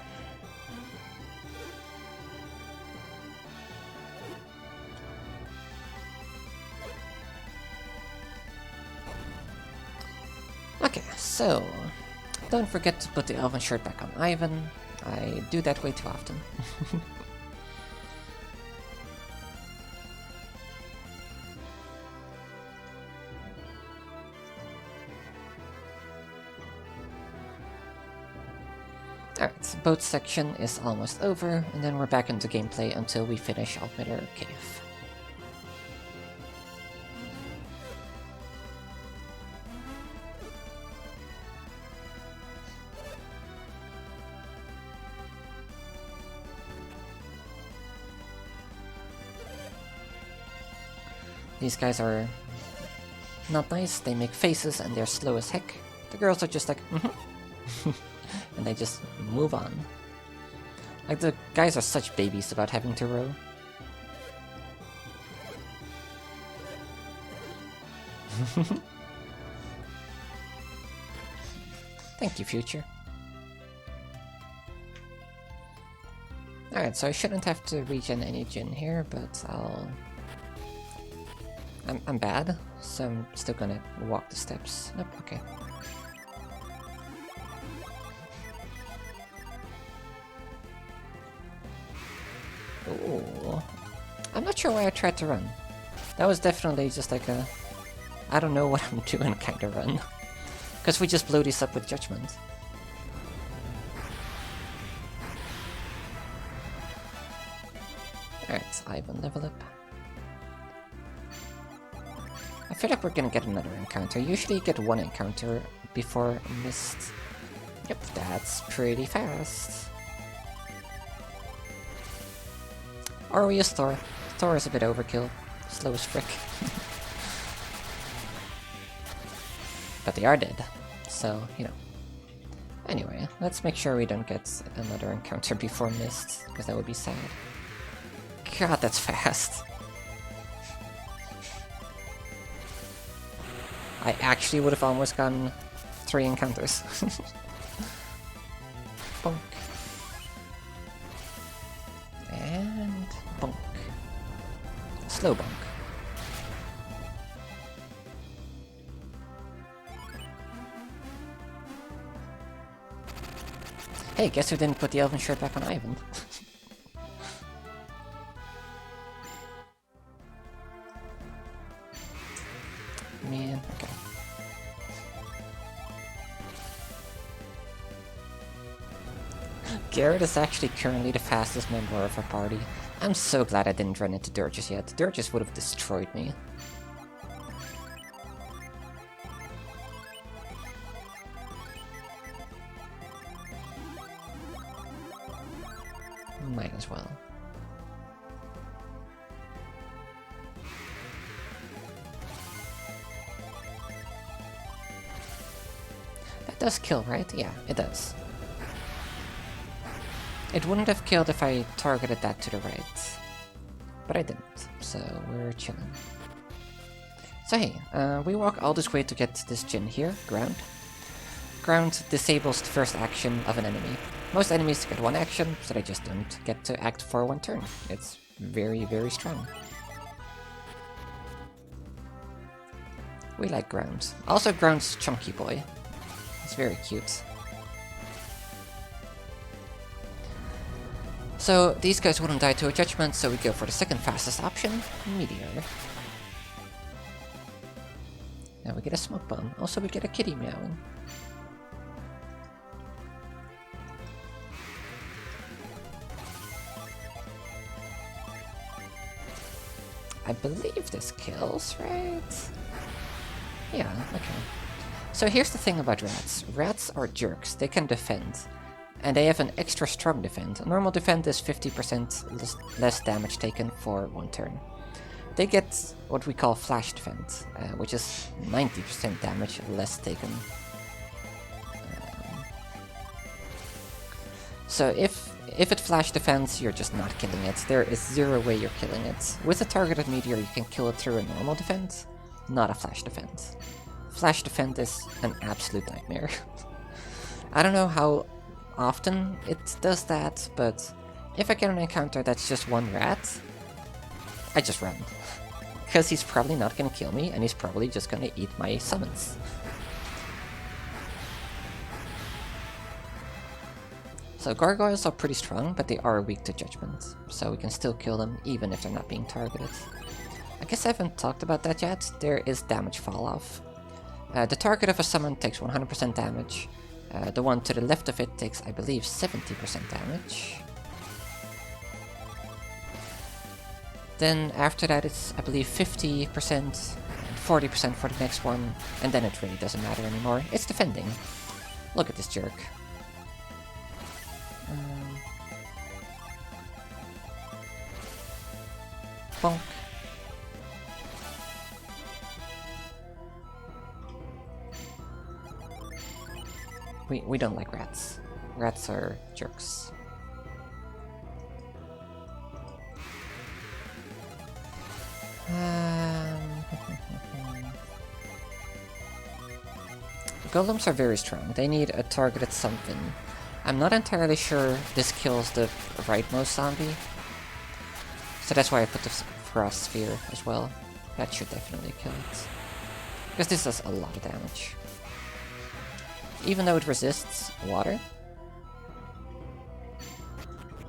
Okay, so don't forget to put the elven shirt back on Ivan. I do that way too often. Alright, boat section is almost over, and then we're back into gameplay until we finish Altmitter Cave. These guys are not nice, they make faces and they're slow as heck. The girls are just like, and they just move on. Like, the guys are such babies about having to row. Thank you, future. Alright, so I shouldn't have to regen any gin here, but I'm bad, so I'm still gonna walk the steps. Nope, okay. Ooh. I'm not sure why I tried to run. That was definitely just like a I don't know what I'm doing kind of run. Because we just blew this up with Judgment. Alright, Ivan, level up. I feel like we're gonna get another encounter. Usually you get one encounter before Mist. Yep, that's pretty fast. Or we use Thor. Thor is a bit overkill. Slow as frick. But they are dead, so, you know. Anyway, let's make sure we don't get another encounter before Mist, because that would be sad. God, that's fast. I actually would have almost gotten 3 encounters. Bonk. And bonk. Slow bonk. Hey, guess who didn't put the elven shirt back on Ivan? Man, okay. Garrett is actually currently the fastest member of our party. I'm so glad I didn't run into Dirges yet. Dirges would have destroyed me. Might as well. That does kill, right? Yeah, it does. It wouldn't have killed if I targeted that to the right. But I didn't, so we're chilling. So hey, we walk all this way to get this Jin here, ground. Ground disables the first action of an enemy. Most enemies get 1 action, so they just don't get to act for 1 turn. It's very, very strong. We like ground. Also, ground's chunky boy. He's very cute. So these guys wouldn't die to a judgment, so we go for the second fastest option, Meteor. Now we get a smoke bomb. Also, we get a kitty meowing. I believe this kills, right? Yeah, okay. So here's the thing about rats. Rats are jerks. They can defend. And they have an extra strong defend. Normal defend is 50% less damage taken for 1 turn. They get what we call flash defend, which is 90% damage less taken. So if it flash defends, you're just not killing it. There is 0 way you're killing it. With a targeted meteor, you can kill it through a normal defend, not a flash defend. Flash defend is an absolute nightmare. I don't know how often it does that, but if I get an encounter that's just 1 rat, I just run. Because he's probably not gonna kill me, and he's probably just gonna eat my summons. So gargoyles are pretty strong, but they are weak to judgment, so we can still kill them even if they're not being targeted. I guess I haven't talked about that yet. There is damage fall off. The target of a summon takes 100% damage. The one to the left of it takes, I believe, 70% damage. Then after that it's, I believe, 50% and 40% for the next one, and then it really doesn't matter anymore. It's defending. Look at this jerk. Bonk. We don't like rats. Rats are jerks. Golems are very strong. They need a targeted something. I'm not entirely sure this kills the rightmost zombie. So that's why I put the frost sphere as well. That should definitely kill it. Because this does a lot of damage. Even though it resists water.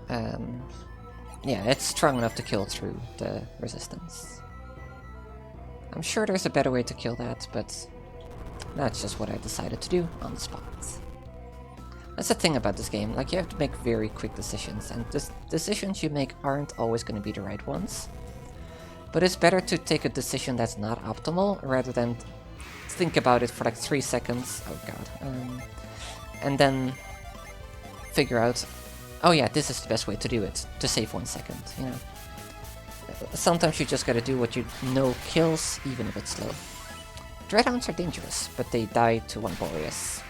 Yeah, it's strong enough to kill through the resistance. I'm sure there's a better way to kill that, but that's just what I decided to do on the spot. That's the thing about this game, like you have to make very quick decisions, and the decisions you make aren't always going to be the right ones. But it's better to take a decision that's not optimal, rather than think about it for like 3 seconds, oh god, and then figure out, oh yeah, this is the best way to do it, to save 1 second, you know. Sometimes you just gotta do what you know kills, even if it's slow. Dreadhounds are dangerous, but they die to 1 Boreas.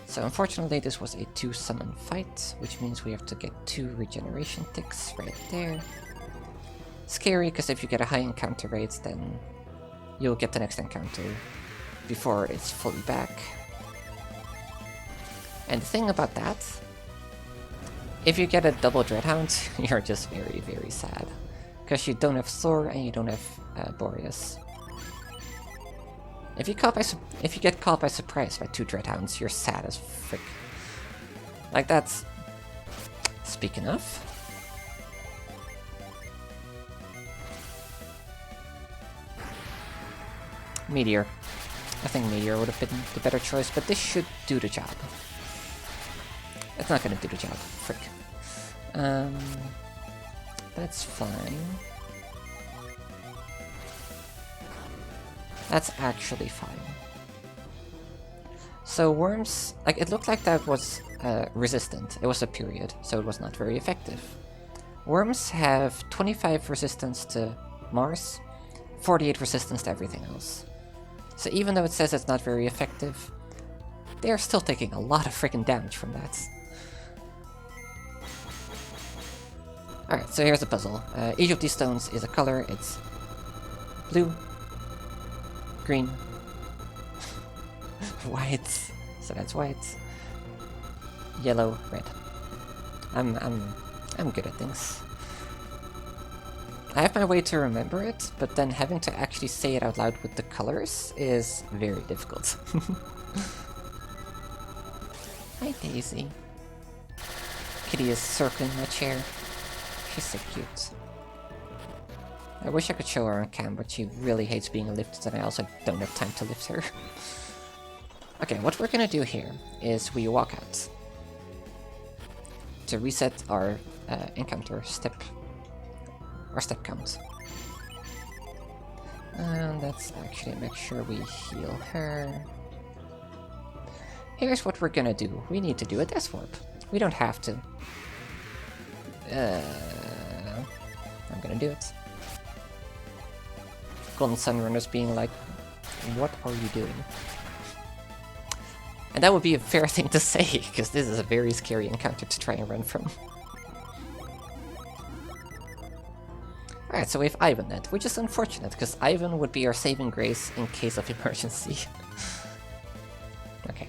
So unfortunately this was a 2-summon fight, which means we have to get 2 regeneration ticks right there. Scary, because if you get a high encounter rate, then you'll get the next encounter before it's fully back. And the thing about that, if you get a double Dreadhound, you're just very, very sad. Because you don't have Thor and you don't have Boreas. If you get caught by surprise by 2 Dreadhounds, you're sad as frick. Like that's... Speaking of... Meteor. I think Meteor would have been the better choice, but this should do the job. It's not gonna do the job, frick. That's fine. That's actually fine. So worms, like it looked like that was resistant. It was a period, so it was not very effective. Worms have 25 resistance to Mars, 48 resistance to everything else. So even though it says it's not very effective, they're still taking a lot of freaking damage from that. Alright, so here's the puzzle. Each of these stones is a color. It's blue, green, white, so that's white, yellow, red. I'm good at things. I have my way to remember it, but then having to actually say it out loud with the colors is very difficult. Hi Daisy. Kitty is circling my chair. She's so cute. I wish I could show her on cam, but she really hates being lifted, and I also don't have time to lift her. Okay, what we're gonna do here is we walk out to reset our encounter step count. And let's actually make sure we heal her. Here's what we're gonna do. We need to do a death warp. We don't have to. I'm gonna do it. Golden Sunrunner's being like, what are you doing? And that would be a fair thing to say, because this is a very scary encounter to try and run from. Alright, so we have Ivan then, which is unfortunate, because Ivan would be our saving grace in case of emergency. Okay.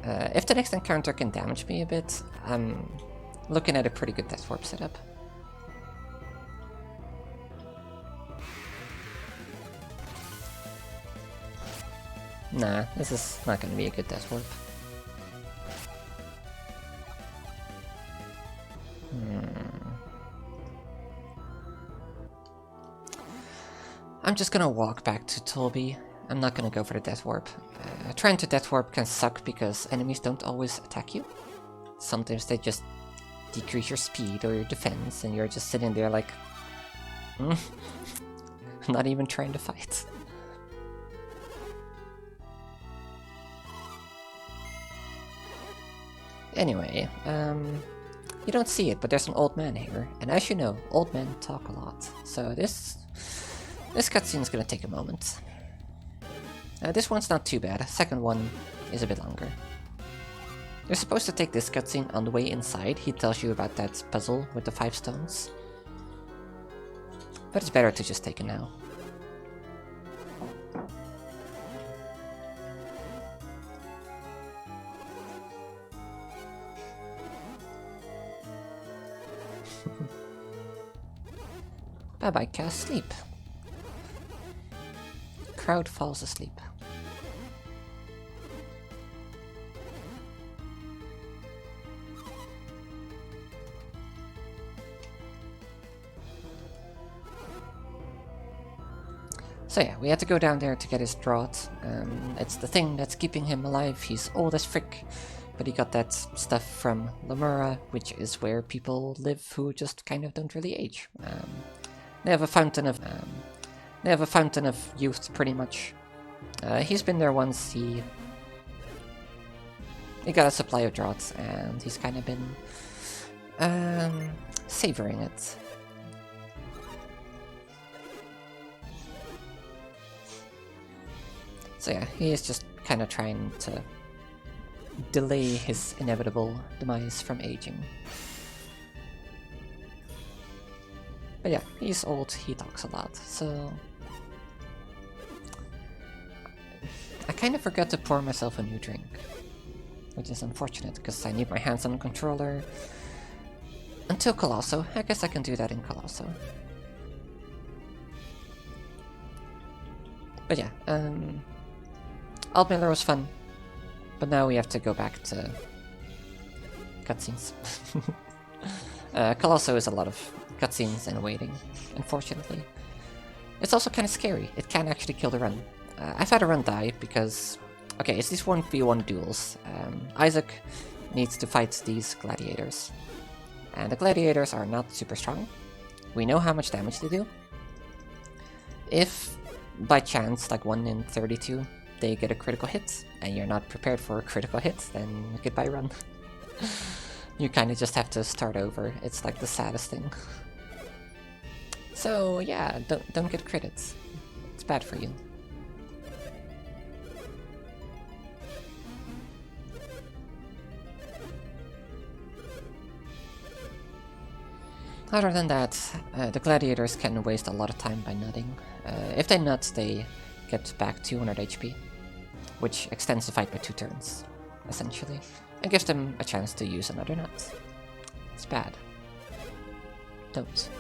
If the next encounter can damage me a bit, I'm looking at a pretty good Death Warp setup. Nah, this is not gonna be a good Death Warp. I'm just gonna walk back to Tolby. I'm not gonna go for the Death Warp. Trying to Death Warp can suck because enemies don't always attack you. Sometimes they just decrease your speed or your defense and you're just sitting there like... not even trying to fight. Anyway, you don't see it, but there's an old man here, and as you know, old men talk a lot. So this cutscene is gonna take a moment. This one's not too bad. Second one is a bit longer. You're supposed to take this cutscene on the way inside. He tells you about that puzzle with the 5 stones. But it's better to just take it now. Bye-bye, Cass. Sleep. Crowd falls asleep. So yeah, we had to go down there to get his draught. It's the thing that's keeping him alive. He's old as frick, but he got that stuff from Lamura, which is where people live who just kind of don't really age. They have a fountain of youth, pretty much. He's been there once. He got a supply of draughts, and he's kind of been savoring it. So yeah, he is just kind of trying to delay his inevitable demise from aging. But yeah, he's old, he talks a lot, so... I kind of forgot to pour myself a new drink. Which is unfortunate, because I need my hands on the controller. Until Colosso. I guess I can do that in Colosso. But yeah, Altmiller was fun, but now we have to go back to cutscenes. Colosso is a lot of cutscenes and waiting, unfortunately. It's also kind of scary. It can actually kill the run. I've had a run die because... Okay, it's these 1v1 duels. Isaac needs to fight these gladiators. And the gladiators are not super strong. We know how much damage they do. If, by chance, like 1 in 32, they get a critical hit, and you're not prepared for a critical hit, then goodbye run. You kind of just have to start over. It's like the saddest thing. So yeah, don't get crits. It's bad for you. Other than that, the gladiators can waste a lot of time by nutting. If they nut, they get back 200 HP, which extends the fight by 2 turns, essentially, and gives them a chance to use another nut. It's bad. Don't.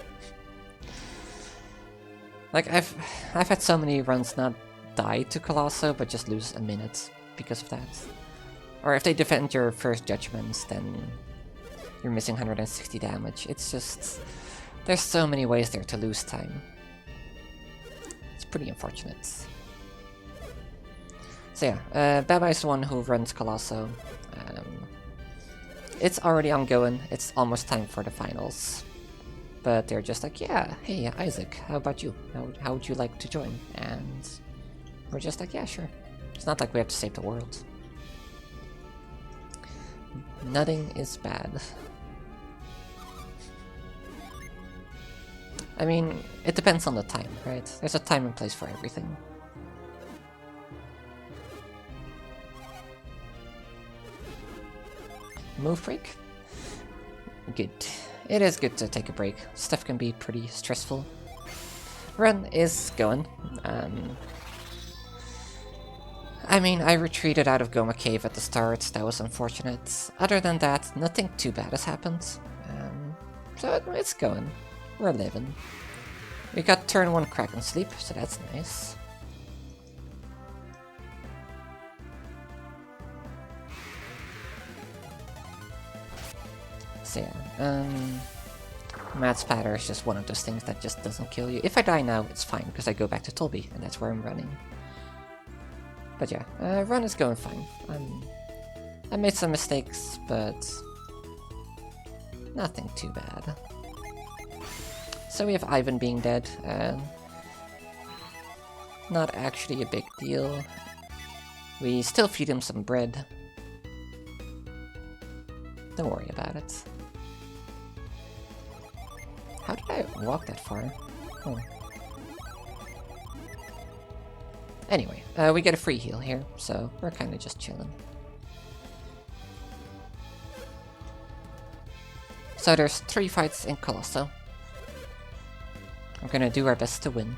Like, I've had so many runs not die to Colosso, but just lose a minute because of that. Or if they defend your first judgments, then you're missing 160 damage. It's just... there's so many ways there to lose time. It's pretty unfortunate. So yeah, Baba is the one who runs Colosso. It's already ongoing, it's almost time for the finals. But they're just like, yeah, hey Isaac, how about you? How would you like to join? And we're just like, yeah, sure. It's not like we have to save the world. Nutting is bad. I mean, it depends on the time, right? There's a time and place for everything. Move break? Good. It is good to take a break. Stuff can be pretty stressful. Run is going. I mean, I retreated out of Goma Cave at the start, that was unfortunate. Other than that, nothing too bad has happened. So it's going. We're living. We got turn 1 Kraken Sleep, so that's nice. So yeah, Mad Splatter is just one of those things that just doesn't kill you. If I die now, it's fine, because I go back to Tolby, and that's where I'm running. But yeah, run is going fine. I made some mistakes, but nothing too bad. So we have Ivan being dead. Not actually a big deal. We still feed him some bread. Don't worry about it. How did I walk that far? Oh. Anyway, we get a free heal here, so we're kind of just chilling. So there's 3 fights in Colosseum. We're gonna do our best to win.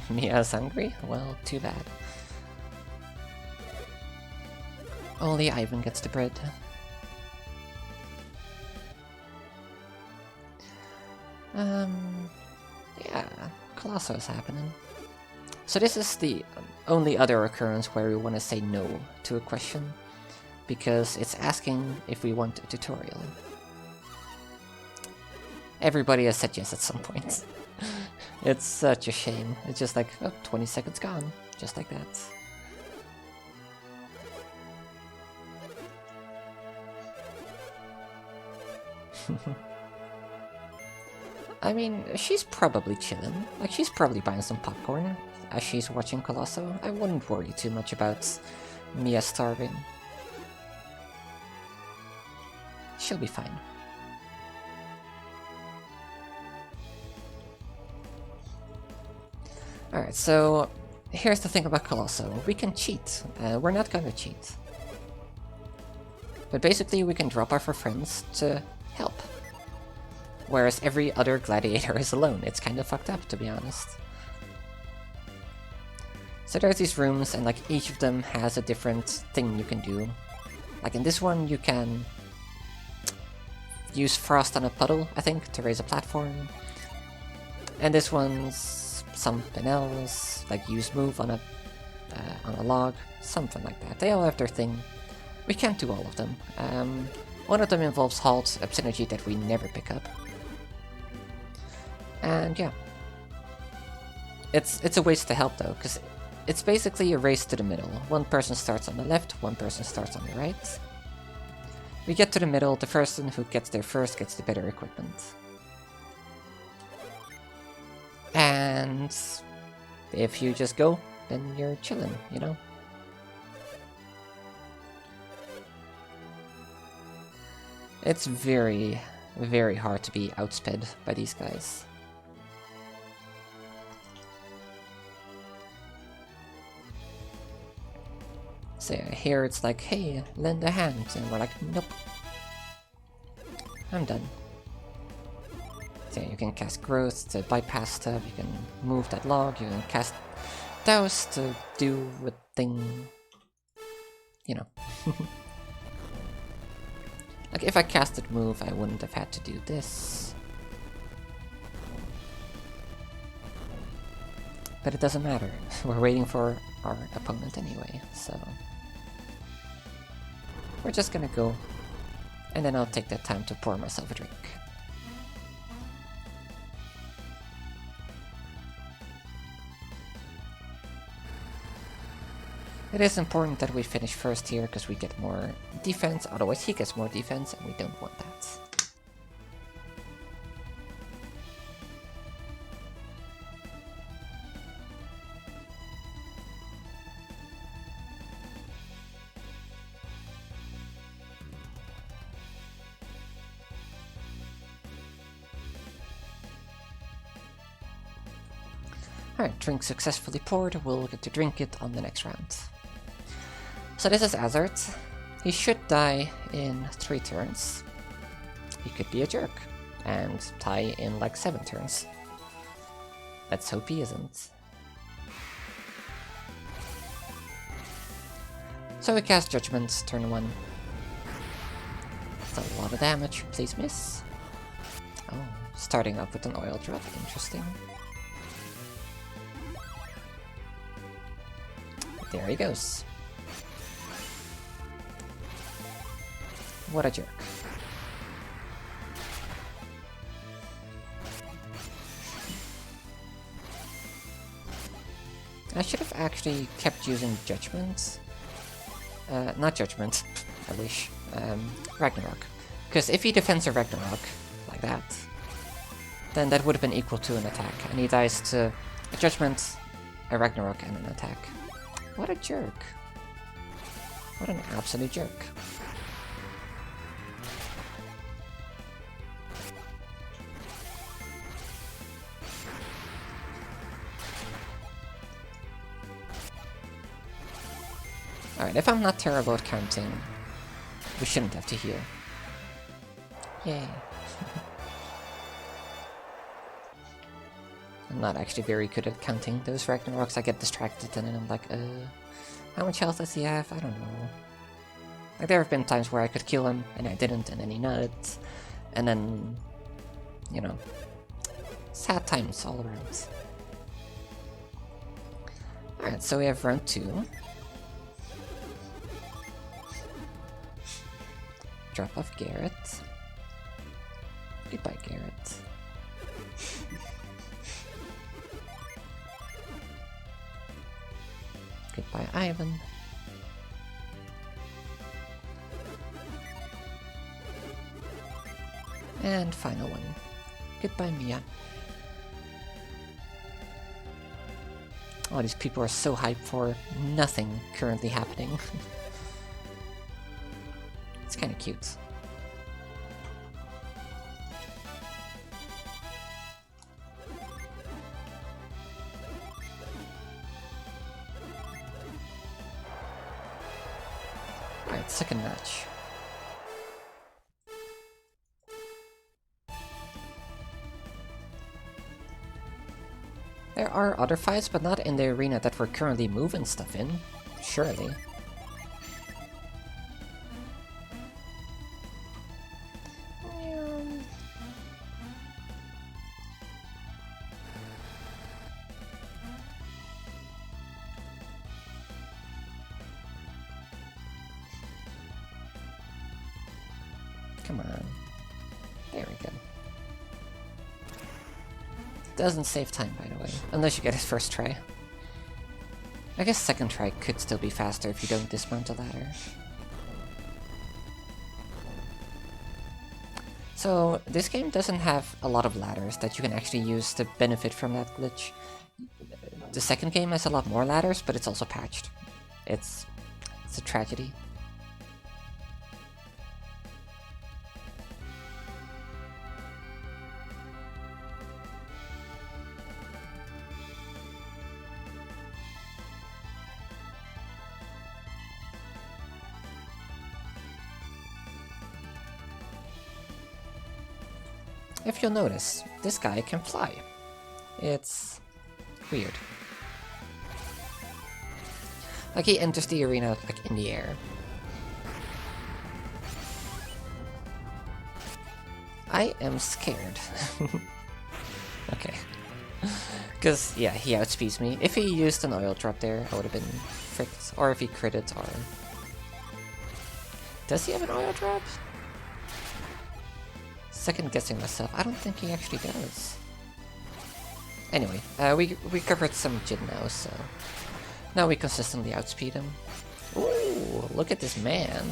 Mia's hungry? Well, too bad. Only Ivan gets the bread. Yeah, Colosseum is happening. So this is the only other occurrence where we want to say no to a question, because it's asking if we want a tutorial. Everybody has said yes at some point. It's such a shame. It's just like, oh, 20 seconds gone, just like that. I mean, she's probably chilling. Like, she's probably buying some popcorn as she's watching Colosseum. I wouldn't worry too much about Mia starving. She'll be fine. Alright, so here's the thing about Colosseum. We can cheat. We're not gonna cheat. But basically we can drop off our friends to help. Whereas every other gladiator is alone. It's kind of fucked up, to be honest. So there's these rooms, and like each of them has a different thing you can do. Like in this one you can use frost on a puddle, I think, to raise a platform. And this one's something else, like use move on a log, something like that. They all have their thing. We can't do all of them. One of them involves halt, Obscenity that we never pick up. And yeah. It's a waste to help though, because it's basically a race to the middle. One person starts on the left, one person starts on the right. We get to the middle, the person who gets there first gets the better equipment. And if you just go, then you're chilling, you know? It's very, very hard to be outsped by these guys. So yeah, here it's like, hey, lend a hand, and we're like, nope. I'm done. So yeah, you can cast Growth to bypass stuff, you can move that log, you can cast Douse to do a thing, you know. Like, if I casted move, I wouldn't have had to do this. But it doesn't matter. We're waiting for our opponent anyway, so... We're just gonna go, and then I'll take that time to pour myself a drink. It is important that we finish first here, because we get more defense, otherwise he gets more defense, and we don't want that. Alright, drink successfully poured, we'll get to drink it on the next round. So this is Azert. He should die in 3 turns. He could be a jerk, and die in like 7 turns. Let's hope he isn't. So we cast Judgment, turn 1. That's a lot of damage, please miss. Oh, starting off with an oil drop, interesting. There he goes. What a jerk. I should have actually kept using Judgment. Not Judgment, I wish. Ragnarok. Because if he defends a Ragnarok, like that, then that would have been equal to an attack. And he dies to a Judgment, a Ragnarok, and an attack. What a jerk. What an absolute jerk. Alright, if I'm not terrible at counting, we shouldn't have to heal. Yay. I'm not actually very good at counting those Ragnaroks. I get distracted and then I'm like, how much health does he have? I don't know. Like, there have been times where I could kill him, and I didn't, and then he nutted. And then, you know, sad times all around. Alright, so we have round 2. Drop off Garrett. Goodbye, Garrett. Goodbye, Ivan. And final one. Goodbye, Mia. Oh, these people are so hyped for nothing currently happening. It's kind of cute. Alright, second match. There are other fights, but not in the arena that we're currently moving stuff in, surely. Come on. There we go. Doesn't save time, by the way, unless you get it first try. I guess second try could still be faster if you don't dismount the ladder. So, this game doesn't have a lot of ladders that you can actually use to benefit from that glitch. The second game has a lot more ladders, but it's also patched. It's a tragedy. If you'll notice, this guy can fly. It's weird. Like, he enters the arena, like, in the air. I am scared. Okay. Because, yeah, he outspeeds me. If he used an oil drop there, I would have been fricked. Or if he critted, or... Does he have an oil drop? Second guessing myself, I don't think he actually does. Anyway, we covered some Jin now, so now we consistently outspeed him. Ooh, look at this man.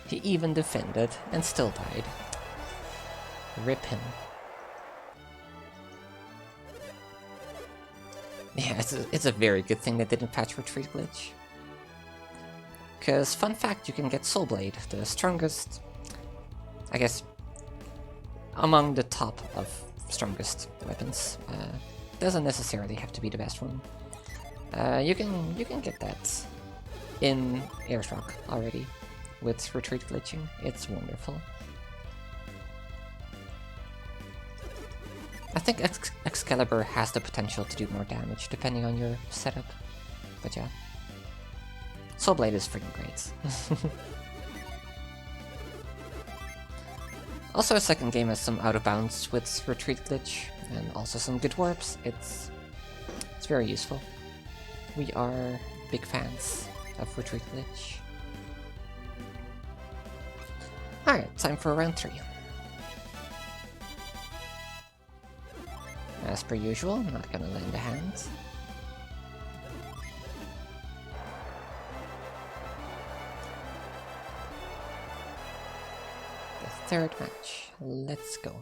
He even defended and still died. Rip him. Yeah, it's a very good thing they didn't patch Retreat Glitch. Because, fun fact, you can get Soul Blade, the strongest, I guess, among the top of strongest weapons. Doesn't necessarily have to be the best one. You can get that in Airsrock already with Retreat Glitching. It's wonderful. I think Excalibur has the potential to do more damage depending on your setup, but yeah. Soul Blade is freaking great. Also, a second game has some out of bounds with Retreat Glitch, and also some good warps. It's very useful. We are big fans of Retreat Glitch. Alright, time for round 3. As per usual, I'm not gonna lend a hand. Third match. Let's go.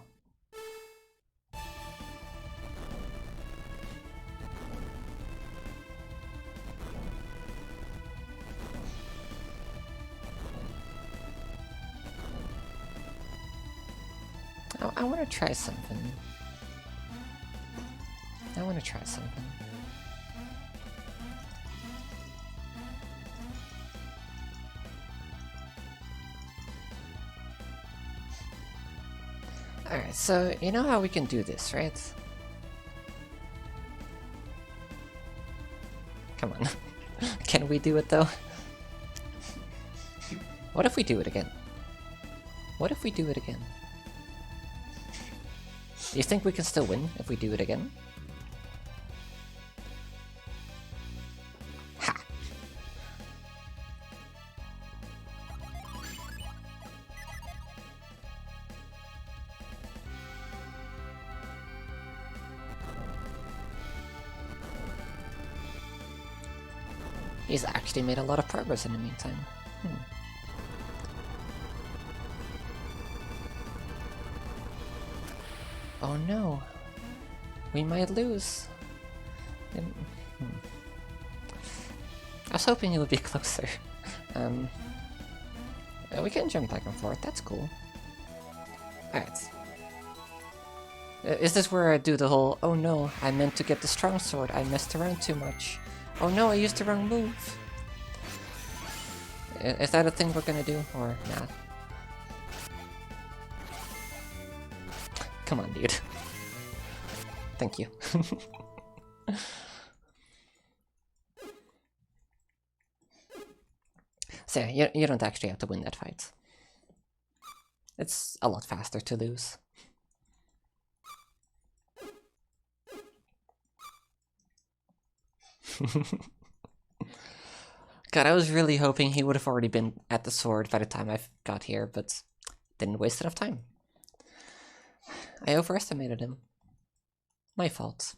I want to try something. Alright, so you know how we can do this, right? Come on. Can we do it though? What if we do it again? What if we do it again? Do you think we can still win if we do it again? Ha! He's actually made a lot of progress in the meantime. Oh no, we might lose. I was hoping he would be closer. We can jump back and forth, that's cool. Alright. Is this where I do the whole, oh no, I meant to get the strong sword, I messed around too much. Oh no, I used the wrong move. Is that a thing we're gonna do, or not? Come on, dude. Thank you. So yeah, you don't actually have to win that fight. It's a lot faster to lose. God, I was really hoping he would have already been at the sword by the time I got here, but didn't waste enough time. I overestimated him. My fault.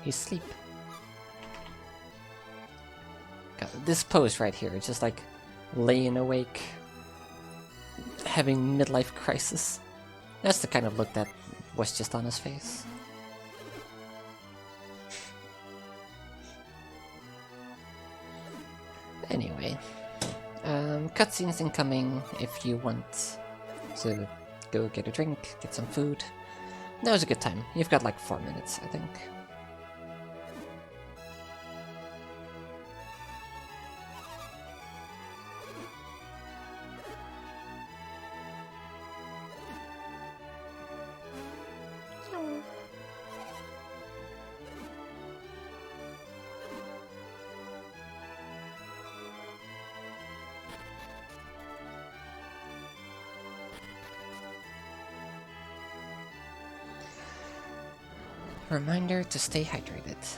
He's asleep. God, this pose right here, just like laying awake, having midlife crisis. That's the kind of look that was just on his face. Anyway, cutscenes incoming if you want to go get a drink, get some food. Now's a good time. You've got like 4 minutes, I think. Reminder to stay hydrated.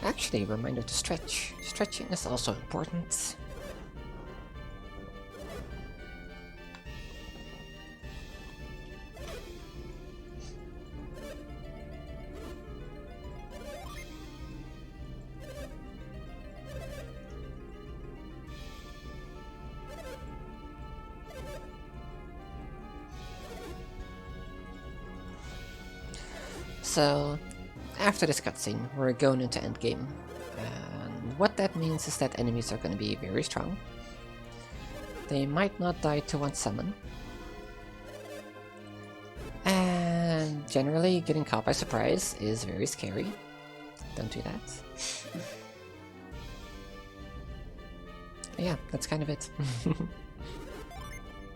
Actually, reminder to stretch. Stretching is also important. So, after this cutscene, we're going into endgame. And what that means is that enemies are going to be very strong. They might not die to one summon. And generally, getting caught by surprise is very scary. Don't do that. Yeah, that's kind of it.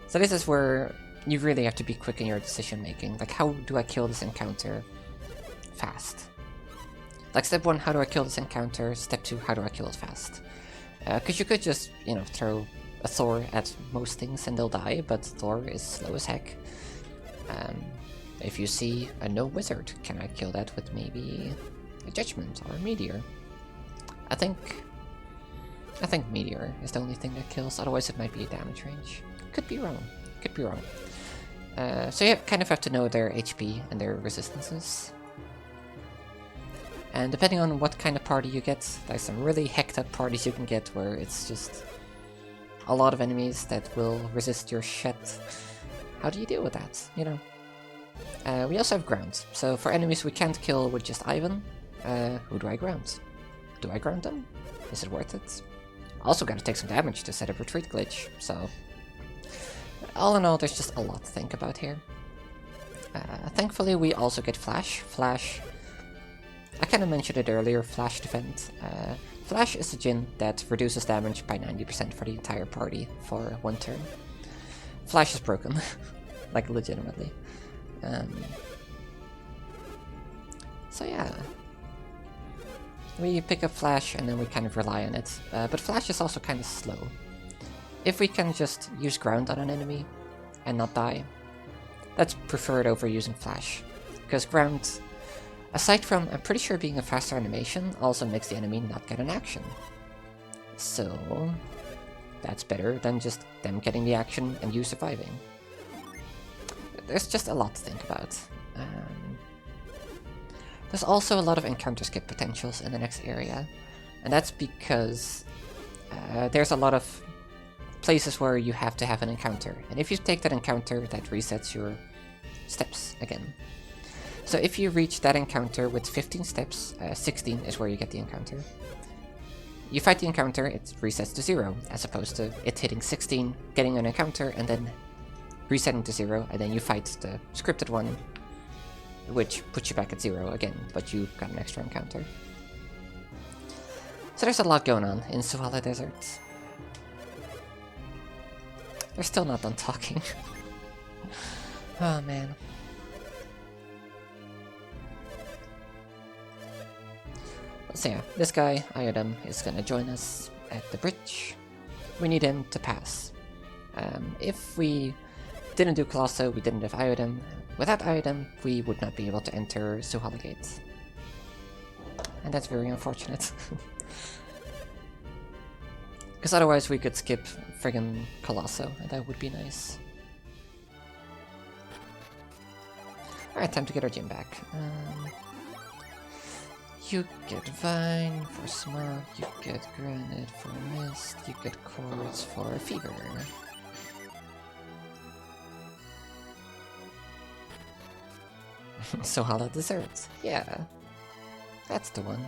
So this is where you really have to be quick in your decision making. Like, how do I kill this encounter fast? Like, step 1, how do I kill this encounter? Step 2, how do I kill it fast? Because you could just, you know, throw a Thor at most things and they'll die, but Thor is slow as heck. If you see a no wizard, can I kill that with maybe a Judgment or a Meteor? I think Meteor is the only thing that kills, otherwise it might be a damage range. Could be wrong. Could be wrong. So you kind of have to know their HP and their resistances. And depending on what kind of party you get, there's some really hecked up parties you can get where it's just a lot of enemies that will resist your shit. How do you deal with that, you know? We also have ground, so for enemies we can't kill with just Ivan, who do I ground? Do I ground them? Is it worth it? Also gotta take some damage to set up retreat glitch, so... all in all, there's just a lot to think about here. Thankfully we also get Flash. Flash... I kinda mentioned it earlier, Flash Defend. Flash is a Jin that reduces damage by 90% for the entire party for 1 turn. Flash is broken. Like, legitimately. So yeah. We pick up Flash and then we kind of rely on it. But Flash is also kind of slow. If we can just use ground on an enemy and not die, that's preferred over using Flash. Because ground, aside from, I'm pretty sure being a faster animation, also makes the enemy not get an action. So, that's better than just them getting the action and you surviving. There's just a lot to think about. There's also a lot of encounter skip potentials in the next area, and that's because there's a lot of places where you have to have an encounter, and if you take that encounter, that resets your steps again. So if you reach that encounter with 15 steps, 16 is where you get the encounter. You fight the encounter, it resets to 0, as opposed to it hitting 16, getting an encounter, and then resetting to 0, and then you fight the scripted one, which puts you back at 0 again, but you got an extra encounter. So there's a lot going on in Suhala Desert. They're still not done talking. Oh man. So yeah, this guy, Iodam, is gonna join us at the bridge. We need him to pass. If we didn't do Colosso, we didn't have Iodam. Without Iodam, we would not be able to enter Suhala Gate. And that's very unfortunate. Because otherwise we could skip friggin' Colosso, and that would be nice. Alright, time to get our gym back. You get Vine for Smog, you get Granite for Mist, you get Cords for Fever. Suhala Desert, yeah. That's the one.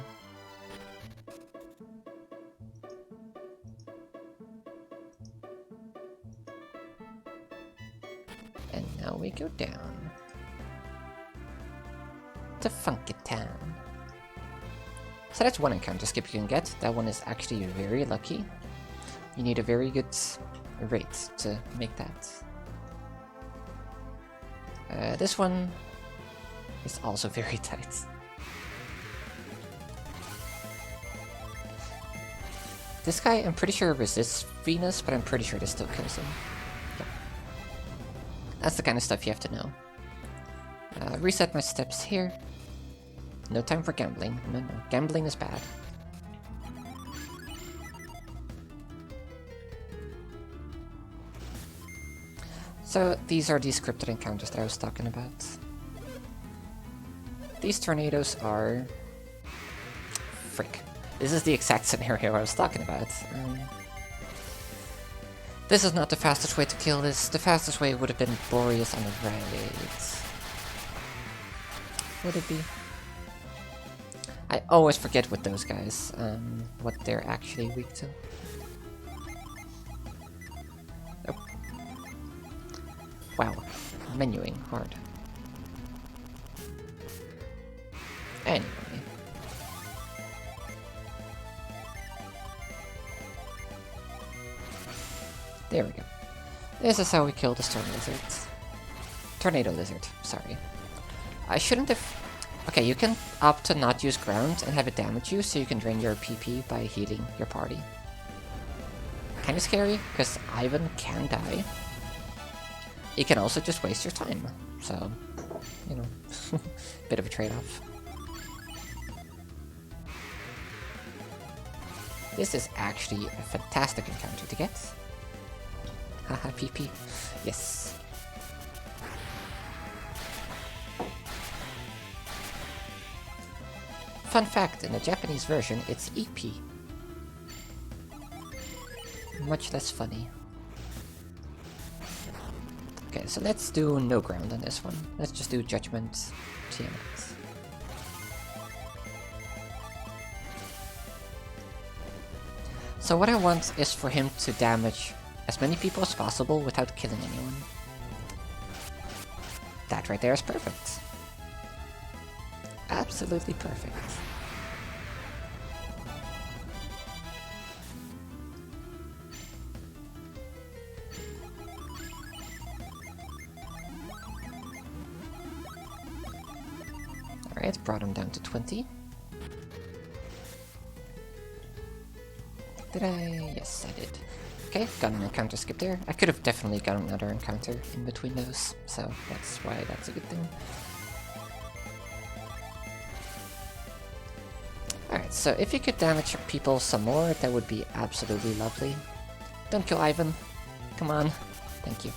And now we go down to Funky Town. So that's one encounter skip you can get. That one is actually very lucky. You need a very good rate to make that. This one is also very tight. This guy, I'm pretty sure resists Venus, but I'm pretty sure this still kills him. Yeah. That's the kind of stuff you have to know. Reset my steps here. No time for gambling. No, gambling is bad. So these are the scripted encounters that I was talking about. These tornadoes are... Frick. This is the exact scenario I was talking about. This is not the fastest way to kill this. The fastest way would have been Boreas on the right. Would it be? I always forget with those guys, what they're actually weak to. Oh. Wow. Menuing hard. Anyway. There we go. This is how we kill the storm lizard. Tornado lizard, sorry. I shouldn't have... Okay, you can opt to not use ground and have it damage you, so you can drain your PP by healing your party. Kinda scary, because Ivan can die. You can also just waste your time, so, you know, bit of a trade-off. This is actually a fantastic encounter to get. Haha, PP. Yes. Fun fact, in the Japanese version, it's EP. Much less funny. Okay, so let's do no ground on this one. Let's just do Judgment TMX. So what I want is for him to damage as many people as possible without killing anyone. That right there is perfect. Absolutely perfect. Alright, brought him down to 20. Did I? Yes, I did. Okay, got an encounter skip there. I could have definitely got another encounter in between those, so that's why that's a good thing. Alright, so if you could damage people some more, that would be absolutely lovely. Don't kill Ivan. Come on. Thank you.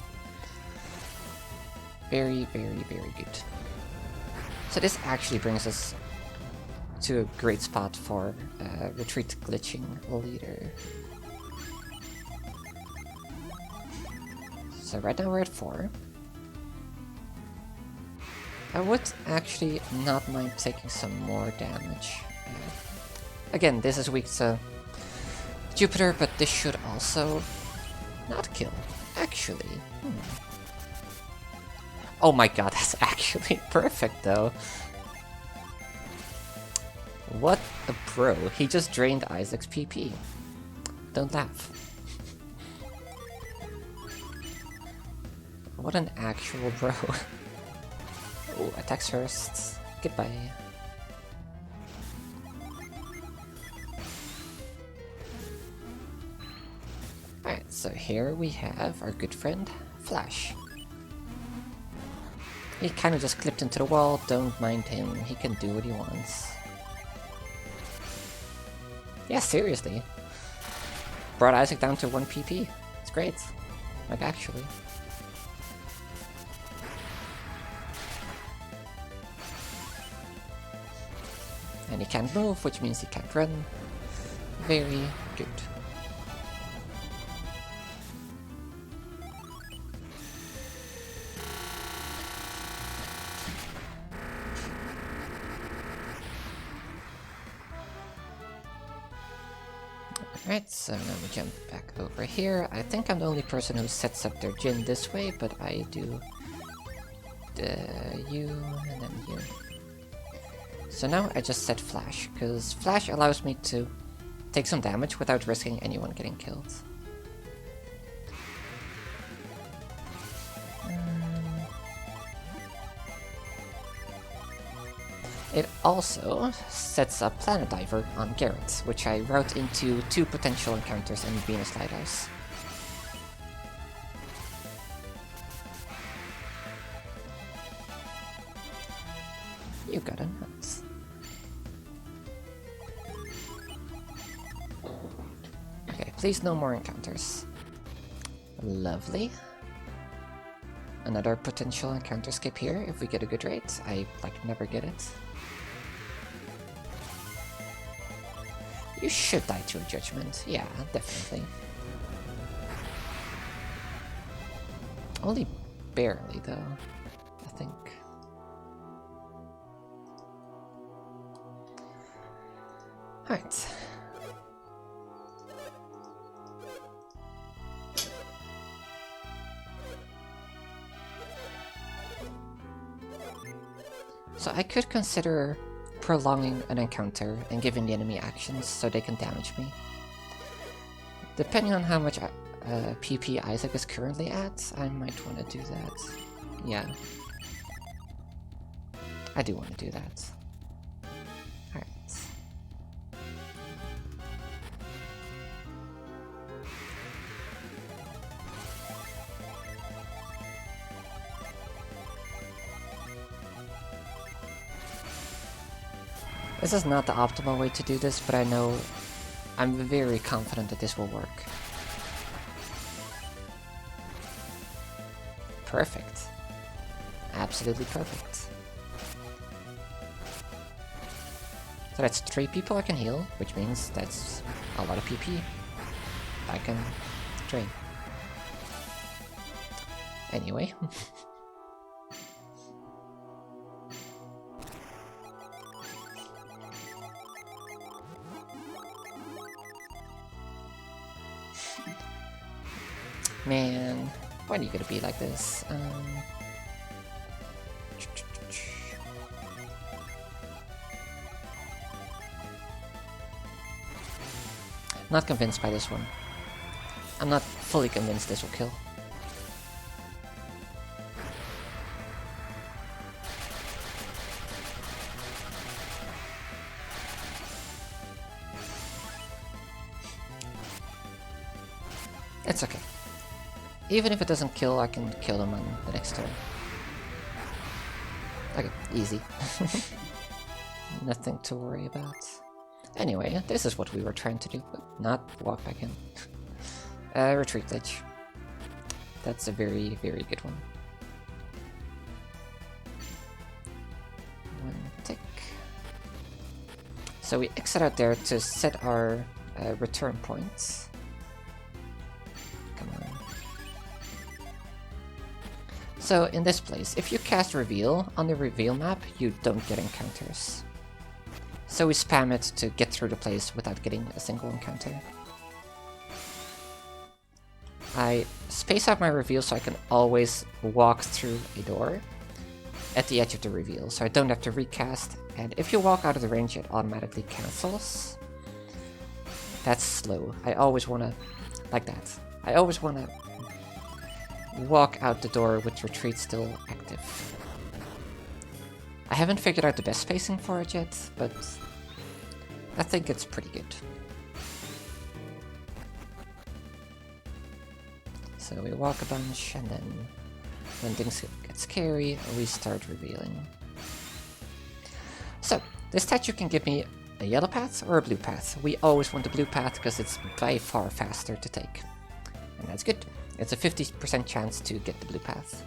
Very, very, very good. So this actually brings us to a great spot for retreat glitching leader. So right now we're at 4. I would actually not mind taking some more damage. Again, this is weak to Jupiter, but this should also not kill. Actually. Oh my god, that's actually perfect though. What a pro. He just drained Isaac's PP. Don't laugh. What an actual bro. Oh, attacks first. Goodbye. Alright, so here we have our good friend, Flash. He kinda just clipped into the wall, don't mind him, he can do what he wants. Yeah, seriously. Brought Isaac down to 1 PP. It's great. Like, actually. And he can't move, which means he can't run. Very good. Alright, so now we jump back over here. I think I'm the only person who sets up their Jin this way, but I do you and then you. So now I just set Flash, because Flash allows me to take some damage without risking anyone getting killed. It also sets up Planet Diver on Garrett, which I route into 2 potential encounters in Venus Lighthouse. You got a nut. Okay, please no more encounters. Lovely. Another potential encounter skip here if we get a good rate. I, like, never get it. You should die to a judgment. Yeah, definitely. Only barely, though, I think. Alright. So I could consider prolonging an encounter and giving the enemy actions so they can damage me. Depending on how much PP Isaac is currently at, I might want to do that. Yeah. I do want to do that. Alright. This is not the optimal way to do this, but I know I'm very confident that this will work. Perfect. Absolutely perfect. So that's 3 people I can heal, which means that's a lot of PP I can drain. Anyway. Man, why are you gonna be like this? Not convinced by this one. I'm not fully convinced this will kill. It's okay. Even if it doesn't kill, I can kill them on the next turn. Okay, easy. Nothing to worry about. Anyway, this is what we were trying to do, but not walk back in. Retreat glitch. That's a very, very good one. One tick. So we exit out there to set our return points. Come on. So in this place, if you cast Reveal on the Reveal map, you don't get encounters. So we spam it to get through the place without getting a single encounter. I space out my reveal so I can always walk through a door at the edge of the reveal, so I don't have to recast, and if you walk out of the range it automatically cancels. That's slow. I always wanna... like that. I always wanna walk out the door with retreat still active. I haven't figured out the best spacing for it yet, but I think it's pretty good. So we walk a bunch, and then when things get scary, we start revealing. So, this statue can give me a yellow path or a blue path. We always want the blue path because it's by far faster to take. And that's good. It's a 50% chance to get the blue path.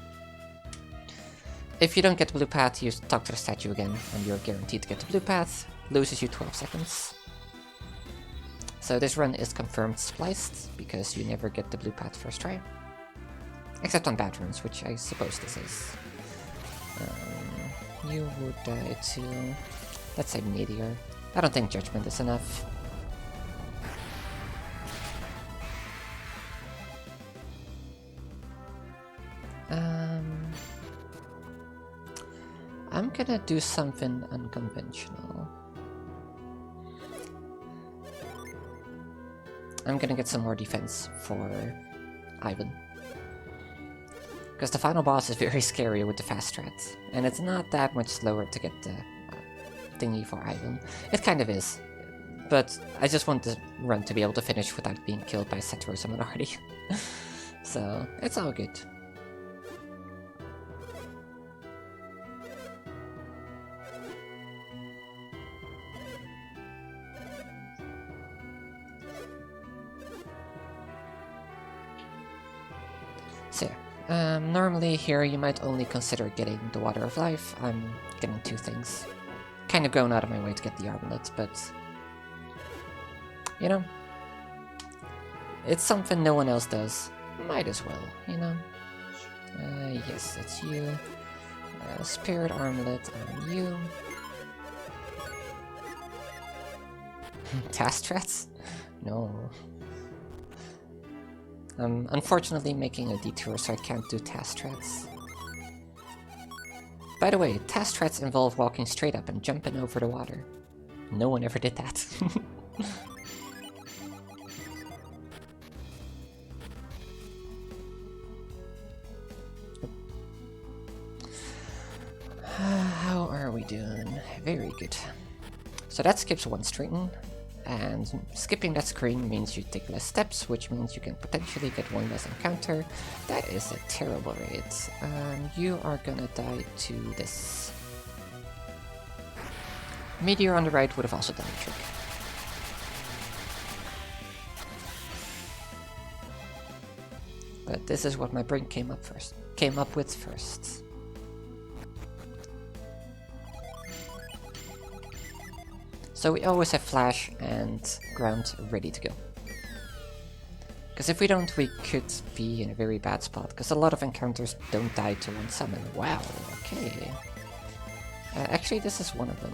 If you don't get the blue path, you talk to the statue again, and you're guaranteed to get the blue path. Loses you 12 seconds. So this run is confirmed spliced, because you never get the blue path first try. Except on bad runs, which I suppose this is. You would die to... let's say Meteor. I don't think Judgment is enough. I'm gonna do something unconventional. I'm gonna get some more defense for Ivan. Because the final boss is very scary with the fast strat, and it's not that much slower to get the thingy for Ivan. It kind of is, but I just want the run to be able to finish without being killed by Satoru Minority. So, it's all good. So, normally here you might only consider getting the Water of Life. I'm getting 2 things. Kind of going out of my way to get the Armlet, but... you know? It's something no one else does. Might as well, you know? Yes, it's you. Spirit Armlet on you. Task threats? No. I'm unfortunately making a detour, so I can't do task threats. By the way, task threats involve walking straight up and jumping over the water. No one ever did that. How are we doing? Very good. So that skips 1 screen. And skipping that screen means you take less steps, which means you can potentially get 1 less encounter. That is a terrible raid. You are gonna die to this. Meteor on the right would have also done the trick. But this is what my brain came up with first. So we always have flash and ground ready to go. Because if we don't, we could be in a very bad spot, because a lot of encounters don't die to one summon. Wow, okay. Actually, this is one of them.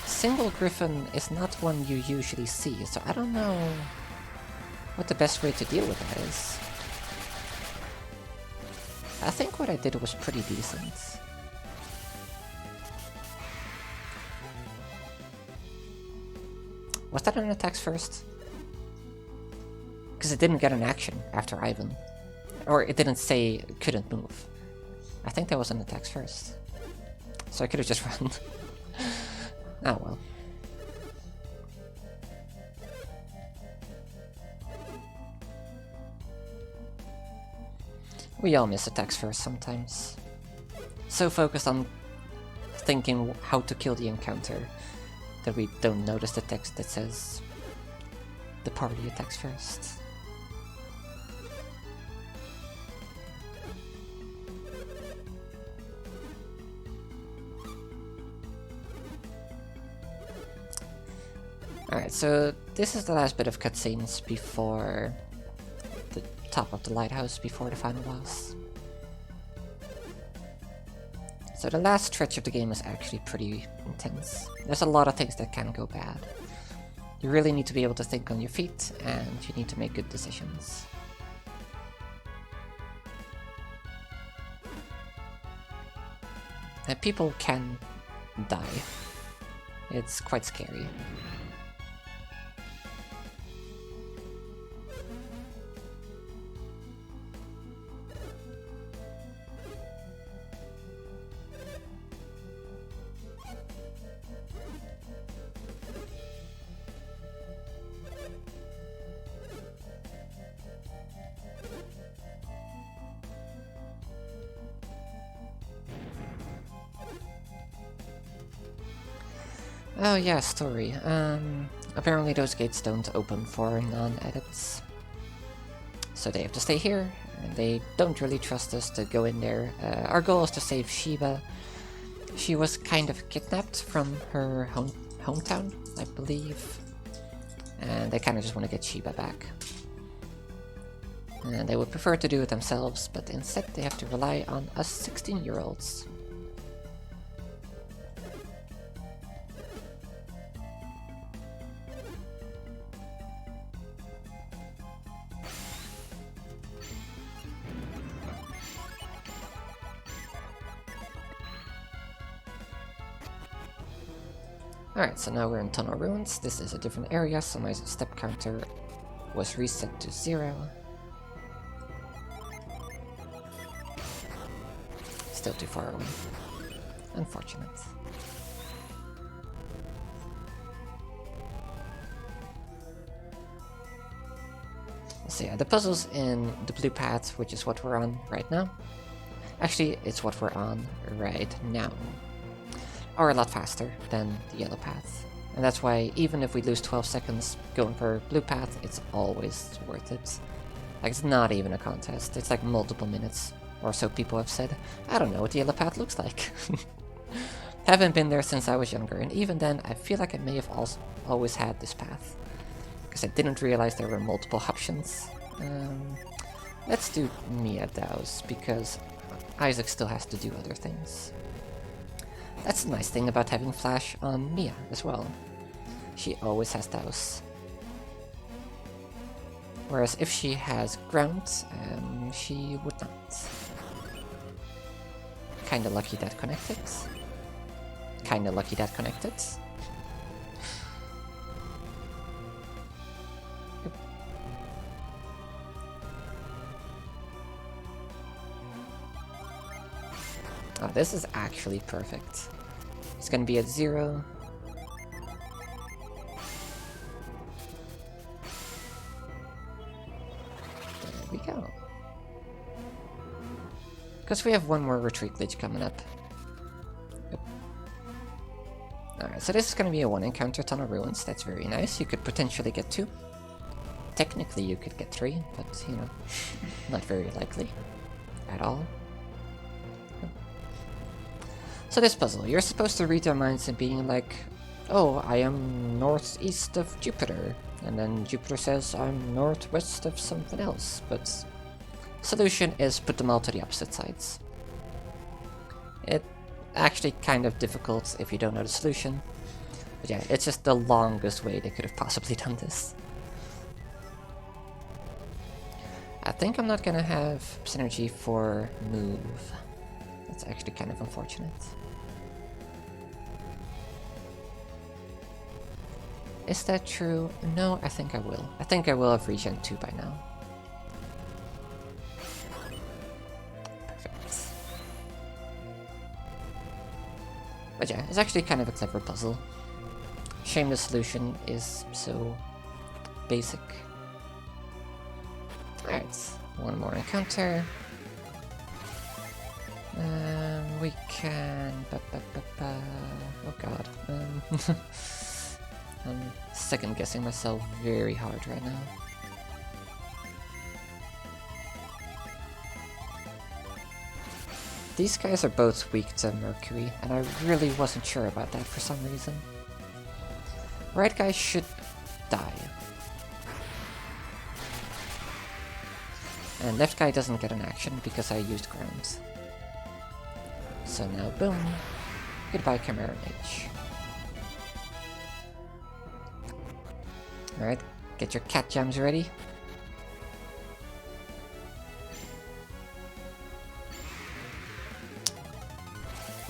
Single Griffin is not one you usually see, so I don't know what the best way to deal with that is. I think what I did was pretty decent. Was that an attacks first? Because it didn't get an action after Ivan. Or it didn't say it couldn't move. I think that was an attacks first. So I could have just run. Oh well. We all miss attacks first sometimes. So focused on thinking how to kill the encounter that we don't notice the text that says the party attacks first. Alright, so this is the last bit of cutscenes before the top of the lighthouse, before the final boss. So the last stretch of the game is actually pretty intense. There's a lot of things that can go bad. You really need to be able to think on your feet, and you need to make good decisions. And people can die. It's quite scary. Oh yeah, story. Apparently those gates don't open for non-adepts. So they have to stay here, and they don't really trust us to go in there. Our goal is to save Shiba. She was kind of kidnapped from her hometown, I believe. And they kind of just want to get Shiba back. And they would prefer to do it themselves, but instead they have to rely on us 16-year-olds. Alright, so now we're in Tunnel Ruins. This is a different area, so my step counter was reset to 0. Still too far away. Unfortunate. So yeah, the puzzle's in the blue path, which is what we're on right now. Actually, it's what we're on right now. Or a lot faster than the yellow path. And that's why even if we lose 12 seconds going for blue path, it's always worth it. Like, it's not even a contest, it's like multiple minutes, or so people have said. I don't know what the yellow path looks like. Haven't been there since I was younger, and even then I feel like I may have always had this path. Because I didn't realize there were multiple options. Let's do Mia Dows, because Isaac still has to do other things. That's the nice thing about having Flash on Mia as well. She always has Douse. Whereas if she has Ground, she would not. Kinda lucky that connected. Kinda lucky that connected. Yep. Oh, this is actually perfect. It's gonna be at 0. There we go. Because we have one more retreat glitch coming up. Yep. Alright, so this is gonna be a 1 encounter Tunnel Ruins. That's very nice. You could potentially get 2. Technically you could get 3, but you know, not very likely. at all. So this puzzle, you're supposed to read their minds and being like, oh, I am northeast of Jupiter. And then Jupiter says, I'm northwest of something else. But solution is put them all to the opposite sides. It actually kind of difficult if you don't know the solution. But yeah, it's just the longest way they could have possibly done this. I think I'm not gonna have synergy for move. That's actually kind of unfortunate. Is that true? No, I think I will. I think I will have regen 2 by now. Perfect. But yeah, it's actually kind of a clever puzzle. Shame the solution is so basic. Alright, one more encounter. We can... Oh god. I'm second guessing myself very hard right now. These guys are both weak to Mercury, and I really wasn't sure about that for some reason. Right guy should die. And left guy doesn't get an action because I used ground. So now, boom. Goodbye, Chimera Mage. Alright, get your cat jams ready.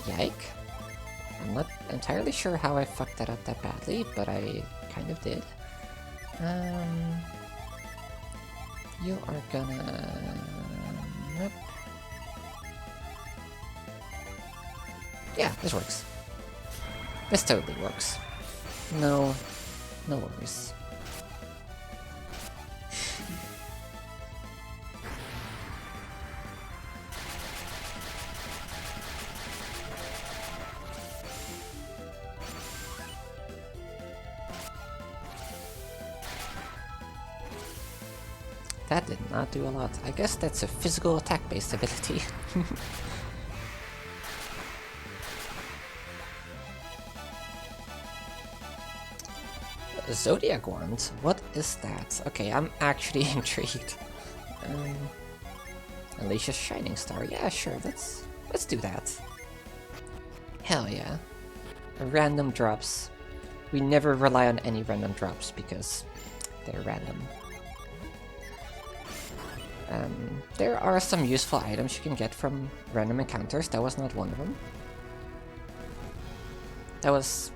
Yike. I'm not entirely sure how I fucked that up that badly, but I kind of did. You are gonna... Nope. Yeah, this works. This totally works. No worries. That did not do a lot. I guess that's a physical attack-based ability. Zodiac Wand? What is that? Okay, I'm actually intrigued. Alicia's Shining Star. Yeah, sure, let's do that. Hell yeah. Random drops. We never rely on any random drops because they're random. There are some useful items you can get from random encounters. That was not one of them. That was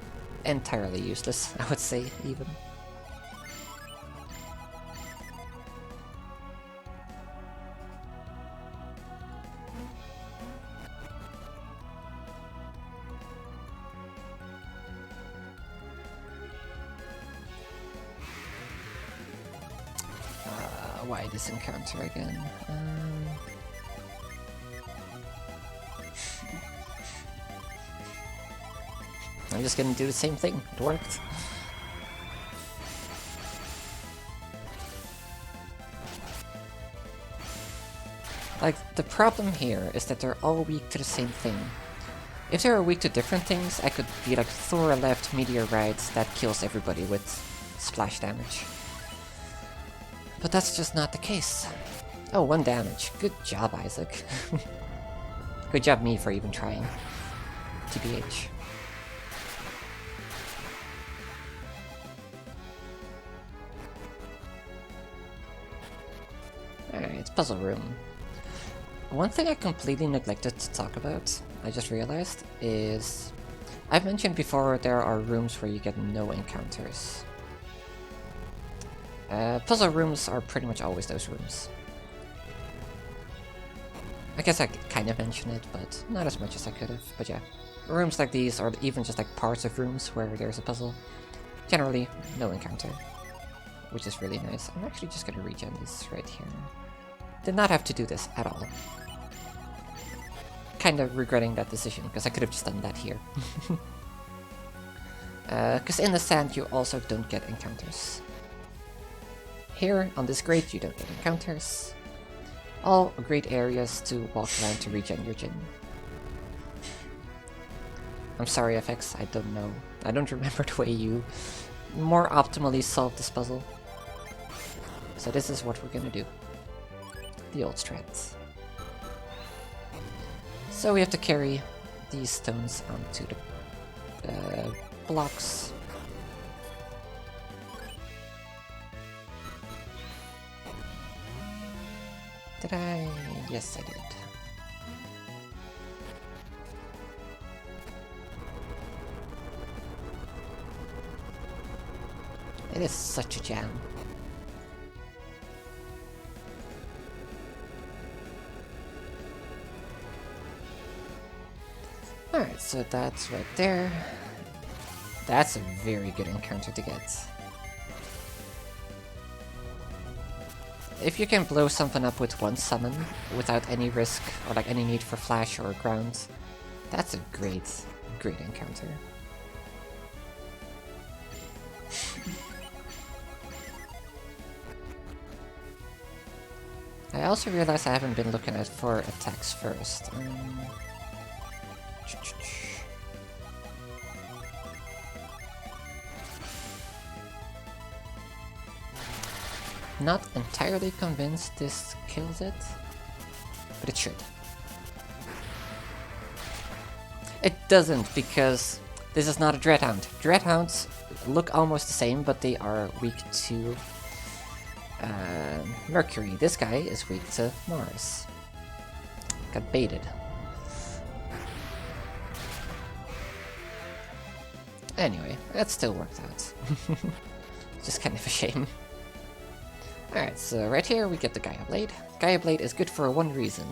entirely useless, I would say, even. Why this encounter again? I'm just gonna do the same thing. It worked. Like, the problem here is that they're all weak to the same thing. If they were weak to different things, I could be like Thor left, Meteor right, that kills everybody with splash damage. But that's just not the case. Oh, 1 damage. Good job, Isaac. Good job me for even trying. TBH. Alright, puzzle room. One thing I completely neglected to talk about, I just realized, is... I've mentioned before there are rooms where you get no encounters. Puzzle rooms are pretty much always those rooms. I guess I could kind of mention it, but not as much as I could have. But yeah, rooms like these, or even just like parts of rooms where there's a puzzle, generally no encounter, which is really nice. I'm actually just gonna regen this right here. Did not have to do this at all. Kind of regretting that decision, because I could have just done that here. Because in the sand you also don't get encounters. Here, on this grate, you don't get encounters. All great areas to walk around to regen your Jin. I'm sorry, FX, I don't know. I don't remember the way you more optimally solve this puzzle. So this is what we're gonna do. The old strats. So we have to carry these stones onto the blocks. Did I? Yes, I did. It is such a jam. Alright, so that's right there. That's a very good encounter to get. If you can blow something up with one summon without any risk or like any need for flash or ground, that's a great encounter. I also realized I haven't been looking at for attacks first. Not entirely convinced this kills it, but it should. It doesn't, because this is not a Dreadhound. Dreadhounds look almost the same, but they are weak to Mercury. This guy is weak to Mars. Got baited. Anyway, that still worked out. Just kind of a shame. Alright, so right here we get the Gaia Blade. Gaia Blade is good for one reason.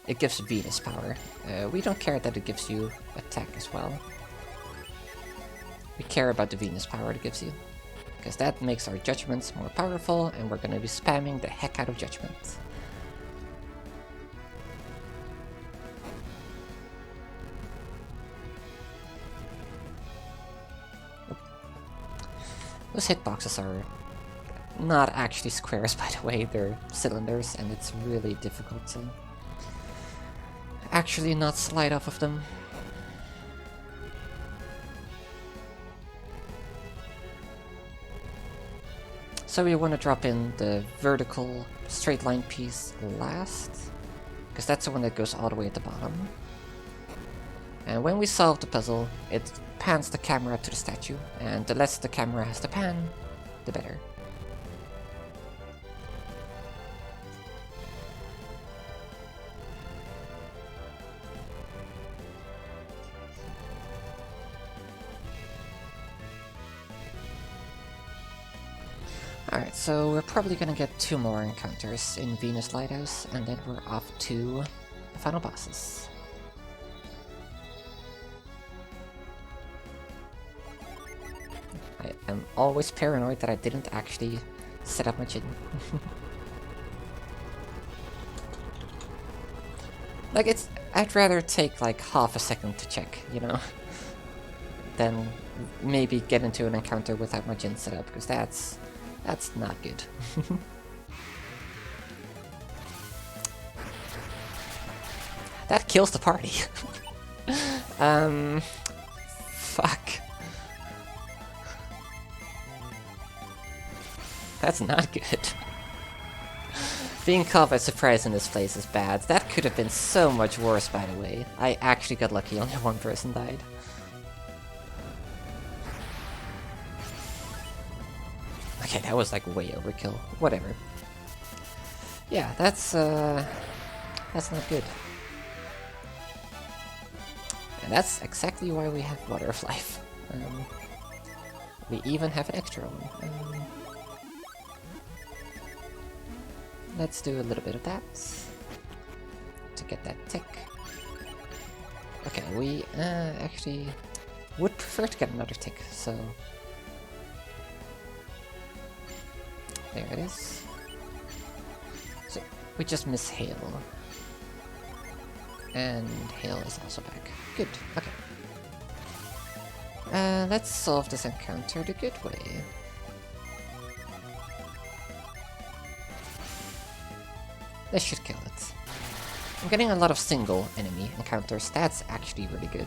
It gives Venus power. We don't care that it gives you attack as well. We care about the Venus power it gives you, because that makes our judgments more powerful, and we're gonna be spamming the heck out of judgment. Those hitboxes are not actually squares, by the way, they're cylinders, and it's really difficult to actually not slide off of them. So we want to drop in the vertical straight line piece last, because that's the one that goes all the way at the bottom. And when we solve the puzzle, it pans the camera to the statue, and the less the camera has to pan, the better. Alright, so we're probably gonna get 2 more encounters in Venus Lighthouse, and then we're off to the final bosses. I am always paranoid that I didn't actually set up my Jin. Like, I'd rather take like half a second to check, you know, than maybe get into an encounter without my Jin set up, because that's not good. That kills the party. Fuck. That's not good. Being caught by surprise in this place is bad. That could have been so much worse, by the way. I actually got lucky, only one person died. Okay, that was like way overkill. Whatever. Yeah, that's not good. And that's exactly why we have Water of Life. We even have an extra one. Let's do a little bit of that to get that tick. Okay, we actually would prefer to get another tick, so there it is. So we just miss Hail. And Hail is also back. Good, okay. Let's solve this encounter the good way. This should kill it. I'm getting a lot of single enemy encounters. That's actually really good.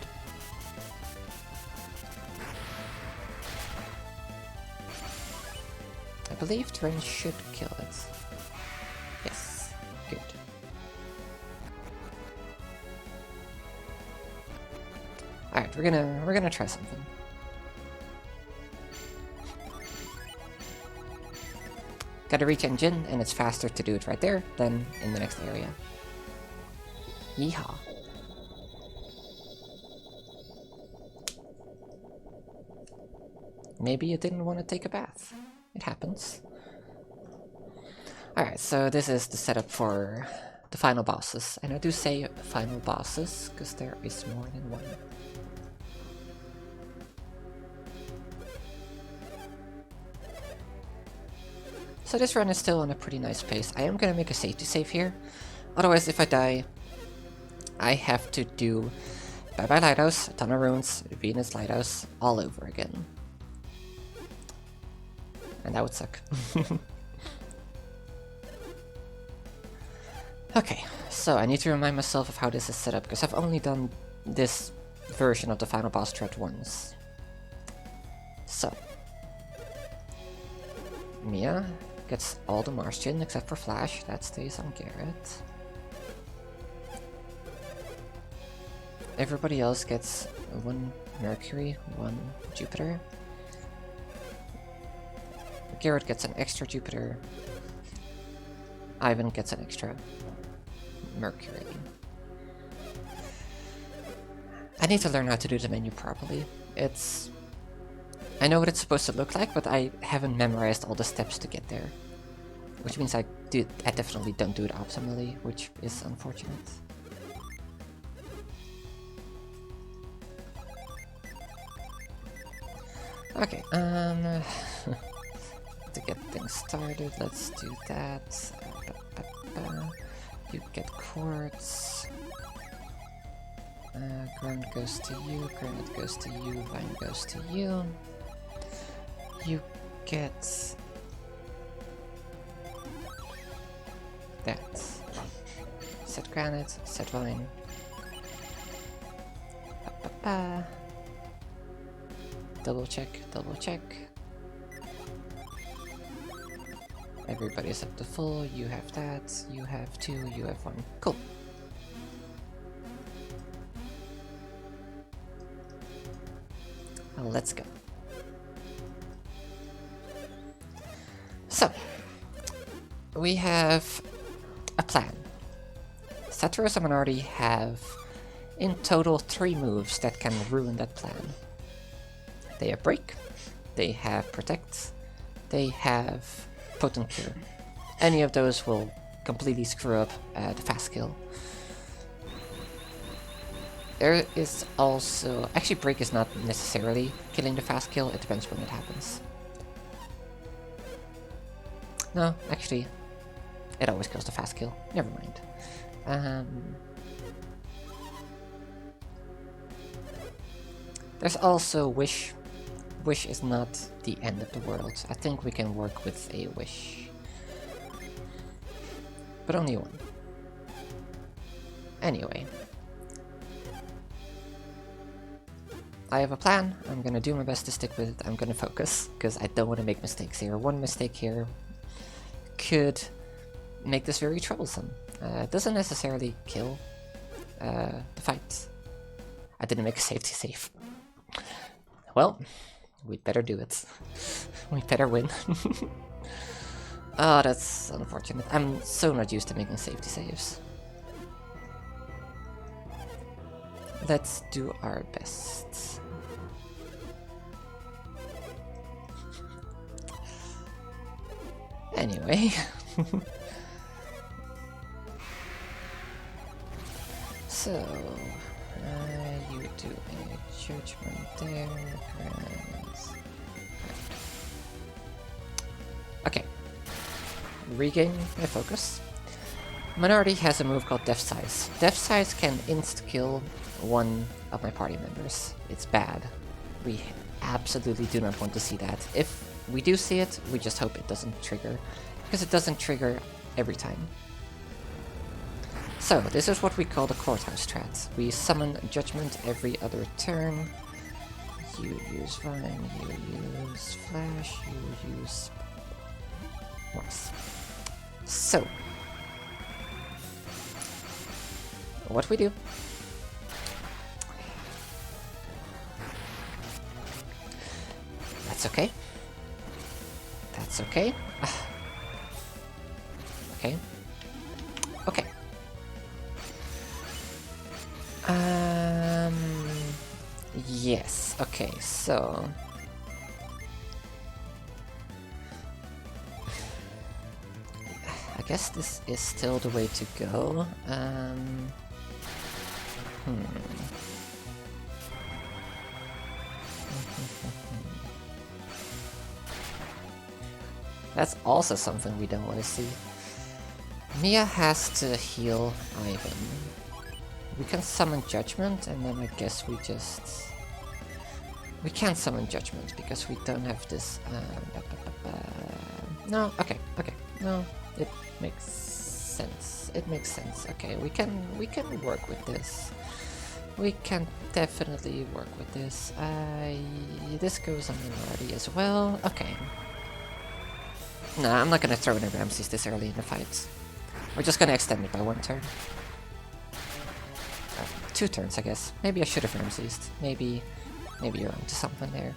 I believe Drain should kill it. Yes, good. Alright, we're gonna try something. Gotta reach engine, and it's faster to do it right there than in the next area. Yeehaw. Maybe you didn't want to take a bath. It happens. Alright, so this is the setup for the final bosses. And I do say final bosses, because there is more than one. So this run is still on a pretty nice pace. I am gonna make a safety save here. Otherwise, if I die, I have to do Bye Bye Lighthouse, a ton of runes, Venus Lighthouse, all over again. And that would suck. Okay, so I need to remind myself of how this is set up, because I've only done this version of the final boss threat once. So. Mia gets all the Martian except for Flash, that stays on Garrett. Everybody else gets 1 Mercury, 1 Jupiter. Garrett gets an extra Jupiter. Ivan gets an extra Mercury. I need to learn how to do the menu properly. I know what it's supposed to look like, but I haven't memorized all the steps to get there. Which means I definitely don't do it optimally, which is unfortunate. Okay, to get things started, let's do that. You get quartz. Ground goes to you, granite goes to you, vine goes to you. You get that. Set granite, set vine. Double check, double check. Everybody's up to full, you have that, you have 2, you have 1. Cool. Well, let's go. So, we have a plan. Saturos and Minority have in total 3 moves that can ruin that plan. They have Break, they have Protect, they have Potent Cure. Any of those will completely screw up the fast kill. There is also... Actually, Break is not necessarily killing the fast kill, it depends when it happens. No, actually, it always kills the fast kill. Never mind. There's also Wish. Wish is not the end of the world. I think we can work with a Wish. But only 1. Anyway. I have a plan. I'm gonna do my best to stick with it. I'm gonna focus, because I don't want to make mistakes here. 1 mistake here could make this very troublesome. It doesn't necessarily kill the fight. I didn't make a safety save. Well, we'd better do it. We better win. Oh, that's unfortunate. I'm so not used to making safety saves. Let's do our best. Anyway. So, you do a judgment there. Okay. Regain my focus. Minority has a move called Death Size. Death Size can insta-kill 1 of my party members. It's bad. We absolutely do not want to see that. If we do see it, we just hope it doesn't trigger, because it doesn't trigger every time. So, this is what we call the courthouse strat. We summon Judgment every other turn. You use Vine, you use Flash, you use Morse. So, what we do? That's okay. That's okay. Okay. Okay. Yes. Okay, so I guess this is still the way to go. That's also something we don't want to see. Mia has to heal Ivan. We can summon Judgment, and then I guess we just... We can't summon Judgment because we don't have this... No, okay, okay. No, it makes sense. It makes sense. Okay, we can work with this. We can definitely work with this. This goes on Minardi as well. Okay. Nah, I'm not gonna throw in a Ramses this early in the fight. We're just gonna extend it by 1 turn. 2 turns, I guess. Maybe I should have Ramses'd. Maybe you're onto something there.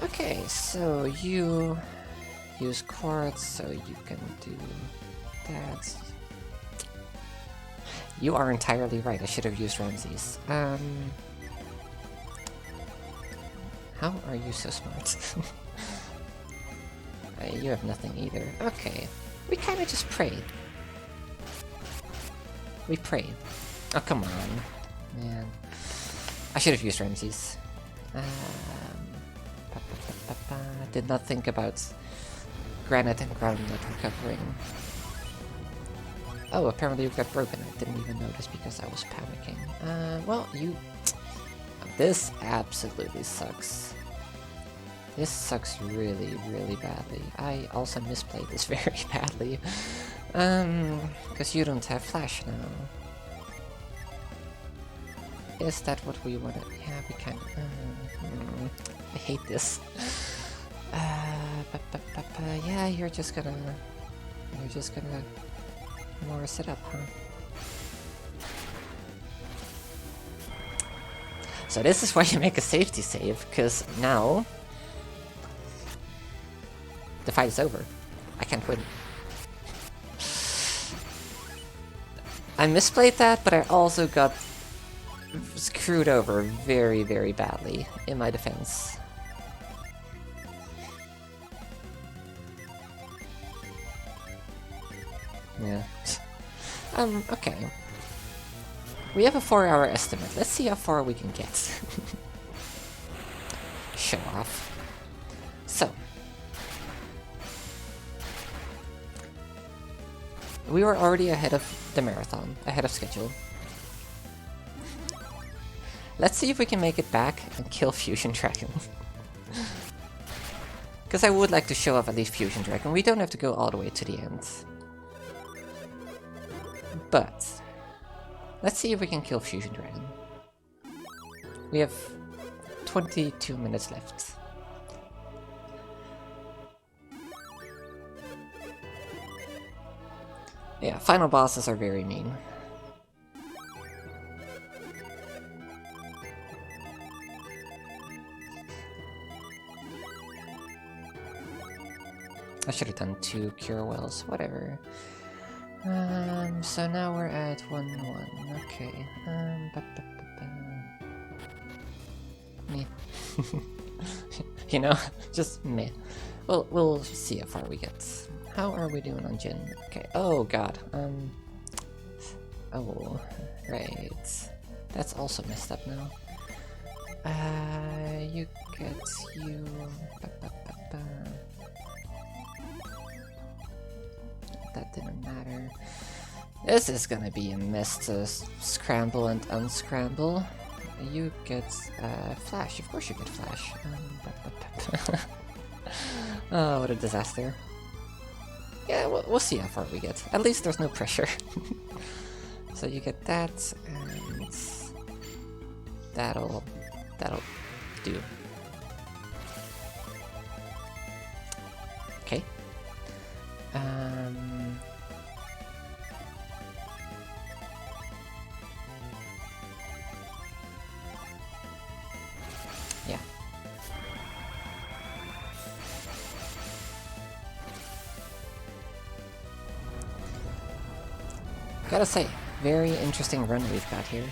Okay, so you use Quartz, so you can do that. You are entirely right, I should have used Ramses. How are you so smart? You have nothing either. Okay, we kinda just prayed. We prayed. Oh, come on. Man. I should have used Ramses. Did not think about granite and ground not recovering. Oh, apparently you got broken. I didn't even notice because I was panicking. Well, you... This absolutely sucks. This sucks really, really badly. I also misplayed this very badly. Because you don't have Flash now. Is that what we wanted? Yeah, we kind of... I hate this. Yeah, you're just gonna Morse it up, huh? So this is why you make a safety save, because now the fight is over. I can't win. I misplayed that, but I also got screwed over very, very badly in my defense. Yeah. Okay. We have a 4-hour estimate. Let's see how far we can get. Show off. So. We were already ahead of the marathon, ahead of schedule. Let's see if we can make it back and kill Fusion Dragon. Because I would like to show off at least Fusion Dragon. We don't have to go all the way to the end. But let's see if we can kill Fusion Dragon. We have 22 minutes left. Yeah, final bosses are very mean. I should have done 2 cure wells, whatever. So now we're at 1-1. Okay. Meh. You know, just meh. We'll see how far we get. How are we doing on Jin? Okay. Oh god. Oh, right. That's also messed up now. You get you. That didn't matter. This is gonna be a mess to scramble and unscramble. You get Flash. Of course you get Flash. Oh, what a disaster. Yeah, we'll see how far we get. At least there's no pressure. So you get that, and that'll do. Okay. Yeah. Gotta say, very interesting run we've got here.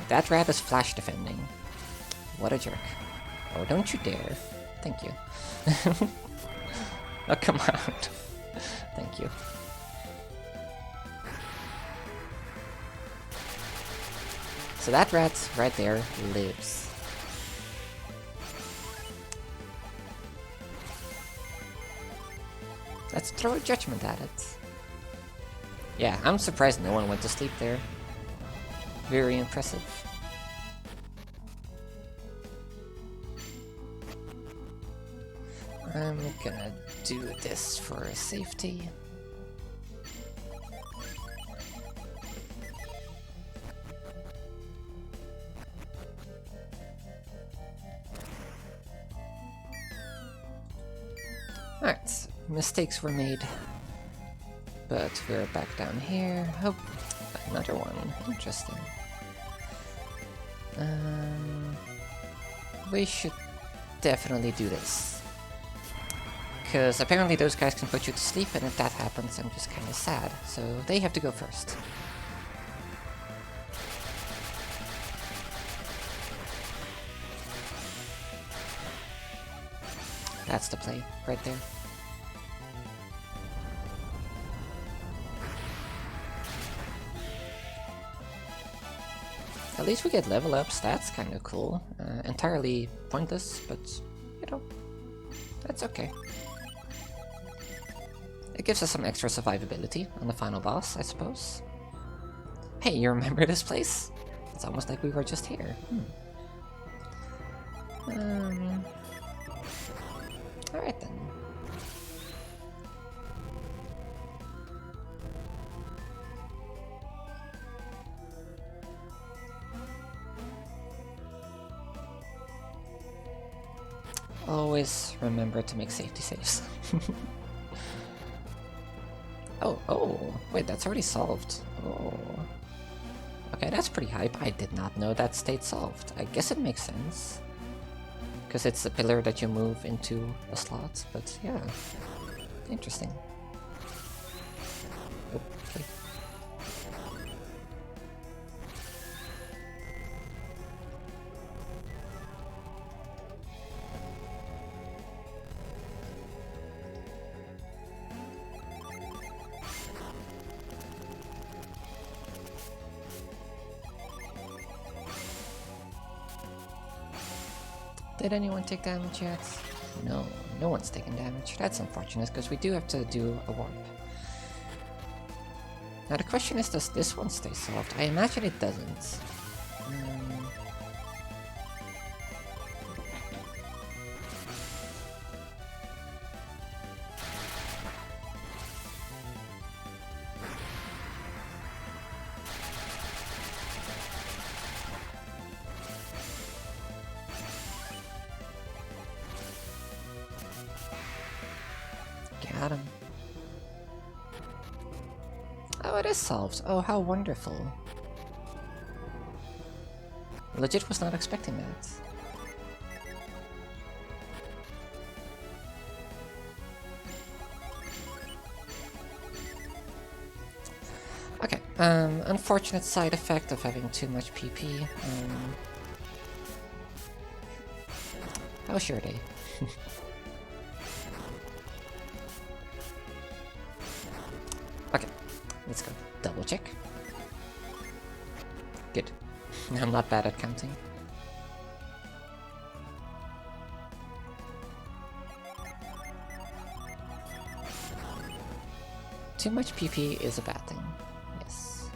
That rat is flash defending. What a jerk. Oh, don't you dare. Thank you. Oh, come on. Thank you. So that rat right there lives. Let's throw a judgment at it. Yeah, I'm surprised no one went to sleep there. Very impressive. I'm gonna do this for safety. Alright, mistakes were made. But we're back down here. Oh, another one. Interesting. We should definitely do this. Because apparently those guys can put you to sleep, and if that happens, I'm just kind of sad. So they have to go first. That's the play, right there. At least we get level ups, that's kind of cool. Entirely pointless, but, you know, that's okay. It gives us some extra survivability on the final boss, I suppose. Hey, you remember this place? It's almost like we were just here. Alright then. Always remember to make safety saves. Oh, wait, that's already solved. Oh. Okay, that's pretty hype. I did not know that stayed solved. I guess it makes sense. Because it's a pillar that you move into a slot, but yeah. Interesting. Okay. Did anyone take damage yet? No, no one's taken damage. That's unfortunate, because we do have to do a warp. Now the question is, does this one stay solved? I imagine it doesn't. Got him. Oh, it is solved. Oh, how wonderful. Legit was not expecting that. Okay, unfortunate side effect of having too much PP. How's your day? Okay, let's go. Double check. Good. I'm not bad at counting. Too much PP is a bad thing. Yes.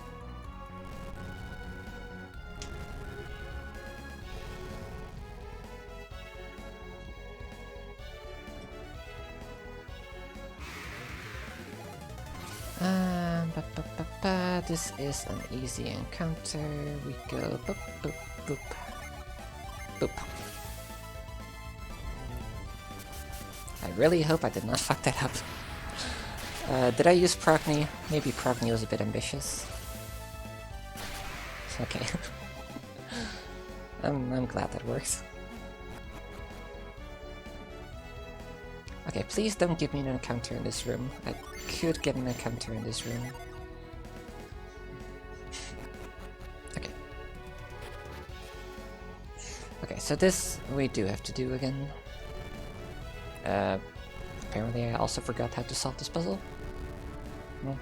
This is an easy encounter. We go boop, boop, boop, boop. I really hope I did not fuck that up. Did I use Progny? Maybe Progny was a bit ambitious. Okay. I'm glad that works. Okay, please don't give me an encounter in this room. I could get an encounter in this room. Okay. Okay, so this we do have to do again. Apparently I also forgot how to solve this puzzle. No.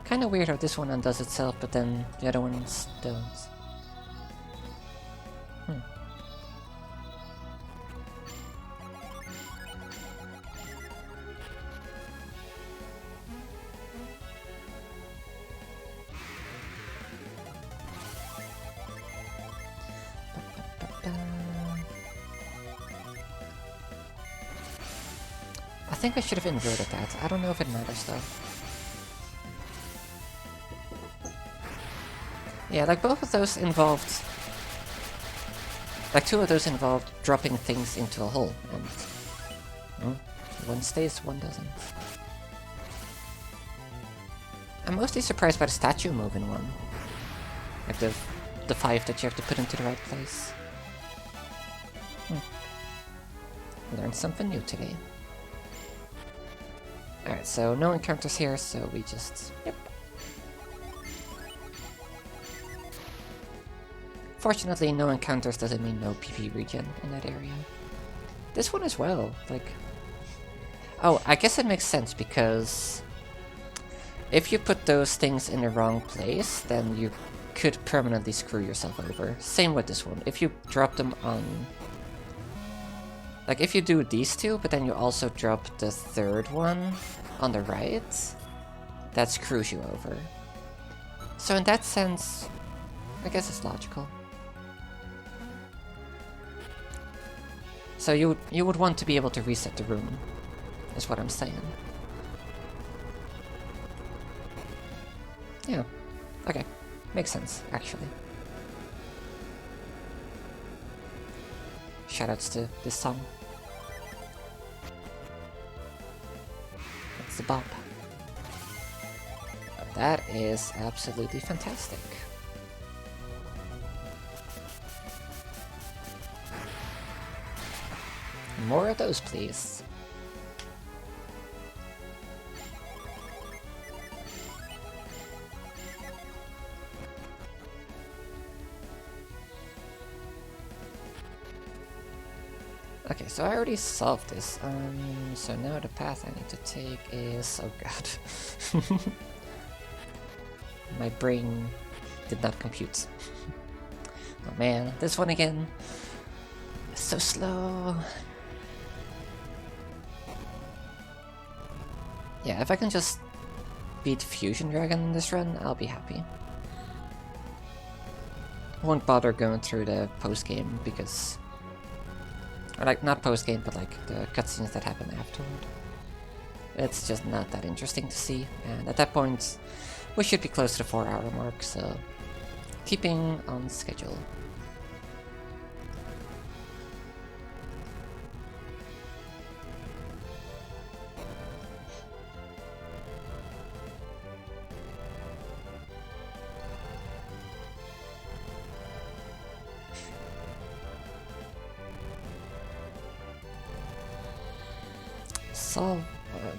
Kinda weird how this one undoes itself, but then the other ones don't. I think I should have inverted that. I don't know if it matters though. Yeah, like both of those involved... Like two of those involved dropping things into a hole, and... one stays, one doesn't. I'm mostly surprised by the statue move in one. Like the 5 that you have to put into the right place. Learned something new today. Alright, so no encounters here, so we just... Yep. Fortunately, no encounters doesn't mean no PP regen in that area. This one as well, like... Oh, I guess it makes sense, because... if you put those things in the wrong place, then you could permanently screw yourself over. Same with this one. If you drop them on... Like, if you do these two, but then you also drop the third one on the right, that screws you over. So in that sense, I guess it's logical. So you would want to be able to reset the room, is what I'm saying. Yeah, okay. Makes sense, actually. Shoutouts to this song. That's the bop. That is absolutely fantastic. More of those, please. Okay, so I already solved this. So now the path I need to take is... oh god. My brain did not compute. Oh man, this one again. It's so slow. Yeah, if I can just beat Fusion Dragon in this run, I'll be happy. Won't bother going through the post-game because... or like, not post-game, but like the cutscenes that happen afterward. It's just not that interesting to see, and at that point, we should be close to the 4-hour mark, so... keeping on schedule.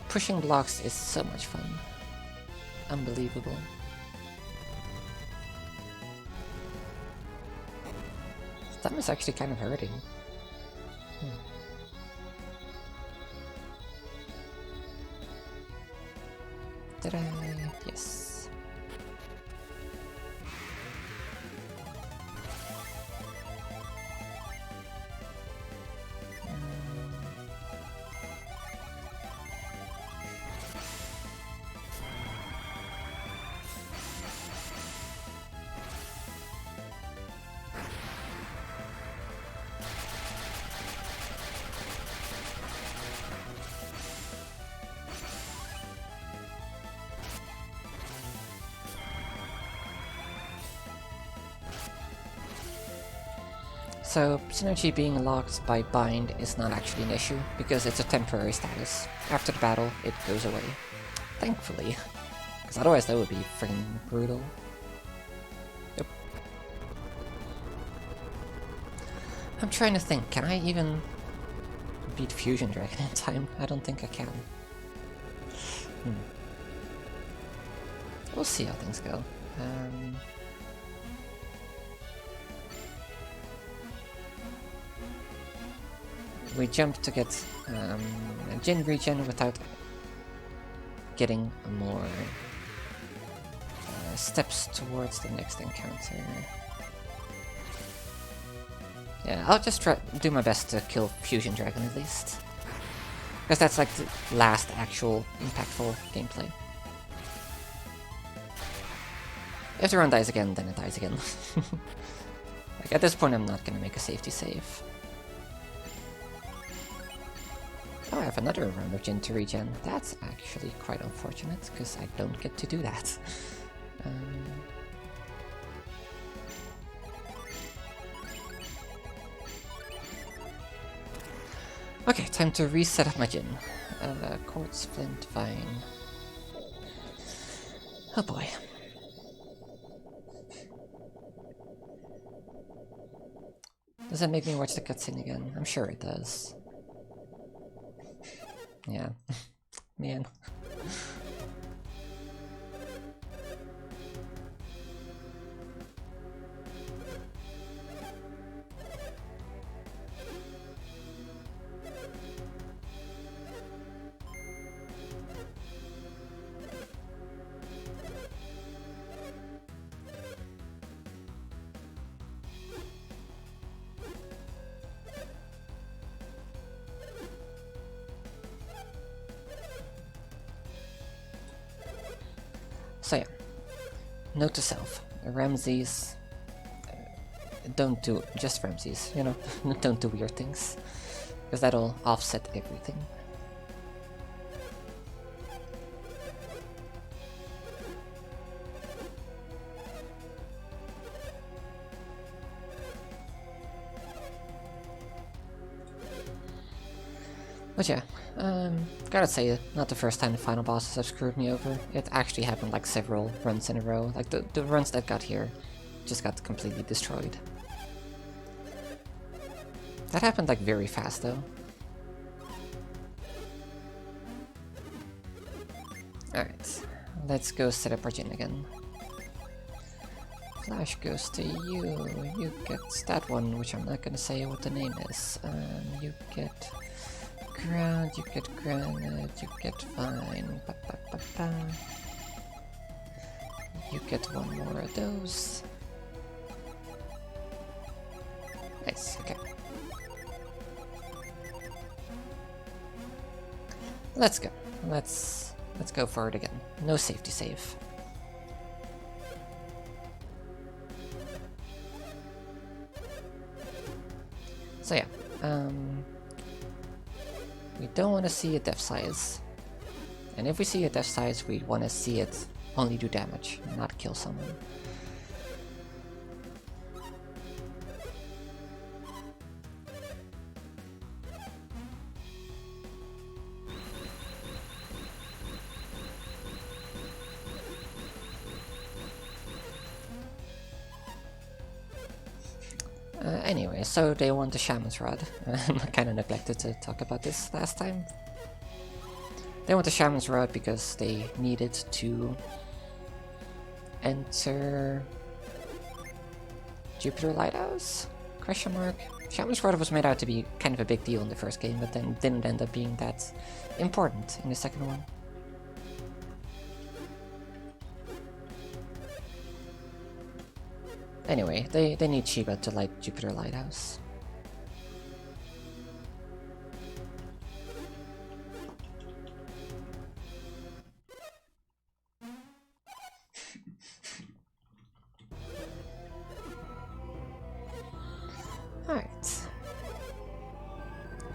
Pushing blocks is so much fun. Unbelievable. Thumb is actually kind of hurting. Did I? Yes. So, synergy being locked by bind is not actually an issue, because it's a temporary status. After the battle, it goes away. Thankfully. Because otherwise that would be freaking brutal. Yep. I'm trying to think, can I even beat Fusion Dragon in time? I don't think I can. We'll see how things go. We jump to get a Jin regen without getting more steps towards the next encounter. Yeah, I'll just do my best to kill Fusion Dragon at least. Because that's like the last actual impactful gameplay. If the run dies again, then it dies again. Like at this point I'm not gonna make a safety save. Oh, I have another round of Jin to regen. That's actually quite unfortunate, because I don't get to do that. Okay, time to reset up my Jin. Quartz, Flint, Vine. Oh boy. Does that make me watch the cutscene again? I'm sure it does. Yeah. Man. So yeah, note to self, Ramses, don't do, just Ramses, you know, don't do weird things, because that'll offset everything. But yeah, gotta say, not the first time the final bosses have screwed me over. It actually happened like several runs in a row. Like the runs that got here just got completely destroyed. That happened like very fast though. Alright, let's go set up our Jin again. Flash goes to you. You get that one, which I'm not gonna say what the name is. You get ground, you get granite, you get vine. Ba, ba, ba, ba. You get one more of those. Nice, okay. Let's go. Let's go for it again. No safety save. So yeah, we don't want to see a death size. And if we see a death size, we want to see it only do damage, not kill someone. Anyway, so they want the Shaman's Rod. I kind of neglected to talk about this last time. They want the Shaman's Rod because they needed to enter Jupiter Lighthouse? Question mark. Shaman's Rod was made out to be kind of a big deal in the first game, but then didn't end up being that important in the second one. Anyway, they need Shiva to light Jupiter Lighthouse. Alright.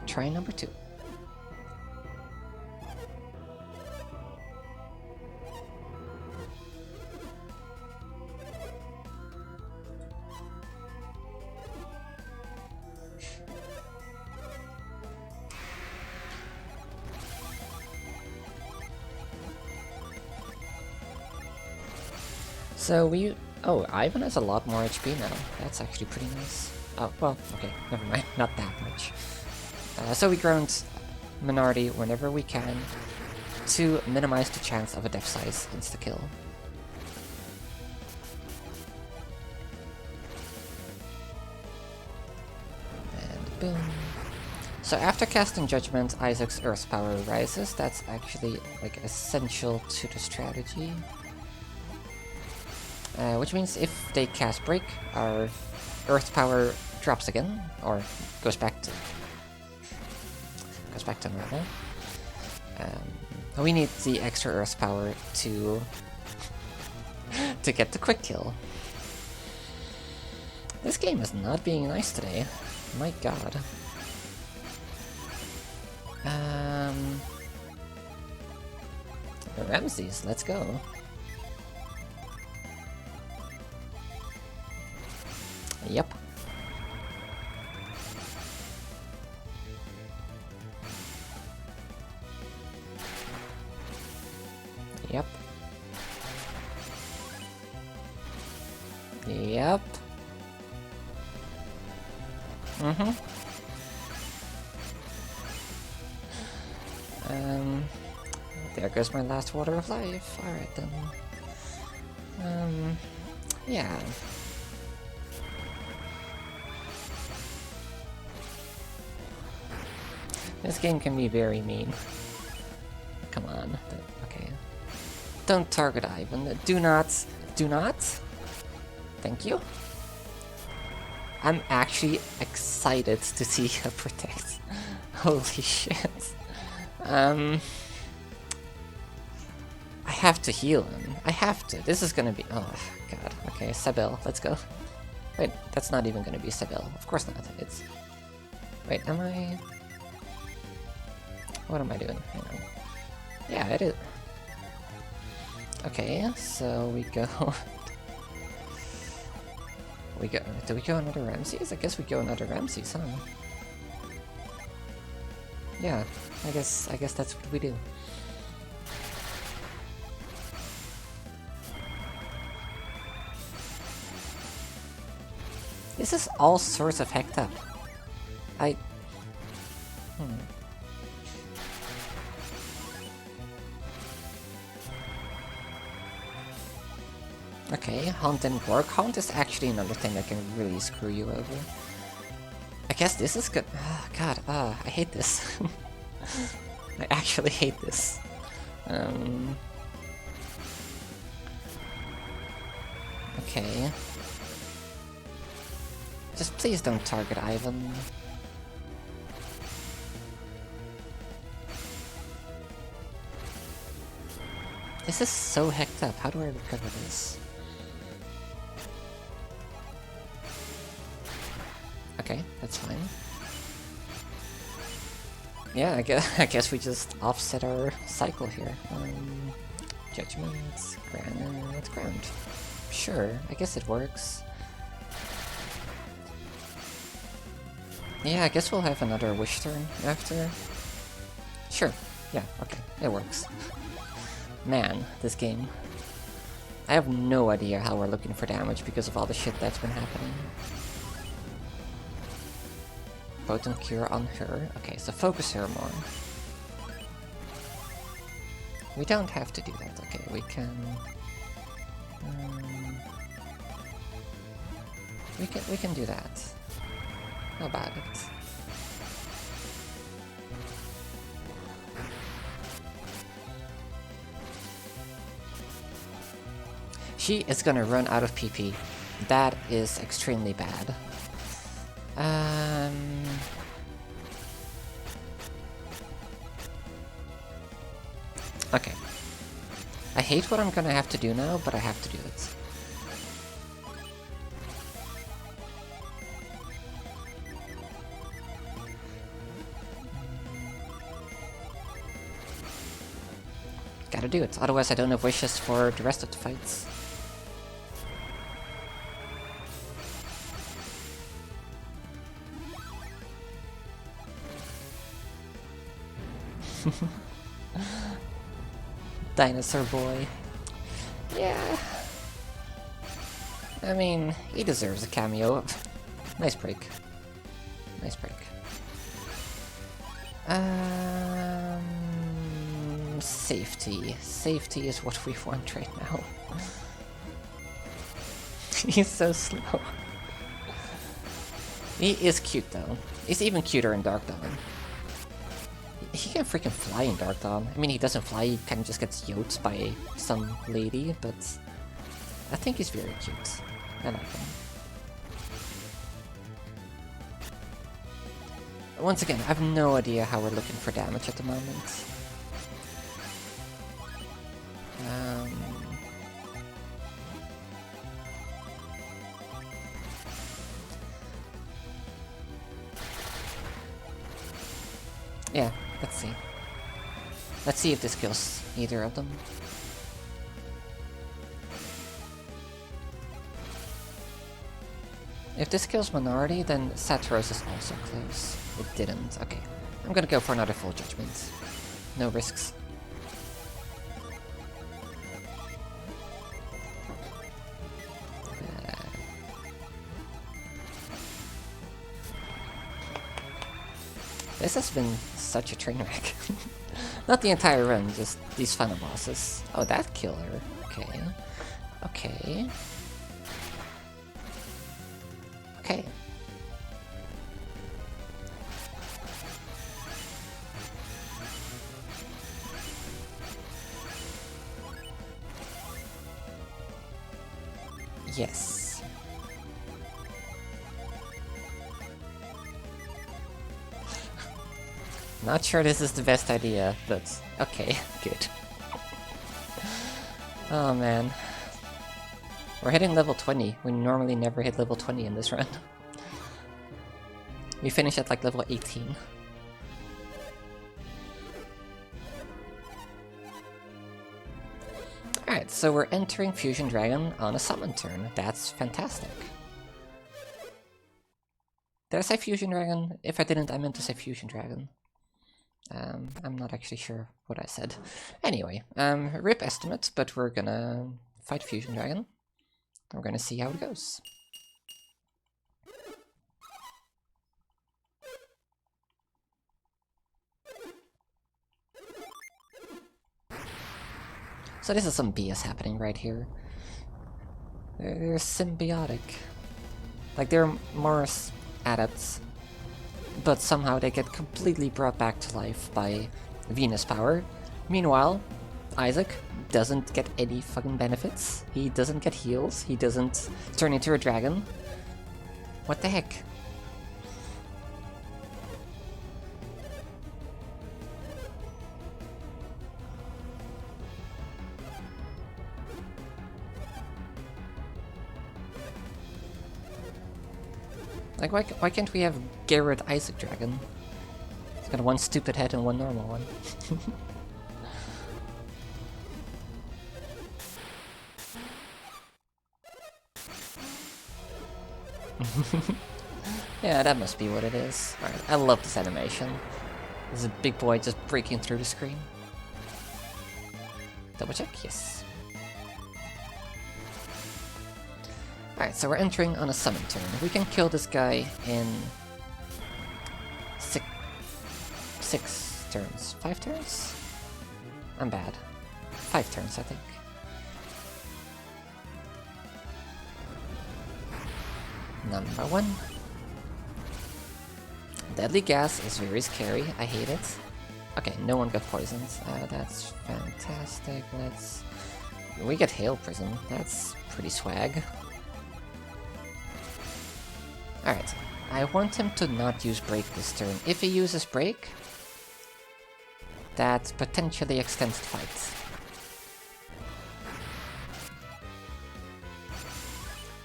Try number 2. So we... Oh, Ivan has a lot more HP now. That's actually pretty nice. Oh, well, okay, never mind. Not that much. So we ground minority whenever we can to minimize the chance of a depth size insta-kill. And boom. So after casting Judgment, Isaac's Earth power rises. That's actually like essential to the strategy. Which means if they cast Break, our Earth power drops again, or goes back to normal. We need the extra Earth power to get the quick kill. This game is not being nice today. My god. Ramses, let's go. Yep. Yep. Yep. Mm-hmm. There goes my last water of life. Alright then. Yeah. This game can be very mean. Come on. Okay. Don't target Ivan. Do not. Do not. Thank you. I'm actually excited to see her protect. Holy shit. I have to heal him. I have to. This is gonna be... Oh, god. Okay, Sabel. Let's go. Wait, that's not even gonna be Sabel. Of course not. It's... Wait, am I... What am I doing? Hang on. Yeah, it is. Okay, so we go... Do we go another Ramses? I guess we go another Ramses, huh? Yeah, I guess that's what we do. This is all sorts of hecked up. Okay, Haunt didn't work. Haunt is actually another thing that can really screw you over. I guess this is good. Oh, god, I hate this. I actually hate this. Okay. Just please don't target Ivan. This is so hecked up. How do I recover this? Okay, that's fine. Yeah, I guess we just offset our cycle here. Judgments, ground. Sure, I guess it works. Yeah, I guess we'll have another wish turn after. Sure, yeah, okay, it works. Man, this game. I have no idea how we're looking for damage because of all the shit that's been happening. Potent cure on her. Okay, so focus her more. We don't have to do that. Okay, we can... we can do that. How about it? She is gonna run out of PP. That is extremely bad. Okay. I hate what I'm gonna have to do now, but I have to do it. Gotta do it, otherwise I don't have wishes for the rest of the fights. Dinosaur boy. Yeah. I mean, he deserves a cameo. Nice break. Nice break. Safety. Safety is what we want right now. He's so slow. He is cute though. He's even cuter in Dark Dawn. He can freaking fly in Dark Dawn. I mean, he doesn't fly, he kind of just gets yoked by some lady, but I think he's very cute. I like him. Once again, I have no idea how we're looking for damage at the moment. Yeah, let's see. Let's see if this kills either of them. If this kills Minority, then Saturos is also close. It didn't. Okay. I'm gonna go for another full judgment. No risks. This has been such a train wreck. Not the entire run, just these final bosses. Oh, that killer. Okay. Okay. Okay. Yes. Not sure this is the best idea, but okay, good. Oh man. We're hitting level 20. We normally never hit level 20 in this run. We finish at like level 18. Alright, so we're entering Fusion Dragon on a summon turn. That's fantastic. Did I say Fusion Dragon? If I didn't, I meant to say Fusion Dragon. I'm not actually sure what I said. Anyway, rip estimate, but we're gonna fight Fusion Dragon. We're gonna see how it goes. So this is some BS happening right here. They're symbiotic. Like, they're more adepts, but somehow they get completely brought back to life by Venus power. Meanwhile, Isaac doesn't get any fucking benefits. He doesn't get heals. He doesn't turn into a dragon. What the heck? Like, why can't we have Garrett Isaac Dragon? He's got one stupid head and one normal one. Yeah, that must be what it is. Alright, I love this animation. There's a big boy just breaking through the screen. Double check, yes. Alright, so we're entering on a summon turn. We can kill this guy in six turns. 5 turns? I'm bad. 5 turns, I think. Number 1. Deadly gas is very scary. I hate it. Okay, no one got poisoned. That's fantastic. We get Hail Prism. That's pretty swag. Alright, I want him to not use Break this turn. If he uses Break, that potentially extends the fight.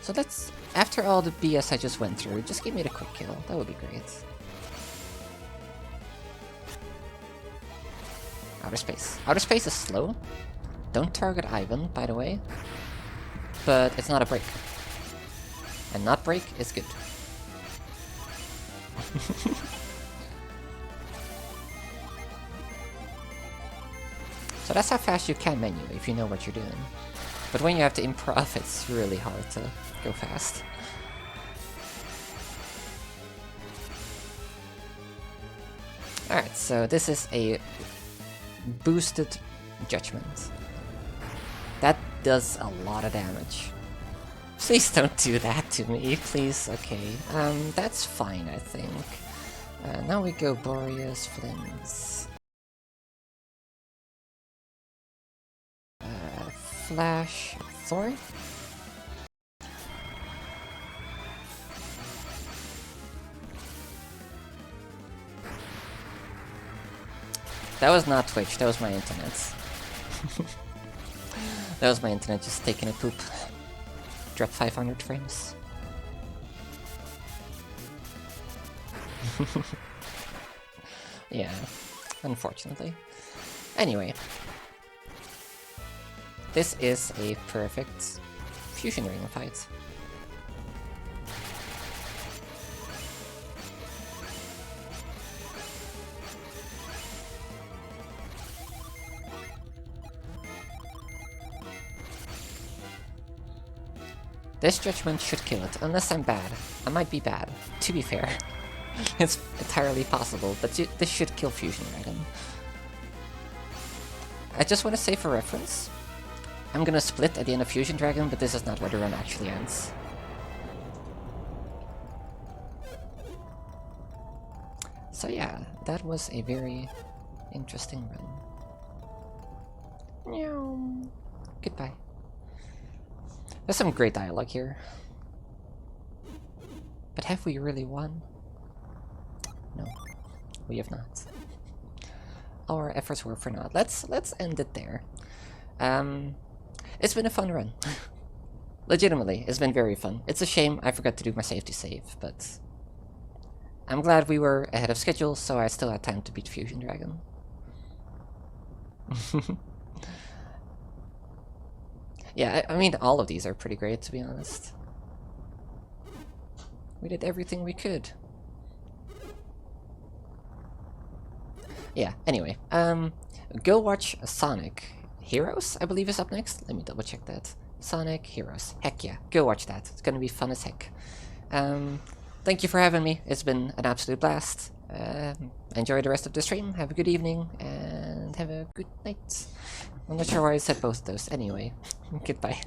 So let's, after all the BS I just went through, just give me the quick kill. That would be great. Outer Space. Outer Space is slow. Don't target Ivan, by the way. But it's not a break. And not break is good. So that's how fast you can menu if you know what you're doing. But when you have to improv, it's really hard to go fast. Alright, so this is a boosted judgment. That does a lot of damage. Please don't do that to me, please. Okay, that's fine, I think. Now we go Boreas, Flames. Flash, Thorn? That was not Twitch, that was my internet. That was my internet just taking a poop. Drop 500 frames. Yeah, unfortunately. Anyway. This is a perfect fusion ring fight. This judgment should kill it, unless I'm bad. I might be bad, to be fair. It's entirely possible, but this should kill Fusion Dragon. I just want to say for reference, I'm gonna split at the end of Fusion Dragon, but this is not where the run actually ends. So yeah, that was a very interesting run. Meow. Goodbye. There's some great dialogue here. But have we really won? No, we have not. Our efforts were for naught. Let's end it there. It's been a fun run. Legitimately, it's been very fun. It's a shame I forgot to do my safety save, but I'm glad we were ahead of schedule, so I still had time to beat Fusion Dragon. Yeah, I mean, all of these are pretty great, to be honest. We did everything we could. Yeah, anyway, go watch Sonic Heroes, I believe is up next. Let me double check that. Sonic Heroes. Heck yeah, go watch that. It's gonna be fun as heck. Thank you for having me. It's been an absolute blast. Enjoy the rest of the stream. Have a good evening, and have a good night. I'm not sure why I said both of those. Anyway, goodbye.